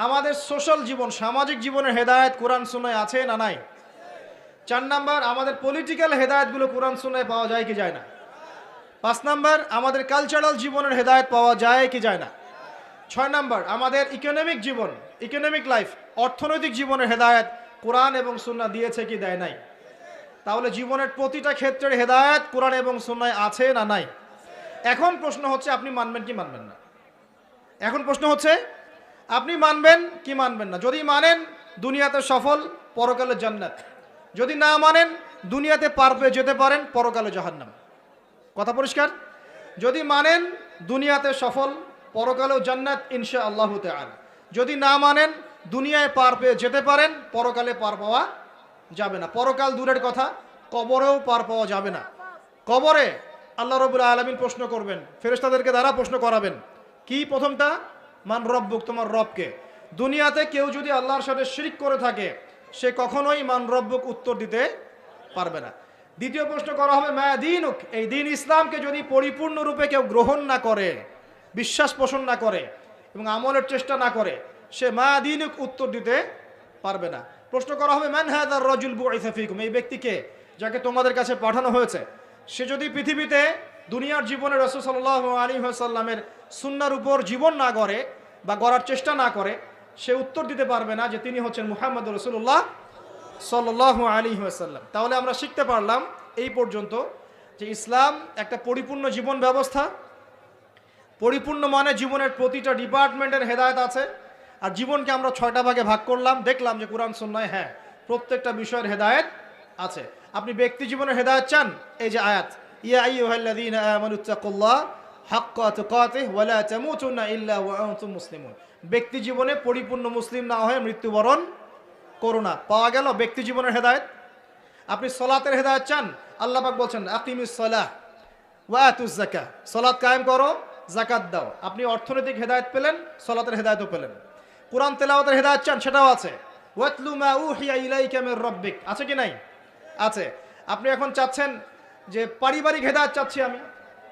আমাদের সোশ্যাল জীবন, সামাজিক জীবনের হেদায়েত কোরআন সুন্নায় আছে না নাই? 4 নম্বর আমাদের পলিটিক্যাল হেদায়েতগুলো কোরআন সুন্নায় পাওয়া যায় কি যায় না? 5 নম্বর আমাদের কালচারাল জীবনের হেদায়েত পাওয়া যায় কি যায় না? 6 নম্বর আমাদের ইকোনমিক জীবন, ইকোনমিক লাইফ, অর্থনৈতিক জীবনের হেদায়েত কোরআন এবং সুন্নাহ দিয়েছে কি দেয় নাই? তাহলে জীবনের প্রতিটা ক্ষেত্রের হেদায়েত কোরআন এবং সুন্নায় আছে না নাই? এখন প্রশ্ন হচ্ছে আপনি মানবেন কি মানবেন না? এখন প্রশ্ন হচ্ছে আপনি মানবেন কি মানবেন না? যদি মানেন দুনিয়াতে সফল, পরকালে জান্নাত। যদি না মানেন দুনিয়াতে পার পেয়ে যেতে পারেন, পরকালে জাহান্নাম। কথা পরিষ্কার? যদি মানেন দুনিয়াতে সফল, পরকালেও জান্নাত ইনশাআল্লাহু তাআলা। যদি না মানেন দুনিয়ায় পার পেয়ে যেতে পারেন, পরকালে পার পাওয়া যাবে না। পরকাল দূরের কথা, কবরেও পার পাওয়া যাবে না। কবরে আল্লাহ রাব্বুল আলামিন প্রশ্ন করবেন, ফেরেশতাদেরকে দ্বারা প্রশ্ন করাবেন। কি প্রথমটা? মান রব্বুক, তোমার রবকে। দুনিয়াতে কেউ যদি আল্লাহর সাথে শিরক করে থাকে সে কখনোই মান রব্বুক উত্তর দিতে পারবে না। দ্বিতীয় প্রশ্ন করা হবে মা দীনুক, এই দিন ইসলামকে যদি পরিপূর্ণরূপে কেউ গ্রহণ না করে, বিশ্বাস পোষণ না করে এবং আমলের চেষ্টা না করে, সে মা দীনুক উত্তর দিতে পারবে না। প্রশ্ন করা হবে মান হাযার রাজুল বুইসা ফীকুম, এই ব্যক্তিকে যাকে তোমাদের কাছে পাঠানো হয়েছে, সে যদি পৃথিবীতে দুনিয়ার জীবনে রাসূল সাল্লাল্লাহু আলাইহি ওয়াসাল্লামের সুন্নাহর উপর জীবন না গড়ে বা গড়ার চেষ্টা না করে, সে উত্তর দিতে পারবে না যে তিনি হচ্ছেন মুহাম্মদ রাসূলুল্লাহ সাল্লাল্লাহু আলাইহি ওয়াসাল্লাম। তাহলে আমরা শিখতে পারলাম এই পর্যন্ত যে ইসলাম একটা পরিপূর্ণ জীবন ব্যবস্থা। পরিপূর্ণ মানে জীবনের প্রতিটা ডিপার্টমেন্টের হেদায়েত আছে। আর জীবনকে আমরা 6টা ভাগে ভাগ করলাম, দেখলাম যে কুরআন সুন্নাহয় হ্যাঁ প্রত্যেকটা বিষয়ের হেদায়েত আছে। আপনি ব্যক্তি জীবনের হেদায়েত চান, এই যে আয়াত, ইয়া আইয়ুহাল্লাযীনা আমানুত্তাকুল্লাহ হাক্কা তুকাতিহি ওয়া লা তামুতুন্না ইল্লা ওয়া আনতুম মুসলিমুন। ব্যক্তি জীবনে পরিপূর্ণ মুসলিম না হয়ে মৃত্যুবরণ করো না। পাওয়া গেল ব্যক্তি জীবনের হেদায়েত। আপনি সালাতের হেদায়েত চান, আল্লাহ পাক বলছেন আকিমিস সালাহ ওয়া আতুজ যাকাহ, সালাত কায়েম করো, যাকাত দাও। আপনি অর্থনৈতিক হেদায়েত পেলেন, সালাতের হেদায়েতও পেলেন। কুরআন তেলাওয়াতের হেদায়েত চান, সেটাও আছে, ওয়াতলু মা উহিয়া ইলাইকা মির রাব্বিক, আছে কি নাই? আছে। আপনি এখন চাচ্ছেন যে পারিবারিক হেদায়েত চাচ্ছি আমি,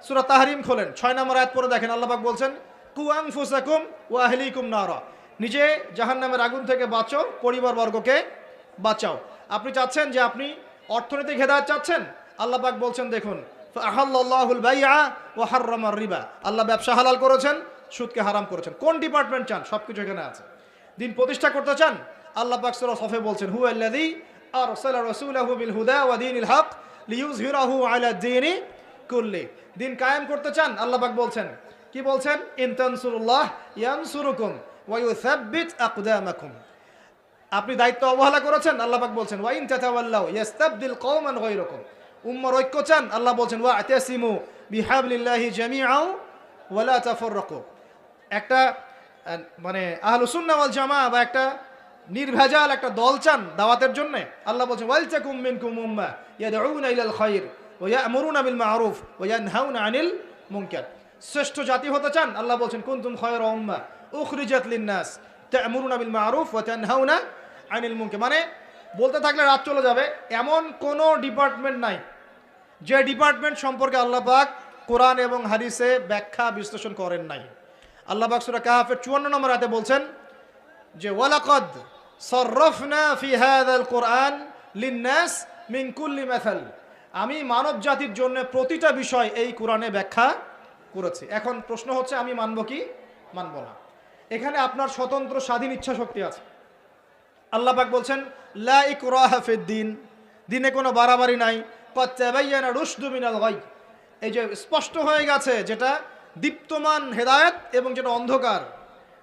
সূরা তাহরিম খোলেন, 6 নম্বর আয়াত পড়ে দেখেন, আল্লাহ পাক বলছেন কু আনফুসাকুম ওয়া আহলিকুম নারা, নিজে জাহান্নামের আগুন থেকে বাঁচো, পরিবারবর্গকে বাঁচাও। আপনি চাচ্ছেন যে আপনি অর্থনৈতিক হেদায়েত চাচ্ছেন, আল্লাহ পাক বলছেন দেখুন ফাআহাল্লাহুল বাইআ ওয়া হাররামার রিবা, আল্লাহ ব্যবসা হালাল করেছেন, সুদকে হারাম করেছেন। কোন ডিপার্টমেন্ট চান? সবকিছু এখানে আছে। দিন প্রতিষ্ঠা করতে চান, আল্লাহ পাক সূরা সফে বলছেন হুয়াল্লাযী আরসালা রাসূলাহু বিল হুদা ওয়া দীনিল হক লিইয়ুযহিরাহু আলা দীনি কুল্লি। দিন কায়েম করতে চান, আল্লাহ পাক বলছেন, কি বলছেন? ইন তানসুরুল্লাহ ইয়ানসুরুকুম ওয়া ইউসাব্বিত আকদামাকুম। আপনি দায়িত্ব অবহেলা করেছেন, আল্লাহ পাক বলছেন ওয়া ইন তাতাওয়াল্লাউ ইস্তাবদিল কওমান গায়রাকুম। উম্মার ঐক্য চান, আল্লাহ বলছেন ওয়া আতাসিমু বিহাবলিল্লাহি জামিআন ওয়া লা তাফাররাকু। একটা মানে আহলুস সুন্নাহ ওয়াল জামাআহ বা একটা নির্ভেজাল একটা দল চান দাওয়াতের জন্য, আল্লাহ বলছেন ওয়াল তাকুম মিনকুম উম্মাহ ইয়াদউনা ইলাল খায়র ওয়া ইয়া'মুরুনা বিল মা'রুফ ওয়া ইয়ানহাউনা আনিল মুনকার। শ্রেষ্ঠ জাতি হতে চান, আল্লাহ বলছেন কুনতুম খায়রা উম্মাহ উখরিজাত লিন-নাস তা'মুরুনা বিল মা'রুফ ওয়া তানহাউনা আনিল মুনকার। মানে বলতে থাকলে রাত চলে যাবে, এমন কোনো ডিপার্টমেন্ট নাই যে ডিপার্টমেন্ট সম্পর্কে আল্লাহ পাক কোরআন এবং হাদিসে ব্যাখ্যা বিশ্লেষণ করেন নাই। আল্লাহ পাক সূরা কাহফের 54 নম্বর আয়াতে বলছেন যে ওয়ালাকাদ সাররাফনা ফি হাযাল কুরআন লিন-নাস মিন কুল্লি মাসাল, আমি মানব জাতির জন্য প্রতিটা বিষয় এই কোরআনে ব্যাখ্যা করেছি। এখন প্রশ্ন হচ্ছে আমি মানব কি মানব না? এখানে আপনার স্বতন্ত্র স্বাধীন ইচ্ছা শক্তি আছে। আল্লাহ পাক বলছেন লা ইকরাহা ফিদ-দীন, দিনে কোনো বাড়াবাড়ি নাই, ক্বাদ তাবায়্যানা রুশদু মিনাল গায়, এই যে স্পষ্ট হয়ে গেছে যেটা দীপ্তমান হেদায়েত এবং যেটা অন্ধকার,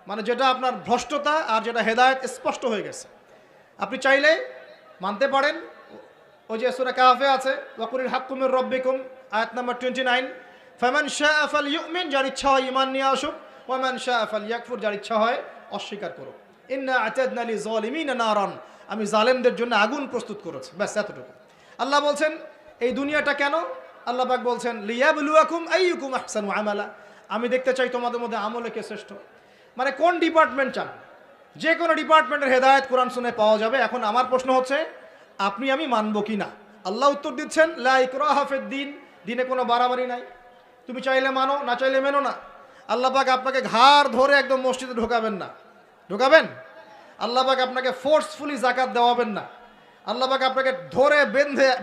মানে যেটা আপনার ভ্রষ্টতা আর যেটা হেদায়েত স্পষ্ট হয়ে গেছে। আপনি চাইলে মানতে পারেন, ওই যে সূরা কাহফে আছে ওয়াকুলিল হাক্কু মির রাব্বিকুম আয়াত নাম্বার 29, ফামান শাআ ফালইউমিন, যার ইচ্ছা হয় ঈমান নিয়ে আসুক, ওয়া মান শাআ ফালইয়াকফুর, যার ইচ্ছা হয় অস্বীকার করুক। ইন্না আ'তাদনা লিযালিমিনা নারান, আমি জালেমদের জন্য আগুন প্রস্তুত করেছি। ব্যাস এতটুকু। আল্লাহ বলছেন এই দুনিয়াটা কেন? আল্লাহ পাক বলছেন লিয়াবলুয়াকুম আইয়ুকুম আহসানু আমালা, আমি দেখতে চাই তোমাদের মধ্যে আমলে কে শ্রেষ্ঠ। মানে কোন ডিপার্টমেন্ট চান? যে কোনো ডিপার্টমেন্টের হেদায়েত কোরআন সুন্নাহয় পাওয়া যাবে। এখন আমার প্রশ্ন হচ্ছে আপনি আমি মানব কি না? আল্লাহ উত্তর দিচ্ছেন লা ইকরাহা ফিদ-দীন, দিনে কোনো বাড়াবাড়ি নাই, তুমি চাইলে মানো, না চাইলে মেনো না। আল্লাহ পাক আপনাকে ঘাড় ধরে একদম মসজিদে ঢোকাবেন না, ঢোকাবেন? আল্লাহ পাক আপনাকে ফোর্সফুলি যাকাত দেওয়াবেন না। আল্লাহ পাক আপনাকে ধরে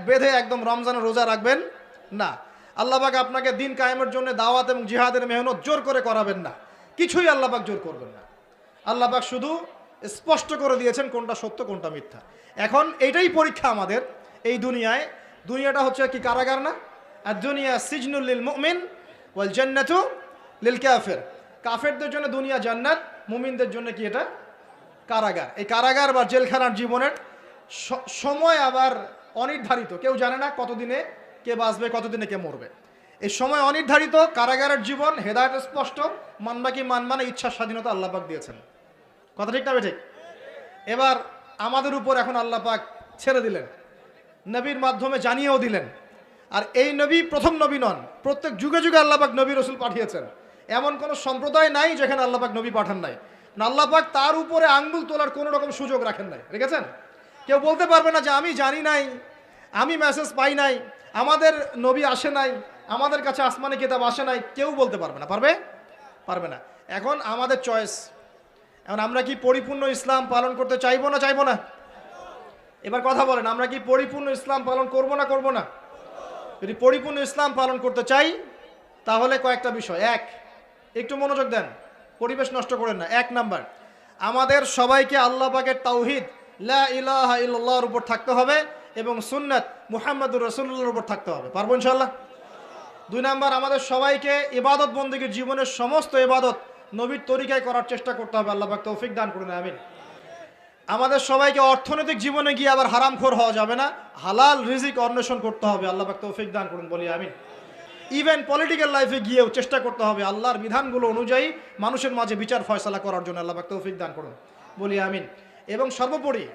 বেঁধে একদম রমজানের রোজা রাখবেন না। আল্লাহ পাক আপনাকে দিন কায়েমের জন্য দাওয়াত এবং জিহাদের মেহনত জোর করে করাবেন না। কিছুই আল্লাহ পাক জোর করবেন না। আল্লাহ পাক শুধু স্পষ্ট করে দিয়েছেন কোনটা সত্য কোনটা মিথ্যা। এখন এইটাই পরীক্ষা আমাদের এই দুনিয়ায়। দুনিয়াটা হচ্ছে কি কারাগার না? আর দুনিয়া সিজনুল লিল মুমিন ওয়াল জান্নাতু লিল কাফির, কাফেরদের জন্য দুনিয়া জান্নাত, মুমিনদের জন্য কি এটা কারাগার। এই কারাগার বা জেলখানার জীবনের সময় আবার অনির্ধারিত, কেউ জানে না কতদিনে কে বাঁচবে, কতদিনে কে মরবে। এই সময় অনির্ধারিত। কারাগারের জীবন, হেদায়েত স্পষ্ট, মানবা কি মানবা না ইচ্ছার স্বাধীনতা আল্লাহ পাক দিয়েছেন। কথা ঠিক না ঠিক? এবার আমাদের উপর এখন আল্লাহ পাক ছেড়ে দিলেন, নবীর মাধ্যমে জানিয়েও দিলেন। আর এই নবী প্রথম নবী নন, প্রত্যেক যুগে যুগে আল্লাহ পাক নবী রসুল পাঠিয়েছেন। এমন কোনো সম্প্রদায় নাই যেখানে আল্লাহ পাক নবী পাঠান নাই। আল্লাহ পাক তার উপরে আঙ্গুল তোলার কোনো রকম সুযোগ রাখেন নাই, রেখেছেন। কেউ বলতে পারবে না যে আমি জানি নাই, আমি মেসেজ পাই নাই, আমাদের নবী আসে নাই, আমাদের কাছে আসমানি কিতাব আসে নাই। কেউ বলতে পারবে না, পারবে? পারবে না। এখন আমাদের চয়েস। এখন আমরা কি পরিপূর্ণ ইসলাম পালন করতে চাইবো না চাইবো না? এবার কথা বলেন, আমরা কি পরিপূর্ণ ইসলাম পালন করব না করব না? যদি পরিপূর্ণ ইসলাম পালন করতে চাই তাহলে কয়েকটা বিষয়। এক, একটু মনোযোগ দেন, পরিবেশ নষ্ট করেন না। 1 নাম্বার, আমাদের সবাইকে আল্লাহ পাকের তাওহীদ লা ইলাহা ইল্লাল্লাহর উপর থাকতে হবে এবং সুন্নাত মুহাম্মদুর রাসূলুল্লাহর উপর থাকতে হবে। পারবো ইনশাআল্লাহ? 2 নাম্বার, আমাদের সবাইকে ইবাদত বন্দেগীর জীবনের সমস্ত ইবাদত নবীর তরিকায় করার চেষ্টা করতে হবে। আল্লাহ পাক তৌফিক দান করুন, আমিন। আমাদের সবাইকে অর্থনৈতিক জীবনে গিয়ে আবার হারামখোর হওয়া যাবে না, হালাল রিজিক অন্বেষণ করতে হবে। আল্লাহ পাক তৌফিক দান করুন, বলি আমিন। ইভেন পলিটিক্যাল লাইফে গিয়েও চেষ্টা করতে হবে আল্লাহর বিধানগুলো অনুযায়ী মানুষের মাঝে বিচার ফয়সালা করার জন্য। আল্লাহ পাক তৌফিক দান করুন, বলি আমিন। এবং সর্বোপরি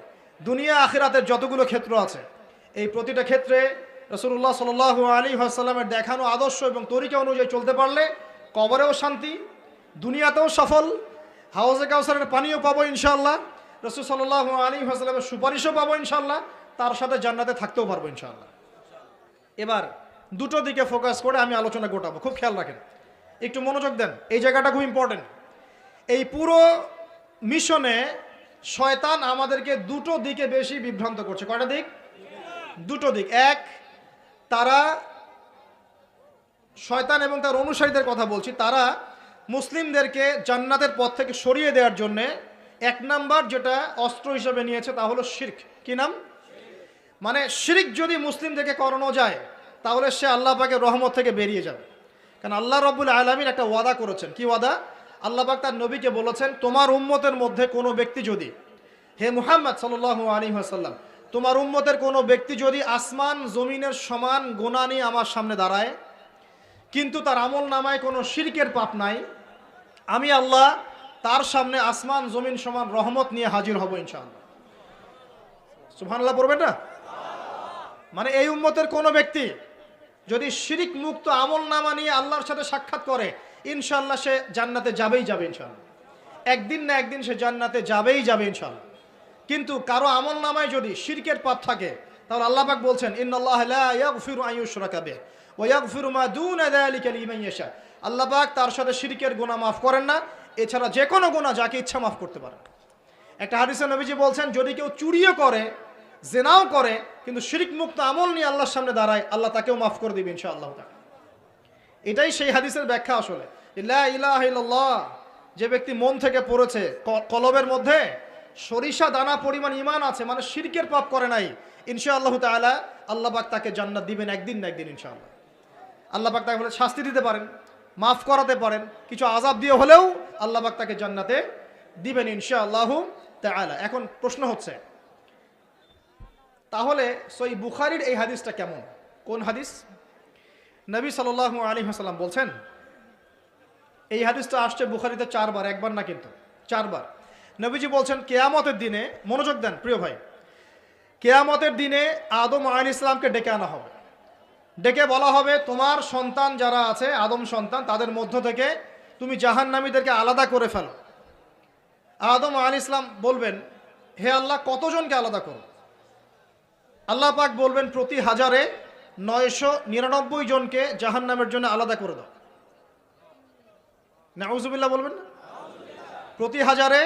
দুনিয়া আখিরাতের যতগুলো ক্ষেত্র আছে, এই প্রতিটা ক্ষেত্রে রাসূলুল্লাহ সাল্লাল্লাহু আলাইহি ওয়াসাল্লামের দেখানো আদর্শ এবং তরিকা অনুযায়ী চলতে পারলে কবরেও শান্তি, দুনিয়াতেও সফল, হাউজে কাউসারের পানিও পাবো ইনশাআল্লাহ, রাসূল সাল্লাল্লাহু আলাইহি ওয়াসাল্লামের সুপারিশও পাবো ইনশাআল্লাহ, তার সাথে জান্নাতে থাকতেও পারবো ইনশাআল্লাহ। এবার দুটো দিকে ফোকাস করে আমি আলোচনা গোটাবো, খুব খেয়াল রাখেন, একটু মনোযোগ দেন, এই জায়গাটা খুব ইম্পর্টেন্ট। এই পুরো মিশনে শয়তান আমাদেরকে দুটো দিকে বেশি বিভ্রান্ত করছে। কয়টা দিক? দুটো দিক। এক, তারা শয়তান এবং তার অনুসারীদের কথা বলছি, তারা মুসলিমদেরকে জান্নাতের পথ থেকে সরিয়ে দেওয়ার জন্য 1 নাম্বার যেটা অস্ত্র হিসেবে নিয়েছে তা হলো শিরক। কি নাম? মানে শিরক যদি মুসলিমদেরকে করানো যায় তাহলে সে আল্লাহ পাকের রহমত থেকে বেরিয়ে যাবে। কারণ আল্লাহ রাব্বুল আলামিন একটা ওয়াদা করেছেন। কি ওয়াদা? আল্লাহ পাক তার নবীকে বলেছেন, তোমার উম্মতের মধ্যে কোনো ব্যক্তি যদি, হে মুহাম্মদ সাল্লাল্লাহু আলাইহি ওয়াসাল্লাম, তোমার উম্মতের কোনো ব্যক্তি যদি আসমান জমিনের সমান গুনাহ নিয়ে আমার সামনে দাঁড়ায় কিন্তু তার আমল নামায় কোনো শিরকের পাপ নাই, আমি আল্লাহ তার সামনে আসমান জমিন সমান রহমত নিয়ে হাজির হব ইনশাআল্লাহ। সুবহানাল্লাহ পড়বেন না? মানে এই উম্মতের কোনো ব্যক্তি যদি শিরিক মুক্ত আমল নামা নিয়ে আল্লাহর সাথে সাক্ষাৎ করে ইনশাআল্লাহ সে জান্নাতে যাবেই যাবে ইনশাআল্লাহ। একদিন না একদিন সে জান্নাতে যাবেই যাবে ইনশাআল্লাহ। কিন্তু কারো আমল নামায় যদি শিরকের পাপ থাকে তাহলে আল্লাহ পাক বলছেন, ইন্নাল্লাহা লা ইয়াগফিরু আন ইউশরাকা বিহি ওয়া ইয়াগফিরু মা দুনা যালিকা লিমান ইয়াশা। আল্লাহ পাক তার সাথে শিরকের গুনাহ মাফ করেন না, এছাড়া যে কোনো গুনাহ যাকে ইচ্ছা মাফ করতে পারেন। একটা হাদিসে নবীজি বলছেন, যদি কেউ চুরিও করে, জেনাও করে, কিন্তু শিরক মুক্ত আমল নিয়ে আল্লাহর সামনে দাঁড়ায়, আল্লাহ তাকেও মাফ করে দিবে ইনশাআল্লাহ তাআলা। এটাই সেই হাদিসের ব্যাখ্যা আসলে। লা ইলাহা ইল্লাল্লাহ, যে ব্যক্তি মন থেকে পড়েছে, কলবের মধ্যে সরিষা দানা পরিমাণ ঈমান আছে, মানে শিরকের পাপ করে নাই, ইনশাআল্লাহ তাআলা আল্লাহ পাক তাকে জান্নাত দিবেন একদিন না একদিন ইনশাআল্লাহ। আল্লাহ পাক তাকে শাস্তি দিতে পারেন, মাফ করাতে পারেন, কিছু আযাব দিয়ে হলেও আল্লাহ পাক তাকে জান্নাতে দিবেন ইনশাআল্লাহ তাআলা। এখন প্রশ্ন হচ্ছে, তাহলে সহিহ বুখারীর এই হাদিসটা কেমন? কোন হাদিস? নবী সাল্লাল্লাহু আলাইহি ওয়াসাল্লাম বলছেন, এই হাদিসটা আসছে বুখারীতে 4 বার, একবার না কিন্তু 4 বার। নবীজি বলছেন, কিয়ামতের দিনে, মনোযোগ দেন প্রিয় ভাই, কিয়ামতের দিনে আদম আলাইহিস সালামকে ডেকে আনা হবে। ডেকে বলা হবে, তোমার সন্তান যারা আছে, আদম সন্তান, তাদের মধ্য থেকে তুমি জাহান্নামীদেরকে আলাদা করে ফেলো। আদম আলাইহিস সালাম বলবেন, হে আল্লাহ, কতজনকে আলাদা করো? আল্লাহ পাক বলবেন, প্রতি 1000-এ 999 জনকে জাহান্নামের জন্য আলাদা করে দাও। নাউযুবিল্লাহ বলবেন না? প্রতি 1000-এ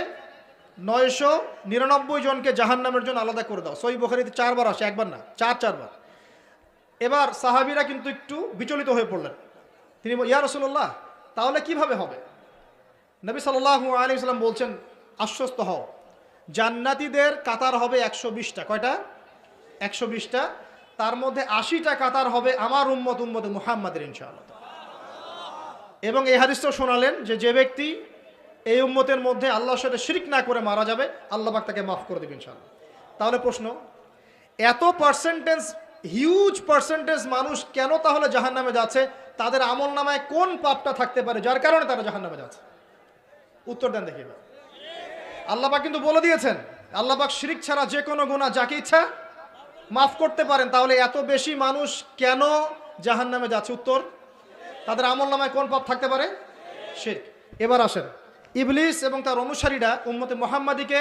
999 জনকে জাহান্নামের জন্য আলাদা করে দাও। সহিহ বুখারীতে 4 বার আসে, একবার না, 4 বার। এবার সাহাবীরা কিন্তু একটু বিচলিত হয়ে পড়লেন। তিনি বলেন, ইয়া রাসূলুল্লাহ, তাহলে কিভাবে হবে? নবী সাল্লাল্লাহু আলাইহি ওয়াসাল্লাম বলছেন, আশ্বস্ত হও, জান্নাতীদের কাতার হবে 120টা। কয়টা? 120টা। তার মধ্যে 80টা কাতার হবে আমার উম্মতে মুহাম্মাদের ইনশাআল্লাহ। এবং এই হাদিসটাও শোনালেন যে, যে ব্যক্তি এই উম্মতের মধ্যে আল্লাহর সাথে শিরক না করে মারা যাবে, আল্লাহ পাক তাকে মাফ করে দেবেন ইনশাআল্লাহ। তাহলে প্রশ্ন, এত পার্সেন্টেজ, হিউজ পার্সেন্টেজ মানুষ কেন তাহলে জাহান্নামে যাচ্ছে? তাদের আমল নামায় কোন পাপটা থাকতে পারে যার কারণে তারা জাহান্নামে যাচ্ছে? উত্তর দেন দেখি। আল্লাহ পাক কিন্তু বলে দিয়েছেন, আল্লাহ পাক শিরক ছাড়া যে কোনো গুনাহ যাকে ইচ্ছা মাফ করতে পারেন। তাহলে এত বেশি মানুষ কেন জাহান্নামে যাচ্ছে? উত্তর, তাদের আমল নামায় কোন পাপ থাকতে পারে? শিরক। এবার আসেন, ইবলিস এবং তার অনুসারীরা উম্মতে মুহাম্মাদিকে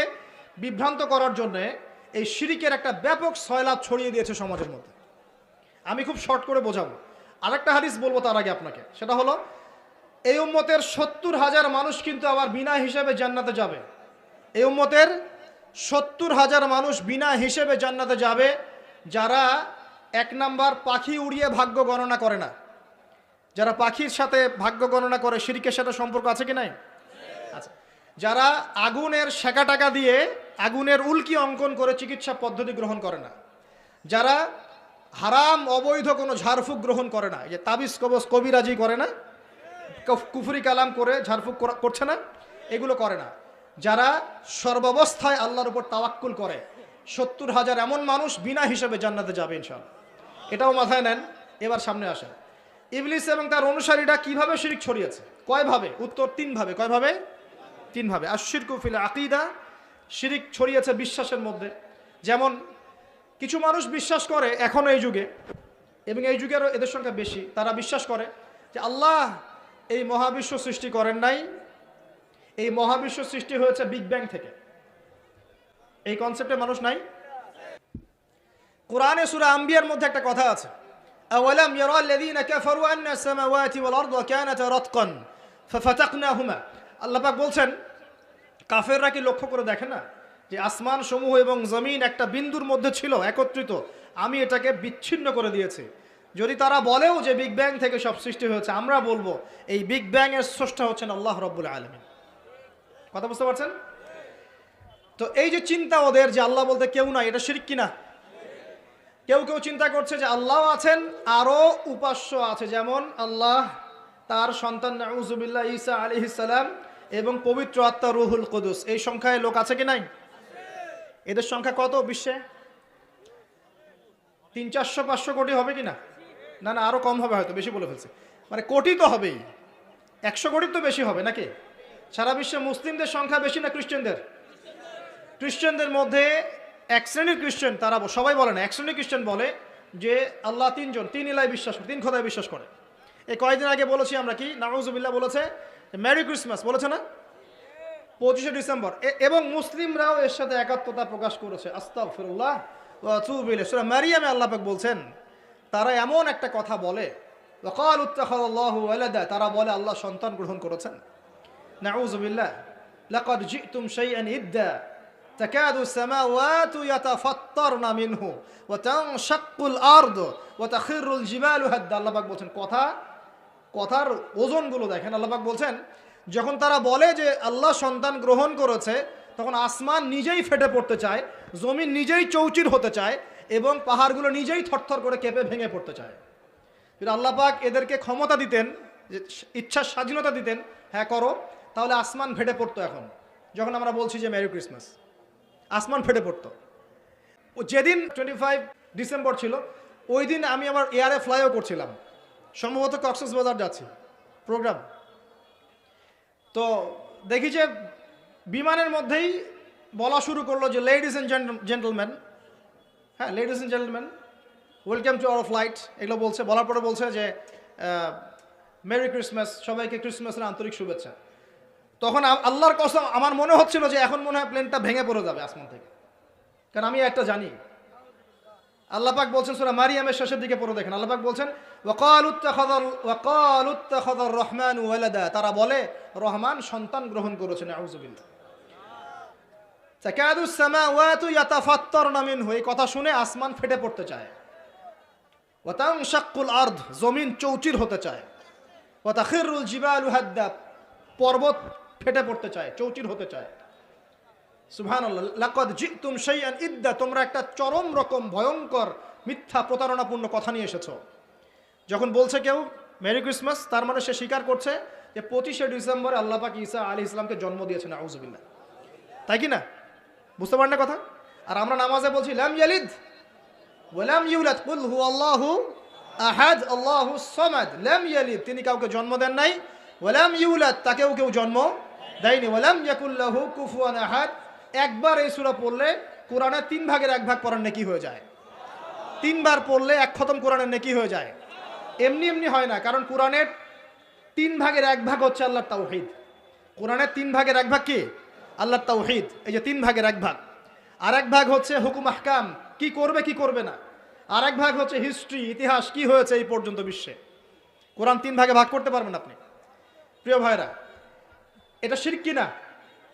বিভ্রান্ত করার জন্য এই শিরকের একটা ব্যাপক সয়লাব ছড়িয়ে দিয়েছে সমাজের মধ্যে। আমি খুব শর্ট করে বোঝাবো। আরেকটা হাদিস বলবো তার আগে আপনাকে, সেটা হলো, এই উম্মতের 70,000 মানুষ কিন্তু আবার বিনা হিসেবে জান্নাতে যাবে। এই উম্মতের 70,000 মানুষ বিনা হিসেবে জান্নাতে যাবে, যারা 1 নাম্বার পাখি উড়িয়ে ভাগ্য গণনা করে না। যারা পাখির সাথে ভাগ্য গণনা করে, শিরকের সাথে সম্পর্ক আছে কি নাই? আচ্ছা, যারা আগুনের সেকা টাকা দিয়ে আগুনের উল্কি অঙ্কন করে চিকিৎসা পদ্ধতি গ্রহণ করে না, যারা হারাম অবৈধ কোনো ঝাড়ফুঁক গ্রহণ করে না, এই যে তাবিজ কবজ কবিরাজি করে না, কুফরি কালাম করে ঝাড়ফুঁক করছে না, এগুলো করে না, যারা সর্বাবস্থায় আল্লাহর উপর তাওয়াক্কুল করে, 70,000 এমন মানুষ বিনা হিসেবে জান্নাতে যাবে ইনশাআল্লাহ। এটাও মাথায় নেন। এবার সামনে আসেন, ইবলিস এবং তার অনুসারীরা কিভাবে শিরক ছড়িয়েছে, কয়ভাবে? উত্তর 3 ভাবে। কয়ভাবে? 3 ভাবে। আশ-শিরকু ফিল আকীদা, শিরক ছড়িয়েছে বিশ্বাসের মধ্যে। যেমন কিছু মানুষ বিশ্বাস করে এখনও এই যুগে, এবং এই যুগেরও এদের সংখ্যা বেশি, তারা বিশ্বাস করে যে আল্লাহ এই মহাবিশ্ব সৃষ্টি করেন নাই, এই মহাবিশ্ব সৃষ্টি হয়েছে বিগ ব্যাং থেকে। এই কনসেপ্টে মানুষ নাই। কোরআনে সূরা আম্বিয়ার মধ্যে একটা কথা আছে, আওয়ালাম ইয়ারাল্লাযীনা কাফারু আন্না আস-সামাওয়াতি ওয়াল আরদা কানাতা রাতকান ফাফাতাকনাহুমা। আল্লাহ পাক বলছেন, কাফেররা কি লক্ষ্য করে দেখে না যে আসমান সমূহ এবং জমিন একটা বিন্দুর মধ্যে ছিল একত্রিত, আমি এটাকে বিচ্ছিন্ন করে দিয়েছি। যদি তারা বলেও যে বিগ ব্যাং থেকে সব সৃষ্টি হয়েছে, আমরা বলবো এই বিগ ব্যাং এর স্রষ্টা হচ্ছেন আল্লাহ রাব্বুল আলামিন। কথা বুঝতে পারছেন? তো এই যে চিন্তা ওদের যে আল্লাহ বলতে কেউ নাই, এটা শিরক কিনা? কেউ কেউ চিন্তা করছে যে আল্লাহ আছেন, আরও উপাস্য আছে, যেমন আল্লাহ, তার সন্তান নাউজুবিল্লাহ ঈসা আলাইহিস সালাম এবং পবিত্র আত্মা রুহুল কুদুস। এই সংখ্যায় লোক আছে কি নাই? এদের সংখ্যা কত বিশ্বে? 300-400 কোটি হবে কি না? না না, আরো কম হবে, হয়তো বেশি বলে ফেলছে, মানে কোটি তো হবেই, 100 কোটির তো বেশি হবে নাকি? সারা বিশ্বে মুসলিমদের সংখ্যা বেশি না খ্রিস্টানদের? খ্রিস্টানদের মধ্যে এক শ্রেণীর খ্রিস্টান, তারা সবাই বলে না, এক শ্রেণীর খ্রিস্টান বলে যে আল্লাহ 3 জন, 3 ইলায় বিশ্বাস করে, 3 খোদায় বিশ্বাস করে। এই কয়েকদিন আগে বলেছি আমরা, কি নাউজুবিল্লাহ বলেছে, মেরি ক্রিসমাস বলেছে না, 25শে ডিসেম্বর, এবং মুসলিমরাও এর সাথে একাত্মতা প্রকাশ করেছে। আস্তাগফিরুল্লাহ ওয়া আতুবু ইলাইহি। সূরা মারিয়ামে আল্লাহ পাক বলছেন, তারা এমন একটা কথা বলে, ওয়াকালু ইত্তাখাযাল্লাহু ওয়ালাদা, তারা বলে আল্লাহ সন্তান গ্রহণ করেছেন। নাউজুবিল্লাহ। লাকাদ জিতুম শাইআন ইদ্দা তাকাদু সামাওয়াতু ইয়াতাফাত্তারনা মিনহু ওয়া তানশাক্কুল আরদু ওয়া তাখিরুল জিবালু হাদ্দা। আল্লাহ পাক বলছেন, কথার ওজনগুলো দেখেন। আল্লাহ পাক বলছেন, যখন তারা বলে যে আল্লাহ সন্তান গ্রহণ করেছে, তখন আসমান নিজেই ফেটে পড়তে চায়, জমিন নিজেই চৌচির হতে চায়, এবং পাহাড়গুলো নিজেই থরথর করে কেঁপে ভেঙে পড়তে চায়। যদি আল্লাহ পাক এদেরকে ক্ষমতা দিতেন, যে ইচ্ছার স্বাধীনতা দিতেন, হ্যাঁ করো, তাহলে আসমান ফেটে পড়তো। এখন যখন আমরা বলছি যে মেরি ক্রিসমাস, আসমান ফেটে পড়তো। যেদিন 25 ডিসেম্বর ছিল, ওই দিন আমি আমার এয়ারে ফ্লাইও করছিলাম, সম্ভবত কক্সবাজার যাচ্ছি প্রোগ্রাম। তো দেখি যে বিমানের মধ্যেই বলা শুরু করলো যে লেডিস এন্ড জেন্টলম্যান, হ্যাঁ ladies and gentleman, welcome to our flight, এগুলো বলছে। বলার পরে বলছে যে মেরি ক্রিসমাস, সবাইকে ক্রিসমাসের আন্তরিক শুভেচ্ছা। তখন আল্লাহর কসম আমার মনে হচ্ছিল যে এখন মনে হয় প্লেনটা ভেঙে পড়ে যাবে আসমান থেকে, কারণ আমি একটা জানি। আল্লাহ পাক বলছেন সূরা মারিয়ামের শেষের দিকে পড়ে দেখেন, আল্লাহ পাক বলছেন, ওয়াকালু ইত্তাখাযার রহমানু ওয়ালাদা, তারা বলে রহমান সন্তান গ্রহণ করেছেন। আউযুবিল্লাহ। তাকাদু সামাওয়াতু ইয়াতাফাত্তারনা মিনহু, এই কথা শুনে আসমান ফেটে পড়তে চায়। ওয়া তানশাক্কুল আরদ, জমিন চৌচির হতে চায়। ওয়া তাখিরুল জিবালু হাদ্দা, পর্বত ফেটে পড়তে চায়, চৌচির হতে চায়। সুবহানাল্লাহ। লাকাদ জিতুম শাইআন ইদ্দা, তোমরা একটা চরম রকম ভয়ঙ্কর মিথ্যা প্রতারণাপূর্ণ কথা নিয়ে এসেছো। যখন বলছে কেউ মেরি ক্রিসমাস, তার মানে সে স্বীকার করছে যে 25শে ডিসেম্বরে আল্লাহ পাক ঈসা আলাইহিস সালামকে জন্ম দিয়েছেন। আউযুবিল্লাহ। তাই কি না? বুঝতে পারেন না কথা? আর আমরা নামাজে বলছি লাম ইয়ালিদ ওয়া লাম ইউলাদ কুল হুয়াল্লাহু আহাদ আল্লাহুস সামাদ। লাম ইয়ালিদ, তিনি কাউকে জন্ম দেন নাই, ওয়া লাম ইউলাদ, তাকেও কেউ জন্ম দেয়নি, ওয়া লাম ইয়াকুল লাহু কুফুয়ান আহাদ। একবার এই সূরা পড়লে কোরআনের 3 ভাগের 1 ভাগ পড়ার নেকি হয়ে যায়। 3 বার পড়লে 1 খতম কোরআনের নেকি হয়ে যায়। এমনি এমনি হয় না, কারণ কোরআনের 3 ভাগের 1 ভাগ হচ্ছে আল্লাহর তাওহীদ। কোরআনের 3 ভাগের 1 ভাগ কি? আল্লাহর তাওহীদ। এই যে 3 ভাগের 1 ভাগ, আর 1 ভাগ হচ্ছে হুকুম আহকাম, কি করবে কি করবে না, আর 1 ভাগ হচ্ছে হিস্ট্রি, ইতিহাস, কি হয়েছে এই পর্যন্ত বিশ্বে। কোরআন 3 ভাগে ভাগ করতে পারবেন আপনি। প্রিয় ভাইরা, এটা শিরক কিনা?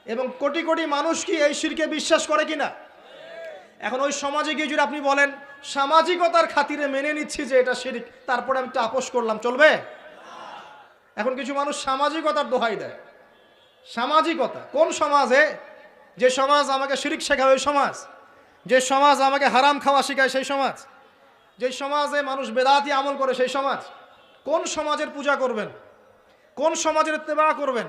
এবং কোটি কোটি মানুষ কি এই শিরকে বিশ্বাস করে কিনা? এখন ওই সমাজে গিয়ে যদি আপনি বলেন সামাজিকতার খাতিরে মেনে নিচ্ছি যে এটা শিরক, তারপরে আমি তো আপোষ করলাম, চলবে? এখন কিছু মানুষ সামাজিকতার দোহাই দেয়, সামাজিকতা। কোন সমাজে? যে সমাজ আমাকে শিরিক শেখায় ওই সমাজ, যে সমাজ আমাকে হারাম খাওয়া শেখায় সেই সমাজ, যে সমাজে মানুষ বেদাতি আমল করে সেই সমাজ। কোন সমাজের পূজা করবেন? কোন সমাজের ইত্তেবা করবেন?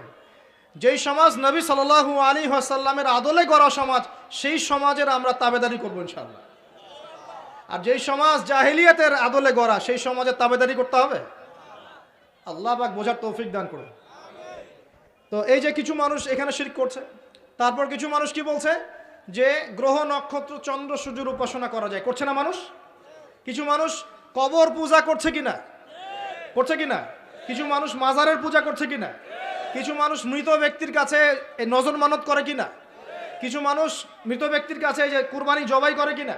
যেই সমাজ নবী সাল্লাল্লাহু আলাইহি ওয়াসাল্লামের আদলে গড়া সমাজ, সেই সমাজের আমরা তাবেদারি করবো ইনশাআল্লাহ। আর যেই সমাজ জাহেলিয়াতের আদলে গড়া, সেই সমাজের তাবেদারি করতে হবে। আল্লাহ পাক বোঝার তৌফিক দান করুন। তো এই যে কিছু মানুষ এখানে শিরক করছে, তারপর কিছু মানুষ কি বলছে যে গ্রহ নক্ষত্র চন্দ্র সূর্যের উপাসনা করা যায়, করছে না মানুষ? কিছু মানুষ কবর পূজা করছে কিনা? করছে কিনা? কিছু মানুষ মাজারের পূজা করছে কিনা? কিছু মানুষ মৃত ব্যক্তির কাছে নজর মানত করে কিনা? কিছু মানুষ মৃত ব্যক্তির কাছে এই যে কুরবানি জবাই করে কিনা?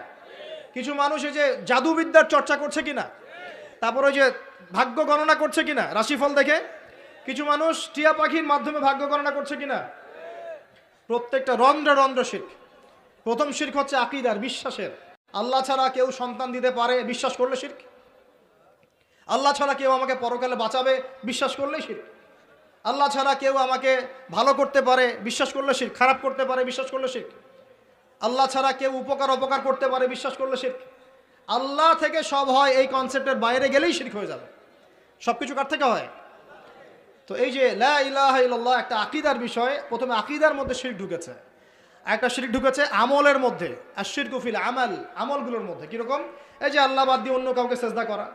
কিছু মানুষ এই যে জাদুবিদ্যার চর্চা করছে কিনা? তারপর ওই যে ভাগ্য গণনা করছে কিনা রাশিফল দেখে? কিছু মানুষ টিয়া পাখির মাধ্যমে ভাগ্য গণনা করছে কিনা? প্রত্যেকটা রন্ধ্রে রন্ধ্রে শিরক। প্রথম শিরক হচ্ছে আকীদার, বিশ্বাসের। আল্লাহ ছাড়া কেউ সন্তান দিতে পারে বিশ্বাস করলে শিরক। আল্লাহ ছাড়া কেউ আমাকে পরকালে বাঁচাবে বিশ্বাস করলেই শিরক। আল্লাহ ছাড়া কেউ আমাকে ভালো করতে পারে বিশ্বাস করলে শিরক, খারাপ করতে পারে বিশ্বাস করলে শিরক। আল্লাহ ছাড়া কেউ উপকার অপকার করতে পারে বিশ্বাস করলে শিরক। আল্লাহ থেকে সব হয় এই কনসেপ্টের বাইরে গেলেই শিরক হয়ে যাবে। সব কিছু কার থেকে হয়? তো এই যে লা ইলাহা ইল্লাল্লাহ একটা আকীদার বিষয়। প্রথমে আকীদার মধ্যে শিরক ঢুকেছে, একটা শিরক ঢুকেছে আমলের মধ্যে। আর শিরকু ফিল আমাল, আমলগুলোর মধ্যে কীরকম? এই যে আল্লাহ বাদ দিয়ে অন্য কাউকে সেজদা করা,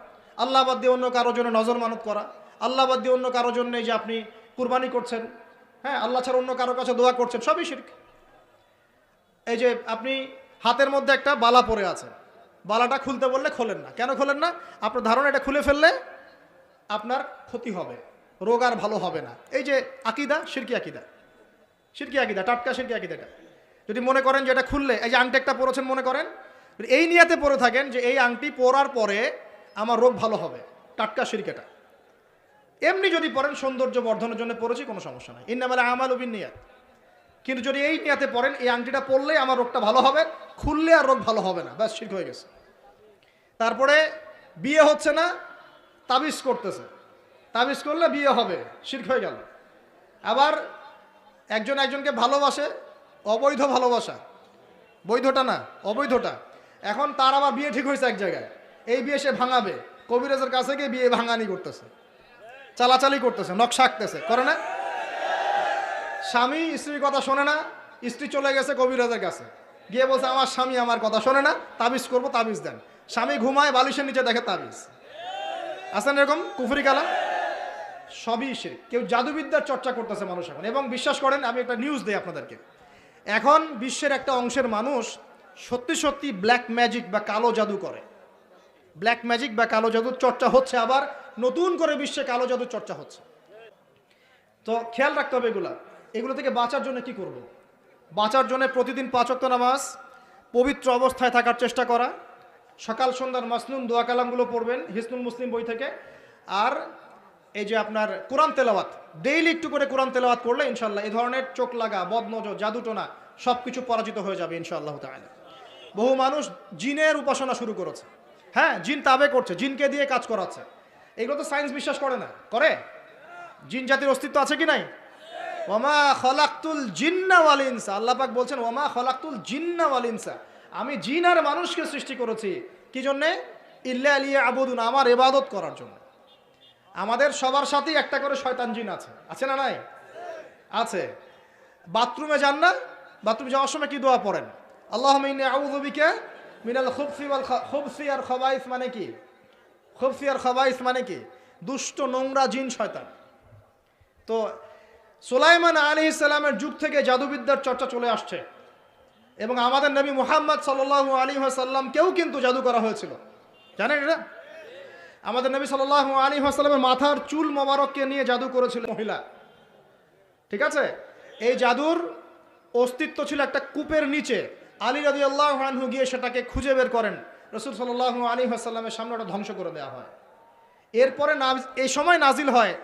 আল্লাহ বাদ দিয়ে অন্য কারোর জন্য নজর মানত করা, আল্লাহ বাদ দিয়ে অন্য কারোর জন্য এই যে আপনি কুরবানি করছেন, হ্যাঁ, আল্লাহ ছাড়া অন্য কারোর কাছে দোয়া করছেন, সবই শিরক। এই যে আপনি হাতের মধ্যে একটা বালা পরে আছে, বালাটা খুলতে বললে খোলেন না। কেন খোলেন না? আপনার ধারণা এটা খুলে ফেললে আপনার ক্ষতি হবে, রোগ আর ভালো হবে না। এই যে আকীদা, শিরকি আকীদা, শিরকি আকীদা, টাটকা শিরকি আকীদাটা। যদি মনে করেন যে এটা খুললে, এই যে আংটি একটা পরেছেন মনে করেন, এই নিয়াতে পরে থাকেন যে এই আংটি পরার পরে আমার রোগ ভালো হবে, টাটকা শিরক এটা। এমনি যদি পড়েন সৌন্দর্য বর্ধনের জন্য পড়েছি, কোনো সমস্যা নাই, ইন্নামাল আমালু বিন্নিয়াত। কিন্তু যদি এই নিয়াতে পড়েন এই আংটিটা পরলেই আমার রোগটা ভালো হবে, খুললে আর রোগ ভালো হবে না, ব্যাস শিরক হয়ে গেছে। তারপরে বিয়ে হচ্ছে না, তাবিজ করতেছে, তাবিজ করলে বিয়ে হবে, শিরক হয়ে গেল। আবার একজন একজনকে ভালোবাসে, অবৈধ ভালোবাসা, বৈধটা না অবৈধটা। এখন তার আবার বিয়ে ঠিক হয়েছে এক জায়গায়, এই বিয়ে সে ভাঙাবে, কবিরাজের কাছে গিয়ে বিয়ে ভাঙানি করতেছে, চালাচালি করতেছে, নকশা আঁকতেছে, করে না? স্বামী স্ত্রীর কথা শোনে না, স্ত্রী চলে গেছে কবিরাজের কাছে, গিয়ে বলছে আমার স্বামী আমার কথা শোনে না, তাবিজ করবো, তাবিজ দেন। স্বামী ঘুমায়, বালিশের নিচে দেখে তাবিজ। আছেন এরকম কুফরি কালাম? সবই শিরক। কেউ জাদুবিদ্যার চর্চা করতেছে মানুষ এখন। এবং বিশ্বাস করেন, আমি একটা নিউজ দিই আপনাদেরকে, এখন বিশ্বের একটা অংশের মানুষ সত্যি সত্যি ব্ল্যাক ম্যাজিক বা কালো জাদু করে। ব্ল্যাক ম্যাজিক বা কালো জাদুর চর্চা হচ্ছে, আবার নতুন করে বিশ্বে কালো জাদুর চর্চা হচ্ছে। তো খেয়াল রাখতে হবে এগুলো থেকে বাঁচার জন্য কি করব? বাঁচার জন্য প্রতিদিন 5 ওয়াক্ত নামাজ, পবিত্র অবস্থায় থাকার চেষ্টা করা, সকাল সন্ধ্যার মাসনুন দোয়া কালামগুলো পড়বেন হিসনুল মুসলিম বই থেকে। আর এই যে আপনার কোরআন তেলাওয়াত, ডেইলি একটু করে কোরআন তেলাওয়াত করলে ইনশাল্লাহ এই ধরনের চোখ লাগা, বদনজর, জাদুটোনা সব কিছু পরাজিত হয়ে যাবে ইনশাআল্লাহ তাআলা। বহু মানুষ জিনের উপাসনা শুরু করেছে, হ্যাঁ, জিন তাবে করছে, জিনকে দিয়ে কাজ করাচ্ছে। এগুলো তো সায়েন্স বিশ্বাস করে না, করে? জিন জাতির অস্তিত্ব আছে কি নাই? ওয়ামা খলাকতুল জিন্না ওয়াল ইনসা, আল্লাহ পাক বলছেন ওয়ামা খলাকতুল জিন্না ওয়াল ইনসা, আমি জিন আর মানুষকে সৃষ্টি করেছি কি জন্যে? ইল্লা লিয়াবুদুন, আমার ইবাদত করার জন্য। আমাদের সবার সাথেই একটা করে শয়তান জিন আছে, আছে না নাই? আছে। বাথরুমে যান না, বাথরুমে যাওয়ার সময় কি দোয়া পড়েন? আল্লাহুম্মা ইন্নী আউযু বিকা মিনাল খুবসি ওয়াল খুবসি আর খাবাইস, মানে কি? খুবসি আর খাবাইস মানে কি? দুষ্ট নোংরা জিন শয়তান। তো সুলাইমান আলাইহিস সালামের যুগ থেকে জাদুবিদ্যার চর্চা চলে আসছে, এবং আমাদের নবী মুহাম্মদ সাল্লাল্লাহু আলাইহি ওয়াসাল্লামকেও কিন্তু জাদু করা হয়েছিল, জানেন এটা? আমাদের নবী সাল্লাল্লাহু আলাইহি ওয়াসাল্লামের মাথার চুল মোবারককে নিয়ে জাদু করেছিল মহিলা, ঠিক আছে? এই জাদুর অস্তিত্ব ছিল একটা কূপের নিচে। আলী রাদিয়াল্লাহু আনহু গিয়ে সেটাকে খুঁজে বের করেন, রাসূল সাল্লাল্লাহু আলাইহি ওয়াসাল্লামের সামনে ওটা ধ্বংস করে দেওয়া হয়। এরপরে এই সময় নাজিল হয়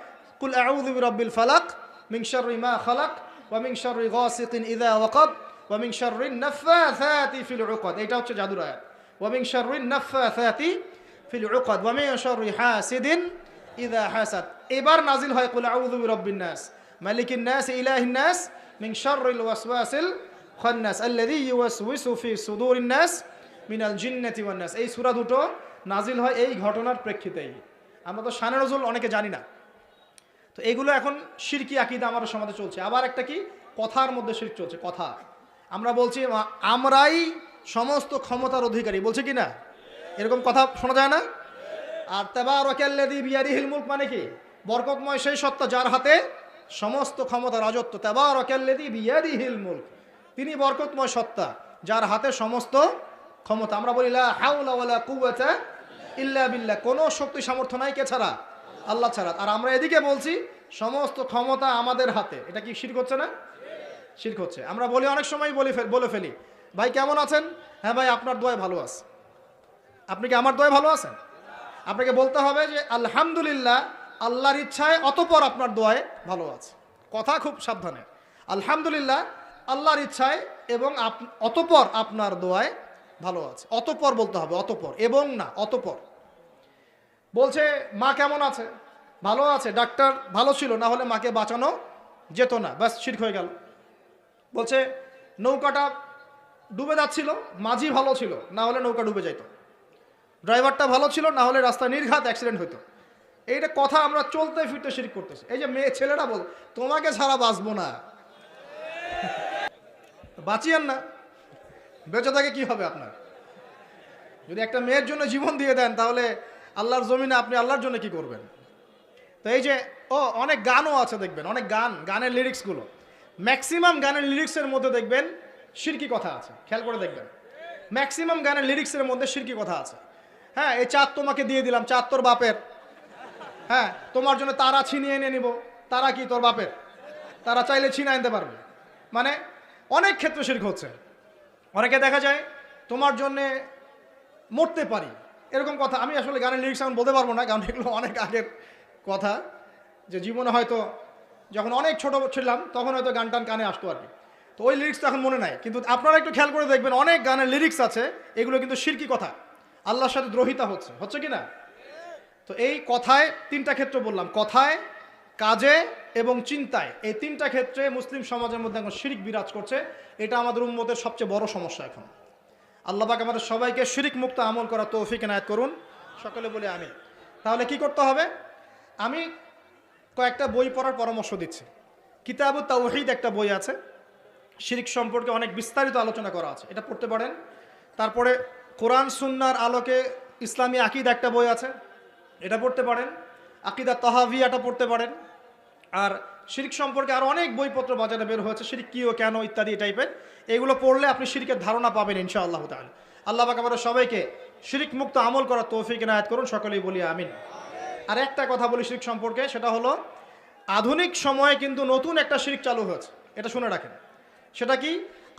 কুল আউযু বিরাব্বিল ফালাক মিন শাররি মা খালাক ওয়া মিন শাররি গাসিকিন ইযা ওয়াকাব ওয়া মিন শাররিন নাফাসাতি ফিল উকাদ। এটা হচ্ছে জাদুর আয়াত, ওয়া মিন শাররিন নাফাসাতি ফিল উকাদ ওয়া মিন শাররি হাসিদিন ইযা হাসাদ। এবার নাজিল হয় কুল আউযু বিরাব্বিন নাস মালিকিন নাস ইলাহিন নাস মিন শাররিল ওয়াসওয়াসিল খান্নাস আল্লাযী ইউওয়াসওয়িসু ফি সুদুরিন নাস মিনাল জিন্নাতি ওয়ান নাস। এই সূরা দুটো নাজিল হয় এই ঘটনার প্রেক্ষিতেই। আমরা তো শানে নজুল অনেকে জানি না, তো এগুলো এখন শিরকি আকীদা আমাদের সমাজে চলছে। আবার একটা কি, কথার মধ্যে শিরক চলছে। কথা আমরা বলছি আমরাই সমস্ত ক্ষমতার অধিকারী, বলছে কি না? এরকম কথা শোনা যায় না? আর তাবারাকাল্লাযী বিয়াদিহিল মুলক মানে কি? বরকতময় সেই সত্তা যার হাতে সমস্ত ক্ষমতা, রাজত্ব। তাবারাকাল্লাযী বিয়াদিহিল মুলক, তিনি বরকতময় সত্তা যার হাতে সমস্ত ক্ষমতা। আমরা বলি লা হাওলা ওয়ালা কুওয়াতা ইল্লা বিল্লাহ, কোনো শক্তি সামর্থ্য নাই কে ছাড়া? আল্লাহ ছাড়া। আর আমরা এদিকে বলছি সমস্ত ক্ষমতা আমাদের হাতে। এটা কি শিরক হচ্ছে না? শিরক হচ্ছে। আমরা বলি অনেক সময় বলে ফেলি, ভাই কেমন আছেন? হ্যাঁ ভাই আপনার দোয়ায় ভালো আছে। আপনি কি আমার দোয়ায় ভালো আছেন? আপনাকে বলতে হবে যে আলহামদুলিল্লাহ, আল্লাহর ইচ্ছায়, অতঃপর আপনার দোয়ায় ভালো আছে। কথা খুব সাবধানে। আলহামদুলিল্লাহ, আল্লাহর ইচ্ছায় এবং অতঃপর আপনার দোয়ায় ভালো আছে। অতঃপর বলতে হবে, অতঃপর, এবং না, অতঃপর। বলছে মা কেমন আছে? ভালো আছে, ডাক্তার ভালো ছিল, না হলে মাকে বাঁচানো যেত না, ব্যাস শিরক হয়ে গেল। বলছে নৌকাটা ডুবে যাচ্ছিল, মাঝি ভালো ছিল, না হলে নৌকা ডুবে যেত। ড্রাইভারটা ভালো ছিল, না হলে রাস্তায় নির্ঘাত অ্যাক্সিডেন্ট হতো। এইটা কথা আমরা চলতে ফিরতে শিরক করতেছি। এই যে মেয়ে ছেলেরা বল তোমাকে ছাড়া বাঁচবো না, বাঁচিয়েন না, বেঁচে থাকে কি হবে আপনার? যদি একটা মেয়ের জন্য জীবন দিয়ে দেন, তাহলে আল্লাহর জমিনে আপনি আল্লাহর জন্য কি করবেন? তো এই যে অনেক গানও আছে দেখবেন, অনেক গানের লিরিক্সগুলো, ম্যাক্সিমাম গানের লিরিক্সের মধ্যে দেখবেন শিরকি কথা আছে। খেয়াল করে দেখবেন, ম্যাক্সিমাম গানের লিরিক্সের মধ্যে শিরকি কথা আছে। হ্যাঁ, এই চাঁদ তোমাকে দিয়ে দিলাম, চাঁদ তোর বাপের। হ্যাঁ, তোমার জন্য তারা ছিনিয়ে এনে নিব, তারা কি তোর বাপের? তারা চাইলে ছিনিয়ে আনতে পারবে। মানে অনেক ক্ষেত্রে শিরক হচ্ছে। অনেকে দেখা যায় তোমার জন্যে মরতে পারি, এরকম কথা। আমি আসলে গানের লিরিক্স এখন বলতে পারবো না, কারণ এগুলো অনেক আগের কথা। যে জীবনে হয়তো যখন অনেক ছোট ছিলাম তখন হয়তো গান টান কানে আসতো আর কি, তো ওই লিরিক্স তো এখন মনে নাই। কিন্তু আপনারা একটু খেয়াল করে দেখবেন, অনেক গানের লিরিক্স আছে, এগুলো কিন্তু শিরকি কথা, আল্লাহর সাথে দ্রোহিতা হচ্ছে কি না? তো এই কথায় তিনটা ক্ষেত্র বললাম, কথায়, কাজে এবং চিন্তায়। এই তিনটা ক্ষেত্রে মুসলিম সমাজের মধ্যে এখন শিরক বিরাজ করছে। এটা আমাদের উম্মতের সবচেয়ে বড় সমস্যা এখন। আল্লাহ পাক আমাদের সবাইকে শিরক মুক্ত আমল করার তৌফিক এনায়েত করুন, সকলে বলে আমিন। তাহলে কি করতে হবে? আমি কয়েকটা বই পড়ার পরামর্শ দিচ্ছি। কিতাবুত তাওহীদ একটা বই আছে, শিরক সম্পর্কে অনেক বিস্তারিত আলোচনা করা আছে, এটা পড়তে পারেন। তারপরে কোরআন সুন্নাহর আলোকে ইসলামী আকীদা একটা বই আছে, এটা পড়তে পারেন। আকীদা তাহাভিয়াটা পড়তে পারেন। আর শিরক সম্পর্কে আরও অনেক বইপত্র বাজারে বের হয়েছে, শিরক কী ও কেন ইত্যাদি টাইপের। এগুলো পড়লে আপনি শিরকের ধারণা পাবেন ইনশাআল্লাহ তাআলা। আল্লাহ পাক আমাদের সবাইকে শিরক মুক্ত আমল করার তৌফিক এনায়েত করুন, সকলেই বলি আমিন। আর একটা কথা বলি শিরক সম্পর্কে, সেটা হলো আধুনিক সময়ে কিন্তু নতুন একটা শিরক চালু হয়েছে, এটা শুনে রাখেন। সেটা কি?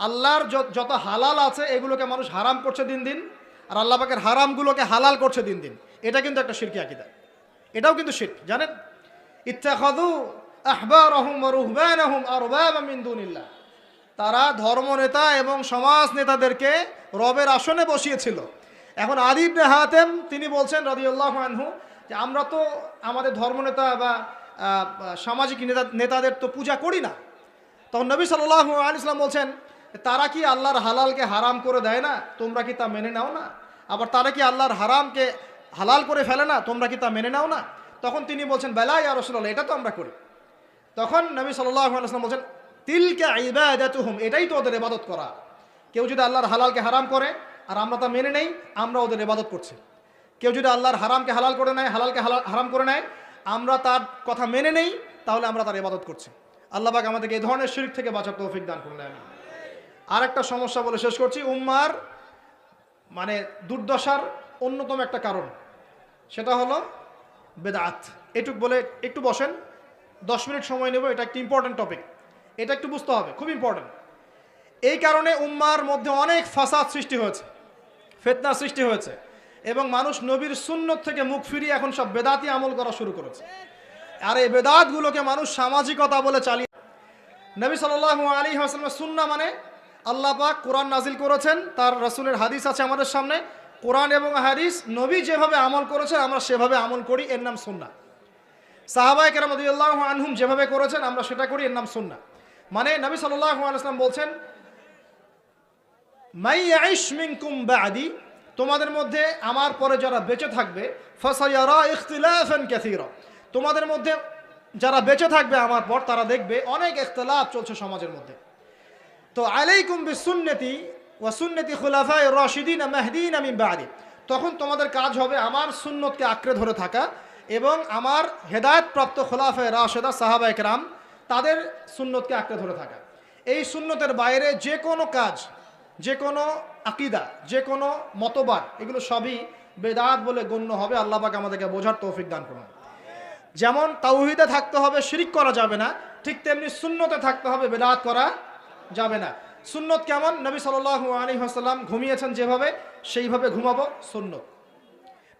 আল্লাহর যত হালাল আছে এগুলোকে মানুষ হারাম করছে দিন দিন, আর আল্লাহ পাকের হারামগুলোকে হালাল করছে দিন দিন। এটা কিন্তু একটা শিরকি আকীদা, এটাও কিন্তু শিরক, জানেন? ইত্তাখাযু আহবারহুম ওয়া রুহবানাহুম আরবাবা মিন দুনিল্লাহ, তারা ধর্মনেতা এবং সমাজ নেতাদেরকে রবের আসনে বসিয়েছিল। এখন আলী ইবনে হাতেম তিনি বলছেন রাদিয়াল্লাহু আনহু যে আমরা তো আমাদের ধর্মনেতা বা সামাজিক নেতাদের তো পূজা করি না। তখন নবী সাল্লাল্লাহু আলাইহি ওয়াসাল্লাম বলছেন তারা কি আল্লাহর হালালকে হারাম করে দেয় না? তোমরা কি তা মেনে নাও না? আবার তারা কি আল্লাহর হারামকে হালাল করে ফেলে না? তোমরা কি তা মেনে নাও না? তখন তিনি বলছেন বেলা ইয়া রাসূলুল্লাহ, এটা তো আমরা করি। তখন নবী সাল্লাল্লাহু আলাইহি ওয়াসাল্লাম বলছেন তিলকা ইবাদাতুহুম, এটাই তো ওদের ইবাদত করা। কেউ যদি আল্লাহর হালালকে হারাম করে আর আমরা তা মেনে নেই, আমরা ওদের ইবাদত করছি। কেউ যদি আল্লাহর হারামকে হালাল করে নেয়, হালালকে হারাম করে নেয়, আমরা তার কথা মেনে নেই, তাহলে আমরা তার ইবাদত করছি। আল্লাহ পাক আমাদেরকে এই ধরনের শিরক থেকে বাঁচার তৌফিক দান করুন আমিন। আর একটা সমস্যা বলে শেষ করছি, উম্মার মানে দুর্দশার অন্যতম একটা কারণ, সেটা হলো বেদাত। এটুক বলে একটু বসেন, 10 মিনিট সময় নেব, এটা একটা ইম্পর্টেন্ট টপিক, এটা একটু বুঝতে হবে, খুব ইম্পর্টেন্ট। এই কারণে উম্মার মধ্যে অনেক ফাসাদ সৃষ্টি হয়েছে, ফিতনা সৃষ্টি হয়েছে, এবং মানুষ নবীর সুন্নত থেকে মুখ ফিরিয়ে এখন সব বেদাতি আমল করা শুরু করেছে। আর এই বেদাতগুলোকে মানুষ সামাজিকতা বলে চালিয়ে। নবী সাল্লাল্লাহু আলাইহি ওয়াসাল্লামের সুন্নাহ মানে আল্লাহ পাক কোরআন নাজিল করেছেন, তার রাসূলের হাদিস আছে আমাদের সামনে। কোরআন এবং হাদিস নবী যেভাবে আমল করেছেন আমরা সেভাবে আমল করি, এর নাম সুন্নাহ। সাহাবায়ে কেরাম রাদিয়াল্লাহু আনহুম যেভাবে করেছেন আমরা সেটা করি, এর নাম সুন্নাহ। মানে নবী সাল্লাল্লাহু আলাইহি ওয়াসাল্লাম বলছেন, মাই ইয়াইশ মিনকুম বা'দি, তোমাদের মধ্যে আমার পরে যারা বেঁচে থাকবে, ফাসায়ারা ইখতিলাফান কাসীরা, তোমাদের মধ্যে যারা বেঁচে থাকবে আমার পর তারা দেখবে অনেক ইখতিলাফ চলছে সমাজের মধ্যে। তো আলাইকুম বিসুন্নতি ওয়া সুন্নতি খুলাফায়ে রাশিদিন মাহদিন মিন বা'দি, তখন তোমাদের কাজ হবে আমার সুন্নতকে আঁকড়ে ধরে থাকা এবং আমার হেদায়েতপ্রাপ্ত খুলাফায়ে রাশিদা সাহাবায়ে কেরাম তাদের সুন্নতকে আঁকড়ে ধরে থাকা। এই সুন্নতের বাইরে যে কোনো কাজ, যে কোনো আকিদা, যে কোনো মতবাদ, এগুলো সবই বেদাত বলে গণ্য হবে। আল্লাহ পাক আমাদেরকে বোঝার তৌফিক দান করুন। যেমন তাওহীদে থাকতে হবে, শিরিক করা যাবে না, ঠিক তেমনি সুন্নতে থাকতে হবে, বেদাত করা যাবে না। সুন্নত কেমন? নবী সাল্লাল্লাহু আলাইহি ওয়াসাল্লাম ঘুমিয়েছেন যেভাবে, সেইভাবে ঘুমাবো সুন্নত।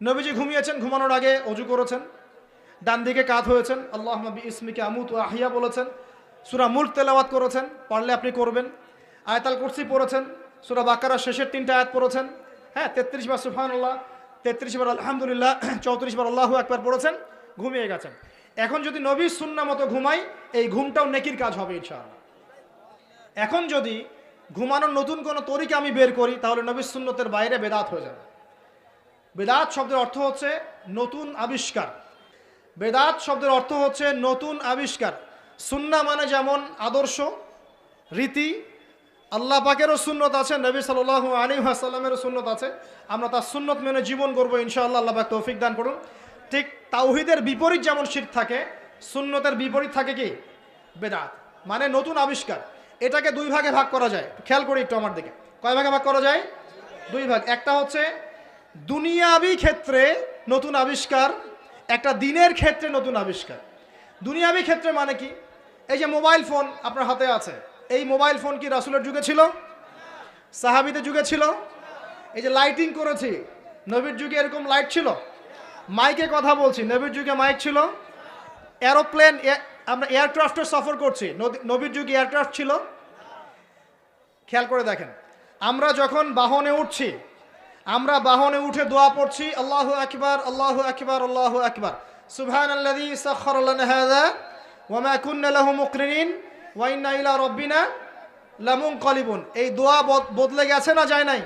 নবীজি ঘুমিয়েছেন, ঘুমানোর আগে ওযু করেছেন, ডান দিকে কাত হয়েছেন, আল্লাহুম্মা বিইসমিকা আমুতু ওয়া আহইয়া বলেছেন, সূরা মুলক তেলাওয়াত করেছেন, পারলে আপনি করবেন, আয়াতুল কুরসি পড়েছেন, সূরা বাকারার শেষের 3টা আয়াত পড়েছেন, হ্যাঁ 33 বার সুবহানাল্লাহ, 33 বার আলহামদুলিল্লাহ, 34 বার আল্লাহু আকবার পড়েছেন, ঘুমিয়ে গেছেন। এখন যদি নবীর সুন্নাহ মতো ঘুমাই, এই ঘুমটাও নেকির কাজ হবে ইনশাআল্লাহ। এখন যদি ঘুমানোর নতুন কোনো তরিকা আমি বের করি, তাহলে নবীর সুন্নতের বাইরে বেদাত হয়ে যাবে। বেদাত শব্দের অর্থ হচ্ছে নতুন আবিষ্কার। বেদাত শব্দের অর্থ হচ্ছে নতুন আবিষ্কার। সুন্নাহ মানে যেমন আদর্শ, রীতি, আল্লাহ পাকেরও সুন্নত আছে, নবী সাল্লাল্লাহু আলাইহি ওয়াসাল্লামেরও সুন্নত আছে, আমরা তার সুন্নত মেনে জীবন করবো ইনশাআল্লাহ। আল্লাহ পাক তৌফিক দান করুন। ঠিক তাওহীদের বিপরীত যেমন শিরক থাকে, সুন্নতের বিপরীত থাকে কি? বেদাত, মানে নতুন আবিষ্কার। এটাকে দুই ভাগে ভাগ করা যায়, খেয়াল করি একটু আমার দিকে। কয় ভাগে ভাগ করা যায়? দুই ভাগ। একটা হচ্ছে দুনিয়াবি ক্ষেত্রে নতুন আবিষ্কার, একটা দিনের ক্ষেত্রে নতুন আবিষ্কার। দুনিয়াবি ক্ষেত্রে মানে কি? এই যে মোবাইল ফোন আপনার হাতে আছে, এই মোবাইল ফোন কি রাসূলের যুগে ছিল? সাহাবীদের যুগে ছিল? এই যে লাইটিং করেছি, নবীর যুগে এরকম লাইট ছিল? মাইকে কথা বলছি, নবীর যুগে মাইক ছিল? এরোপ্লেন, আমরা এয়ারক্রাফটে সফর করছি, নবীর যুগে এয়ারক্রাফট ছিল? খেয়াল করে দেখেন, আমরা যখন বাহনে উঠছি, আমরা বাহনে উঠে দোয়া পড়ছি, আল্লাহু আকবার আল্লাহু আকবার আল্লাহু আকবার, সুবহানাল্লাযী সাখখারা লানা হাযা ওয়া মা কুন্না লাহু মুকরিনিন ওয়া ইন্না ইলা রাব্বিনা লামুনকালিবুন। এই দোয়া বদলে গেছে না যায় নাই?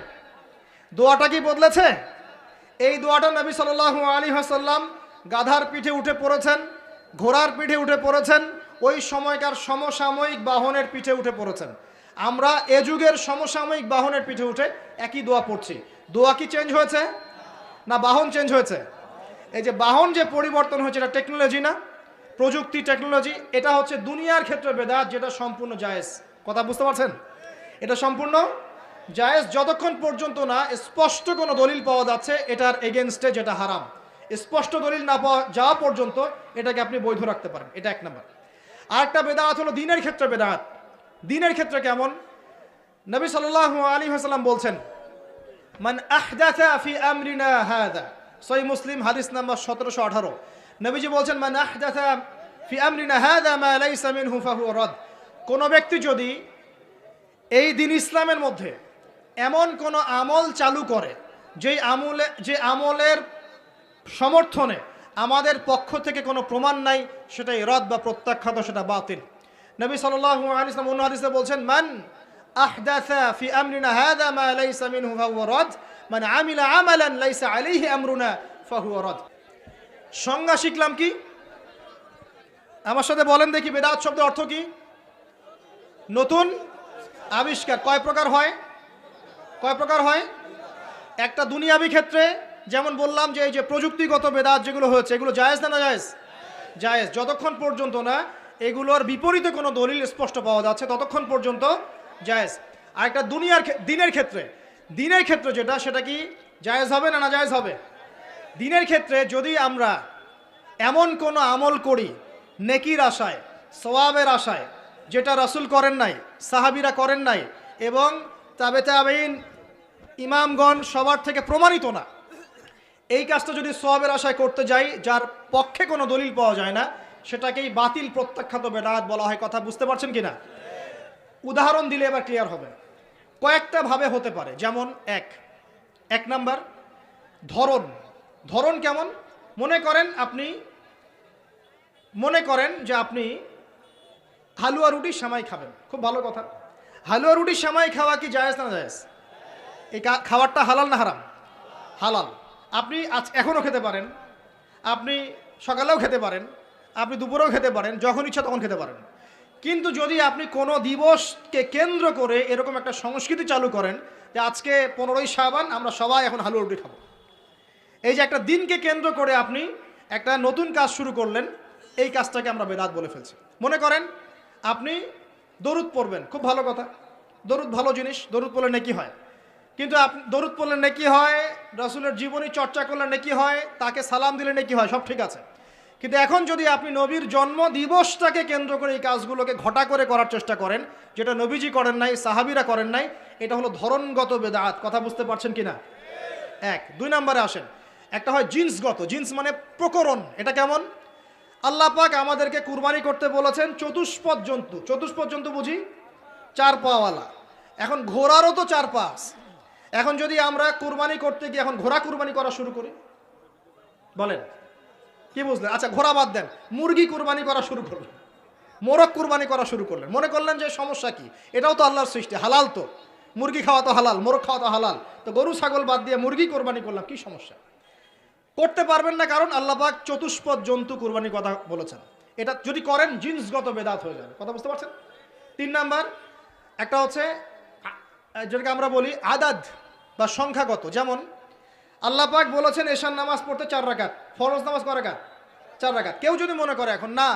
দোয়াটা কি বদলেছে? এই দোয়াটা নবী সাল্লাল্লাহু আলাইহি ওয়াসাল্লাম গাধার পিঠে উঠে পড়েছেন, ঘোড়ার পিঠে উঠে পড়েছেন, ওই সময়কার সমসাময়িক বাহনের পিঠে উঠে পড়েছেন। আমরা এ যুগের সমসাময়িক বাহনের পিঠে উঠে একই দোয়া পড়ছি। দোয়া কি চেঞ্জ হয়েছে না বাহন চেঞ্জ হয়েছে? এই যে বাহন যে পরিবর্তন হয়েছে, এটা টেকনোলজি না? প্রযুক্তি, টেকনোলজি। এটা হচ্ছে দুনিয়ার ক্ষেত্রে বেদাত, যেটা সম্পূর্ণ জায়েজ। কথা বুঝতে পারছেন? এটা সম্পূর্ণ জায়েজ যতক্ষণ পর্যন্ত না স্পষ্ট কোনো দলিল পাওয়া যাচ্ছে এটার এগেনস্টে, যেটা হারাম। স্পষ্ট দলিল না পাওয়া যাওয়া পর্যন্ত এটাকে আপনি বৈধ রাখতে পারেন। এটা এক নাম্বার। আরেকটা বেদাত হলো দিনের ক্ষেত্রে বেদাত। দিনের ক্ষেত্রে কেমন? নবী সাল্লাল্লাহু আলাইহি ওয়াসাল্লাম বলছেন, মান আহদাসা ফি আমরিনা হাযা, সহিহ মুসলিম হাদিস নাম্বার 1718। নবীজি বলছেন, মান আহদাসা ফি আমরিনা হাযা মা লাইসা মিনহু ফাহুয়া রাদ। কোন ব্যক্তি যদি এই দিন ইসলামের মধ্যে এমন কোন আমল চালু করে যে আমলের সমর্থনে আমাদের পক্ষ থেকে কোনো প্রমাণ নাই, সেটাই রদ বা প্রত্যাখ্যাত, সেটা বাতিল। নবী সাল্লাল্লাহু আলাইহি ওয়াসাল্লাম অন্য হাদিসে বলছেন, মান আহদাসা ফি আমরিনা হাযা মা লাইসা মিনহু ফাহুয়া রাদ, মান আমিলা আমালান লাইসা আলাইহি আমরুনা ফাহুয়া রাদ। সংজ্ঞা শিখলাম কি? আমার সাথে বলেন দেখি, বেদাত শব্দের অর্থ কি? নতুন আবিষ্কার। কয় প্রকার হয়? কয় প্রকার হয়? একটা দুনিয়াবি ক্ষেত্রে, যেমন বললাম যে এই যে প্রযুক্তিগত বেদাত যেগুলো হয়েছে, এগুলো জায়েজ না জায়েজ? জায়েজ। যতক্ষণ পর্যন্ত না এগুলোর বিপরীতে কোনো দলিল স্পষ্ট পাওয়া যাচ্ছে ততক্ষণ পর্যন্ত জায়েজ। আর একটা দিনের ক্ষেত্রে, দিনের ক্ষেত্রে যেটা, সেটা কি জায়েজ হবে না নাজায়েজ হবে? দিনের ক্ষেত্রে যদি আমরা এমন কোনো আমল করি নেকির আশায়, সওয়াবের আশায়, যেটা রাসূল করেন নাই, সাহাবীরা করেন নাই, এবং তাবেঈন ইমামগণ সবার থেকে প্রমাণিত না, এই কাজটা যদি সওয়াবের আশায় করতে যাই, যার পক্ষে কোনো দলিল পাওয়া যায় না, সেটাকেই বাতিল প্রত্যাখ্যাত বেদাত বলা হয়। কথা বুঝতে পারছেন কিনা? উদাহরণ দিলে এবার ক্লিয়ার হবে। কয়েকটা ভাবে হতে পারে। যেমন এক নাম্বার ধরন। ধরন কেমন? মনে করেন আপনি মনে করেন যে আপনি হালুয়া রুটি সেমাই খাবেন, খুব ভালো কথা। হালুয়া রুটি সেমাই খাওয়া কি জায়েজ না জায়েজ? এই খাবারটা হালাল না হারাম? হালাল। আপনি এখনও খেতে পারেন, আপনি সকালেও খেতে পারেন, আপনি দুপুরেও খেতে পারেন, যখন ইচ্ছা তখন খেতে পারেন। কিন্তু যদি আপনি কোনো দিবসকে কেন্দ্র করে এরকম একটা সংস্কৃতি চালু করেন যে আজকে 15ই শাবান আমরা সবাই এখন হালুয়া রুটি খাবো, এই যে একটা দিনকে কেন্দ্র করে আপনি একটা নতুন কাজ শুরু করলেন, এই কাজটাকে আমরা বেদাত বলে ফেলছি। মনে করেন আপনি দরুদ পড়বেন, খুব ভালো কথা, দরুদ ভালো জিনিস, দরুদ পড়লে নেকি হয়। কিন্তু আপনি দরুদ পড়লে নেকি হয়, রাসূলের জীবনী চর্চা করলে নেকি হয়, তাকে সালাম দিলে নেকি হয়, সব ঠিক আছে। কিন্তু এখন যদি আপনি নবীর জন্ম দিবসটাকে কেন্দ্র করে এই কাজগুলোকে ঘটা করে করার চেষ্টা করেন, যেটা নবীজি করেন নাই, সাহাবীরা করেন নাই, এটা হলো ধরনগত বেদাত। কথা বুঝতে পারছেন কিনা? এক। 2 নম্বরে আসেন, একটা হয় জিন্সগত। জিন্স মানে প্রকরণ। এটা কেমন? আল্লাহ পাক আমাদেরকে কুরবানি করতে বলেছেন চতুষ্পদ জন্তু। চতুষ্পদ জন্তু বুঝি 4 পাওয়ালা। এখন ঘোড়ারও তো 4 পা আছে। এখন যদি আমরা কুরবানি করতে গিয়ে এখন ঘোড়া কুরবানি করা শুরু করি, বলেন কি বুঝলেন? আচ্ছা ঘোড়া বাদ দেন, মুরগি কুরবানি করা শুরু করলেন, মোরগ কুরবানি করা শুরু করলেন, মনে করলেন যে সমস্যা কি, এটাও তো আল্লাহর সৃষ্টি, হালাল তো, মুরগি খাওয়া তো হালাল, মোরগ খাওয়া তো হালাল, তো গরু ছাগল বাদ দিয়ে মুরগি কোরবানি করলাম, কি সমস্যা? করতে পারবেন না, কারণ আল্লাহ পাক চতুষ্পদ জন্তু কুরবানির কথা বলেছেন। এটা যদি করেন জিন্সগত বেদাত হয়ে যাবে। কথা বুঝতে পারছেন? 3 নাম্বার একটা হচ্ছে যেটাকে আমরা বলি আদাদ বা সংখ্যাগত। যেমন আল্লাহ পাক বলেছেন এশার নামাজ পড়তে 4 রাকাত, ফরজ নামাজ কয় রাকাত? 4 রাকাত। কেউ যদি মনে করে এখন না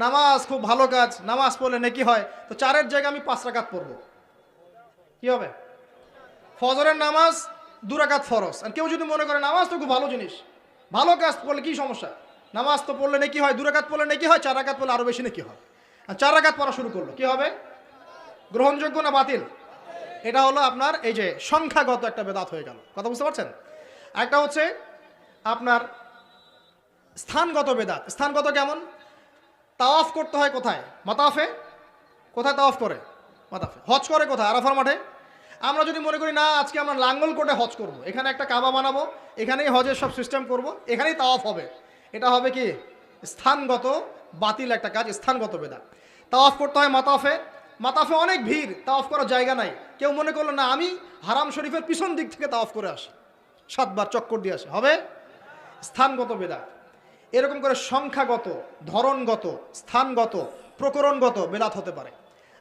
নামাজ খুব ভালো কাজ, নামাজ পড়লে নেকি হয়, তো 4-এর জায়গায় আমি 5 রাকাত পড়বো, কি হবে? ফজরের নামাজ 2 রাকাত ফরজ। আর কেউ যদি মনে করে নামাজ তো খুব ভালো জিনিস, ভালো কাজ পড়লে কি সমস্যা, নামাজ তো পড়লে নেকি হয়, 2 রাকাত পড়লে নেকি হয়, 4 রাকাত পড়লে আরো বেশি নেকি হয়। আর 4 রাকাত পড়া শুরু করলো, কি হবে? গ্রহণযোগ্য না বাতিল? এটা হলো আপনার এই যে সংখ্যাগত একটা বেদাত হয়ে গেল। কথা বুঝতে পারছেন? একটা হচ্ছে আপনার স্থানগত বেদাত। স্থানগত কেমন? তাওয়াফ করতে হয় কোথায়? মাতাফে। কোথায় তাওয়াফ করে? মাতাফে। হজ করে কোথায়? আরাফার মাঠে। আমরা যদি মনে করি না আজকে আমরা লাঙ্গল কোটে হজ করব, এখানে একটা কাবা বানাবো, এখানেই হজের সব সিস্টেম করব, এখানেই তাওয়াফ হবে, এটা হবে কি? স্থানগত বাতিল একটা কাজ, স্থানগত বেদাত। তাওয়াফ করতে হয় মাতাফে। মাতাফে অনেক ভিড়, তাওয়াফ করার জায়গা নাই। কেউ মনে করলো না আমি হারাম শরীফের পিছন দিক থেকে তাওয়াফ করে আসি, 7 বার চক্কর দিয়ে আসে, হবে? স্থানগত বেদাত। এরকম করে সংখ্যাগত, ধরনগত, স্থানগত, প্রকরণগত বেদাত হতে পারে।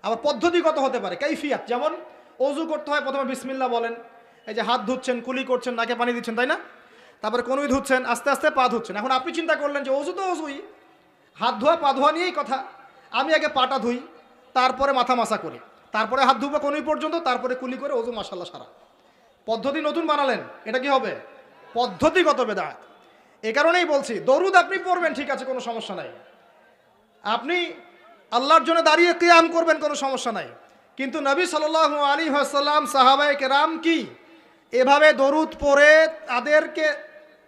আবার পদ্ধতিগত হতে পারে, কাইফিয়াত। যেমন অজু করতে হয়, প্রথমে বিসমিল্লাহ বলেন, এই যে হাত ধুচ্ছেন, কুলি করছেন, নাকে পানি দিচ্ছেন, তাই না? তারপরে কনুই ধুচ্ছেন, আস্তে আস্তে পা ধুচ্ছেন। এখন আপনি চিন্তা করলেন যে অজু তো অজুই, হাত ধোয়া পা ধোয়া নিয়েই কথা, আমি আগে পাটা ধুই, তারপরে মাথা মাসা করি, তারপরে হাত ধুবো কনুই পর্যন্ত, তারপরে কুলি করে অজু মাশাআল্লাহ সারা। পদ্ধতি নতুন বানালেন, এটা কি হবে? পদ্ধতিগত বেদাত। এই কারণেই বলছি দরুদ আপনি পড়বেন, ঠিক আছে, কোনো সমস্যা নাই, আপনি আল্লাহর জন্য দাঁড়িয়ে কিয়াম করবেন, কোনো সমস্যা নাই। কিন্তু নবী সাল্লাল্লাহু আলাইহি ওয়াসাল্লাম, সাহাবায়ে কেরাম কি এভাবে দরুদ পড়ে তাদেরকে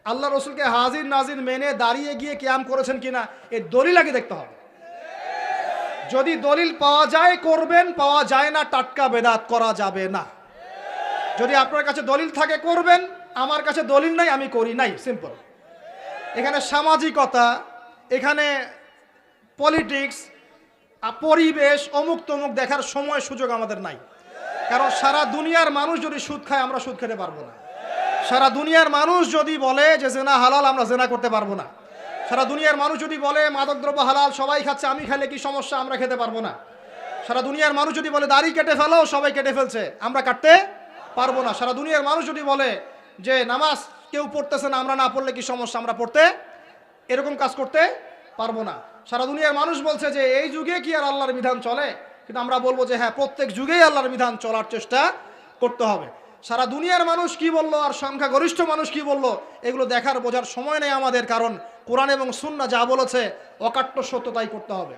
আল্লাহ রসুলকে হাজির নাজির মেনে দাঁড়িয়ে গিয়ে কিয়াম করেছেন কিনা, এর দলিল আগে দেখতে হবে। যদি দলিল পাওয়া যায় করবেন, পাওয়া যায় না টাটকা বেদাত করা যাবে না। যদি আপনার কাছে দলিল থাকে করবেন, আমার কাছে দলিল নাই আমি করি নাই, সিম্পল। এখানে সামাজিকতা, এখানে পলিটিক্স, পরিবেশ, অমুক তমুক দেখার সময় সুযোগ আমাদের নাই। কারণ সারা দুনিয়ার মানুষ যদি সুদ খায় আমরা সুদ খেতে পারবো না। সারা দুনিয়ার মানুষ যদি বলে যে জেনা হালাল, আমরা জেনা করতে পারবো না। সারা দুনিয়ার মানুষ যদি বলে মাদকদ্রব্য হালাল, সবাই খাচ্ছে, আমি খেলে কি সমস্যা, আমরা খেতে পারবো না। সারা দুনিয়ার মানুষ যদি বলে দাড়ি কেটে ফেলো, সবাই কেটে ফেলছে, আমরা কাটতে পারবো না। সারা দুনিয়ার মানুষ যদি বলে যে নামাজ কেউ পড়তেছে না, আমরা না পড়লে কি সমস্যা, আমরা পড়তে এরকম কাজ করতে পারবো না। সারা দুনিয়ার মানুষ বলছে যে এই যুগে কি আর আল্লাহর বিধান চলে, কিন্তু আমরা বলবো যে হ্যাঁ, প্রত্যেক যুগেই আল্লাহর বিধান চলার চেষ্টা করতে হবে। সারা দুনিয়ার মানুষ কি বললো আর সংখ্যাগরিষ্ঠ মানুষ কি বললো, এগুলো দেখার বোঝার সময় নেই আমাদের, কারণ কোরআন এবং সুন্নাহ যা বলেছে অকাট্য সত্য তাই করতে হবে।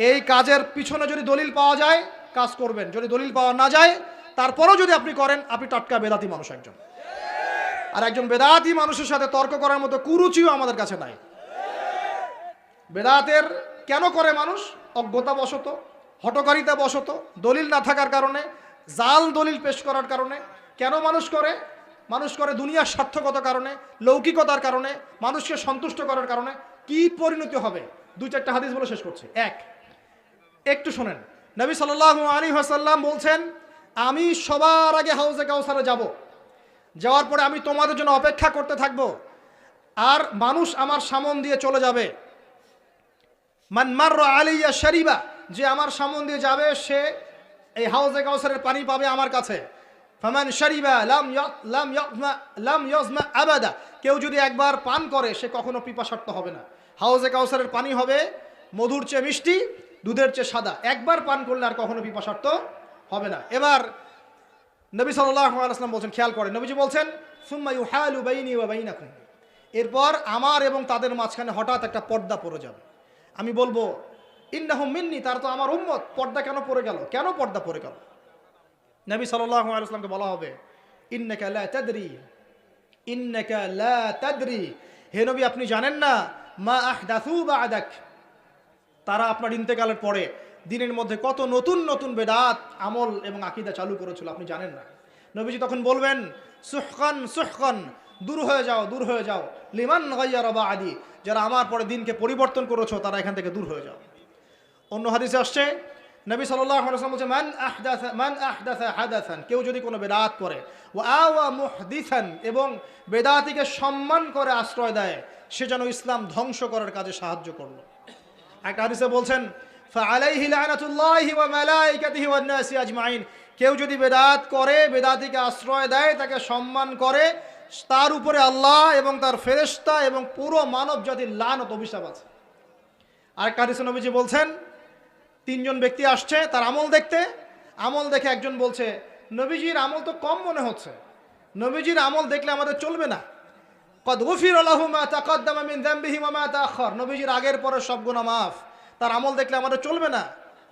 এই কাজের পিছনে যদি দলিল পাওয়া যায় কাজ করবেন, যদি দলিল পাওয়া না যায় তারপরেও যদি আপনি করেন, আপনি টাটকা বেদাতি মানুষ একজন। আর একজন বেদাতি মানুষের সাথে তর্ক করার মতো কুরুচিও আমাদের কাছে নাই। বেদাতের কেন করে মানুষ? অজ্ঞতা বশত, হঠকারিতা বশত, দলিল না থাকার কারণে, জাল দলিল পেশ করার কারণে। কেন মানুষ করে? মানুষ করে দুনিয়ার স্বার্থগত কারণে, লৌকিকতার কারণে, মানুষকে সন্তুষ্ট করার কারণে। কি পরিণতি হবে? দুই চারটা হাদিস বলে শেষ করছি। এক, একটু শোনেন, নবী সাল্লাল্লাহু আলাইহি ওয়াসাল্লাম বলছেন, আমি সবার আগে হাউজে কাউসারে যাব, যাওয়ার পরে আমি তোমাদের জন্য অপেক্ষা করতে থাকব, আর মানুষ আমার সামন দিয়ে চলে যাবে। মান মাররা আলাইয়া শারিবা, যে আমার সামন দিয়ে যাবে সে এই হাউজে কাউসারের পানি পাবে আমার কাছে। ফামান শারিবা লাম ইয়াজমা আবাদা, কেউ যদি একবার পান করে সে কখনো পিপাসার্ত হবে না। হাউজে কাউসারের পানি হবে মধুর চেয়ে মিষ্টি, দুধের চেয়ে সাদা, একবার পান করলে আর কখনো পিপাসার্ত হবে না। এবার নবী সাল্লাল্লাহু আলাইহি ওয়াসাল্লাম বলছেন, খেয়াল করেন, নবীজি বলছেন, সুম্মা ইউহালু বাইনি ওয়া বাইনাকুম, এরপর আমার এবং তাদের মাঝখানে হঠাৎ একটা পর্দা পড়ে যাবে। আমি বলবো, ইন্নাহুম মিন্নি, তার তো আমার উম্মত, পর্দা কেন পড়ে গেল, কেন পর্দা পড়ে গেল? নবী সাল্লাল্লাহু আলাইহি ওয়াসাল্লামকে বলা হবে, ইন্নাকা লা তাদরি, ইন্নাকা লা তাদরি, হে নবী আপনি জানেন না, মা আহদাসু বা'দাক, তারা আপনার ইন্তেকালের পরে দিনের মধ্যে কত নতুন নতুন বেদাত আমল এবং আকীদা চালু করেছিল, আপনি জানেন না। নবীজি তখন বলবেন, সুহকান সুহকান, দূর হয়ে যাও, দূর হয়ে যাও, লিমান গায়্যারা বা'দি, যারা আমার পরে দিনকে পরিবর্তন করেছো তারা এখান থেকে দূর হয়ে যাও। অন্য হাদিসে আসছে, নবী সাল্লাল্লাহু আলাইহি ওয়াসাল্লাম বলছেন, মান আহদাসা হাদাসান, কেউ যদি কোনো বেদাত করে, ওয়া আওয়া মুহদিসান, এবং বেদাতিকে সম্মান করে আশ্রয় দেয়, সে যেন ইসলাম ধ্বংস করার কাজে সাহায্য করলো। একটা হাদিসে বলছেন, ফাআলাইহি লানাতুল্লাহি ওয়া মালাইকাতিহি ওয়ান নাসি আজমাইন, কেউ যদি বেদাত করে, বেদাতিকে আশ্রয় দেয়, তাকে সম্মান করে, তার উপরে আল্লাহ এবং তার ফেরেশতা এবং পুরো মানব জাতির লানত অভিশাপ আছে। আরেকটা হাদিসে নবীজি বলছেন, তিনজন ব্যক্তি আসছে তার আমল দেখতে, আমল দেখে একজন বলছে, নবীজির আমল তো কম মনে হচ্ছে, নবীজির আমল দেখলে আমাদের চলবে না। কদ গুফিরা লাহু মা তাকাদ্দামা মিন যামবিহি ওয়া মা তাআখার, নবীজির আগের পরের সব গুনাহ মাফ, তার আমল দেখলে আমাদের চলবে না।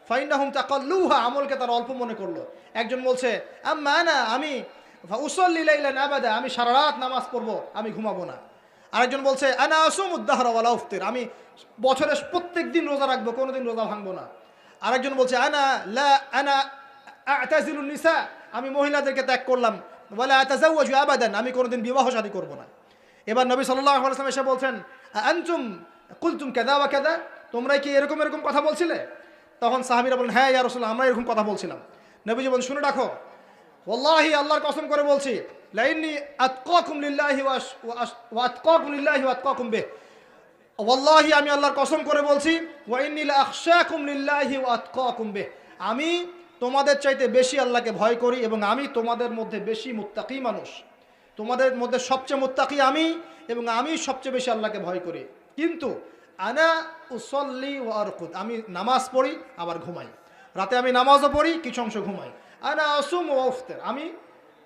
ফাইন্নাহুম তাকাল্লুহা, আমলকে তারা অল্প মনে করলো। একজন বলছে, আম্মা আনা, আমি উসাল্লি লাইলান আবাদা, আমি সারা রাত নামাজ পড়বো, আমি ঘুমাবো না। আরেকজন বলছে, আনা আসুমুদ দাহরা ওয়ালা উফতির, আমি বছরে প্রত্যেক দিন রোজা রাখবো, কোনোদিন রোজা ভাঙবো না। আরেকজন বলছে, আনা আ'তাজিলুন নিসা, আমি মহিলাদেরকে ত্যাগ করলাম, ওয়ালা আতাজাওয়াজু আবাদান, আমি কোনোদিন বিবাহ শাদী করবো না। এবার নবী সাল্লাল্লাহু আলাইহি ওয়াসাল্লাম এসে বলছেন, আনতুম কুলতুম কাযা ওয়া কাযা, তোমরা কি এরকম এরকম কথা বলছিলে? তখন সাহাবীরা বলেন, হ্যাঁ ইয়া রাসূলুল্লাহ, আমরা এরকম কথা বলছিলাম। নবীজি বলেন, শুনে রাখো, ওয়াল্লাহি, আল্লাহর কসম করে বলছি, লাইন্নী আতকাকুম লিল্লাহি ওয়া আতকাকুম লিল্লাহি ওয়া আতকাকুম বিহি, ওয়াল্লাহি, আমি আল্লাহর কসম করে বলছি, ওয়া ইন্নী লা আখশাকুম লিল্লাহি ওয়া আতকাকুম বিহি, আমি তোমাদের চাইতে বেশি আল্লাহকে ভয় করি এবং আমি তোমাদের মধ্যে বেশি মুত্তাকি মানুষ, তোমাদের মধ্যে সবচেয়ে মুত্তাকি আমি, এবং আমি সবচেয়ে বেশি আল্লাহকে ভয় করি। কিন্তু আনা উসল্লি ওয়া আরকুদ, আমি নামাজ পড়ি আবার ঘুমাই, রাতে আমি নামাজও পড়ি, কিছু অংশ ঘুমাই। আনা আসুম ওয়া আফতির, আমি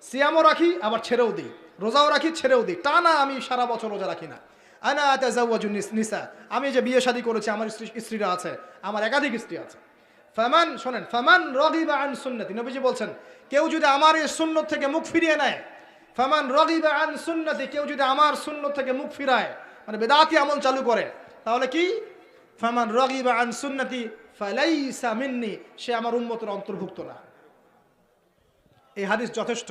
সিয়ামও রাখি আবার ছেড়েও দিই, রোজাও রাখি ছেড়েও দিই, টানা আমি সারা বছর রোজা রাখি না। আনা আতাজাওয়াজু নিসা, আমি যে বিয়ে শাদী করেছি, আমার স্ত্রীরা আছে, আমার একাধিক স্ত্রী আছে। ফামান, শোনেন, ফামান রাগিবা আন সুন্নতি, নবীজি বলছেন, কেউ যদি আমার এই সুন্নত থেকে মুখ ফিরিয়ে নেয়, ফামান রাগিবা আন সুন্নতি, কেউ যদি আমার সুন্নত থেকে মুখ ফিরায়, মানে বেদাতি আমল চালু করে, তাহলে কি, ফামান রাগিবা আন সুন্নতি ফালাইসা মিন্নি, সে আমার উম্মতের অন্তর্ভুক্ত না। এই হাদিস যথেষ্ট।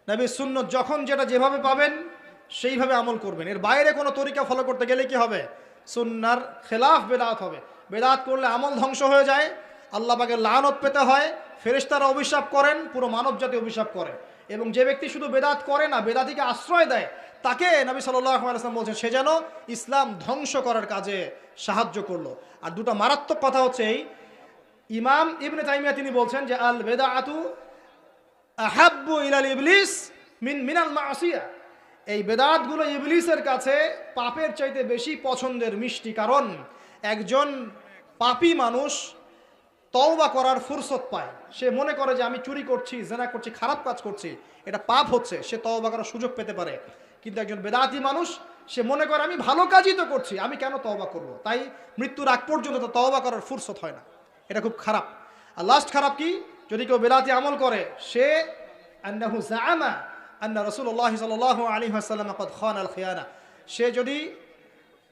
নবীর সুন্নত যখন যেটা যেভাবে পাবেন সেইভাবে আমল করবেন, এর বাইরে কোনো তরিকা ফলো করতে গেলে কি হবে, সুন্নাহর খেলাফ বেদাত হবে। বেদাত করলে আমল ধ্বংস হয়ে যায়, আল্লাহ পাকের লানত পেতে হয়, ফেরেশতারা অভিশাপ করেন, পুরো মানব জাতি অভিশাপ করে। এবং যে ব্যক্তি শুধু বেদাত করে না, বেদাতিকে আশ্রয় দেয়, তাকে নবী সাল্লাল্লাহু আলাইহি ওয়াসাল্লাম বলছেন, সে যেন ইসলাম ধ্বংস করার কাজে সাহায্য করলো। আর দুটো মারাত্মক কথা হচ্ছে এই, ইমাম ইবনে তাইমিয়া তিনি বলছেন যে, আল বেদাআতু আহাব্বু ইলাল ইবলিস মিনাল মাসিয়া, এই বেদাতগুলো ইবলিসের কাছে পাপের চাইতে বেশি পছন্দের মিষ্টি। কারণ একজন পাপী মানুষ তওবা করার ফুরসত পায়, সে মনে করে যে আমি চুরি করছি, জেনা করছি, খারাপ কাজ করছি, এটা পাপ হচ্ছে, সে তওবা করার সুযোগ পেতে পারে। কিন্তু একজন বেদাতি মানুষ, সে মনে করে আমি ভালো কাজই তো করছি, আমি কেন তওবা করব, তাই মৃত্যুর আগ পর্যন্ত তো তওবা করার ফুরসত হয় না। এটা খুব খারাপ। আর লাস্ট খারাপ কি, যদি কেউ বেদাতি আমল করে, সে আন্নাহু জাআমা আন্না রাসূলুল্লাহ সাল্লাল্লাহু আলাইহি ওয়াসাল্লাম ক্বাদ খানাল খিয়ানা, সে যদি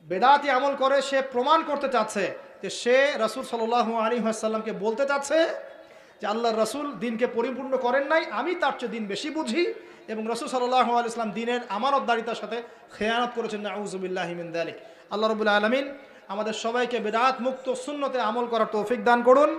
বেদাতি আমল করে, সে প্রমাণ করতে চাচ্ছে যে সে রাসূল সাল্লাল্লাহু আলাইহি ওয়াসাল্লামকে বলতে চাচ্ছে যে আল্লাহর রাসূল দিনকে পরিপূর্ণ করেন নাই, আমি তার চেয়ে দিন বেশি বুঝি, এবং রাসূল সাল্লাল্লাহু আলাইহি ওয়াসাল্লাম দিনের আমানতদারিতার সাথে খেয়ানত করেছেন। নাউযুবিল্লাহি মিন যালিক। আল্লাহ রাব্বুল আলামিন আমাদের সবাইকে বিদআত মুক্ত সুন্নতে আমল করার তৌফিক দান করুন।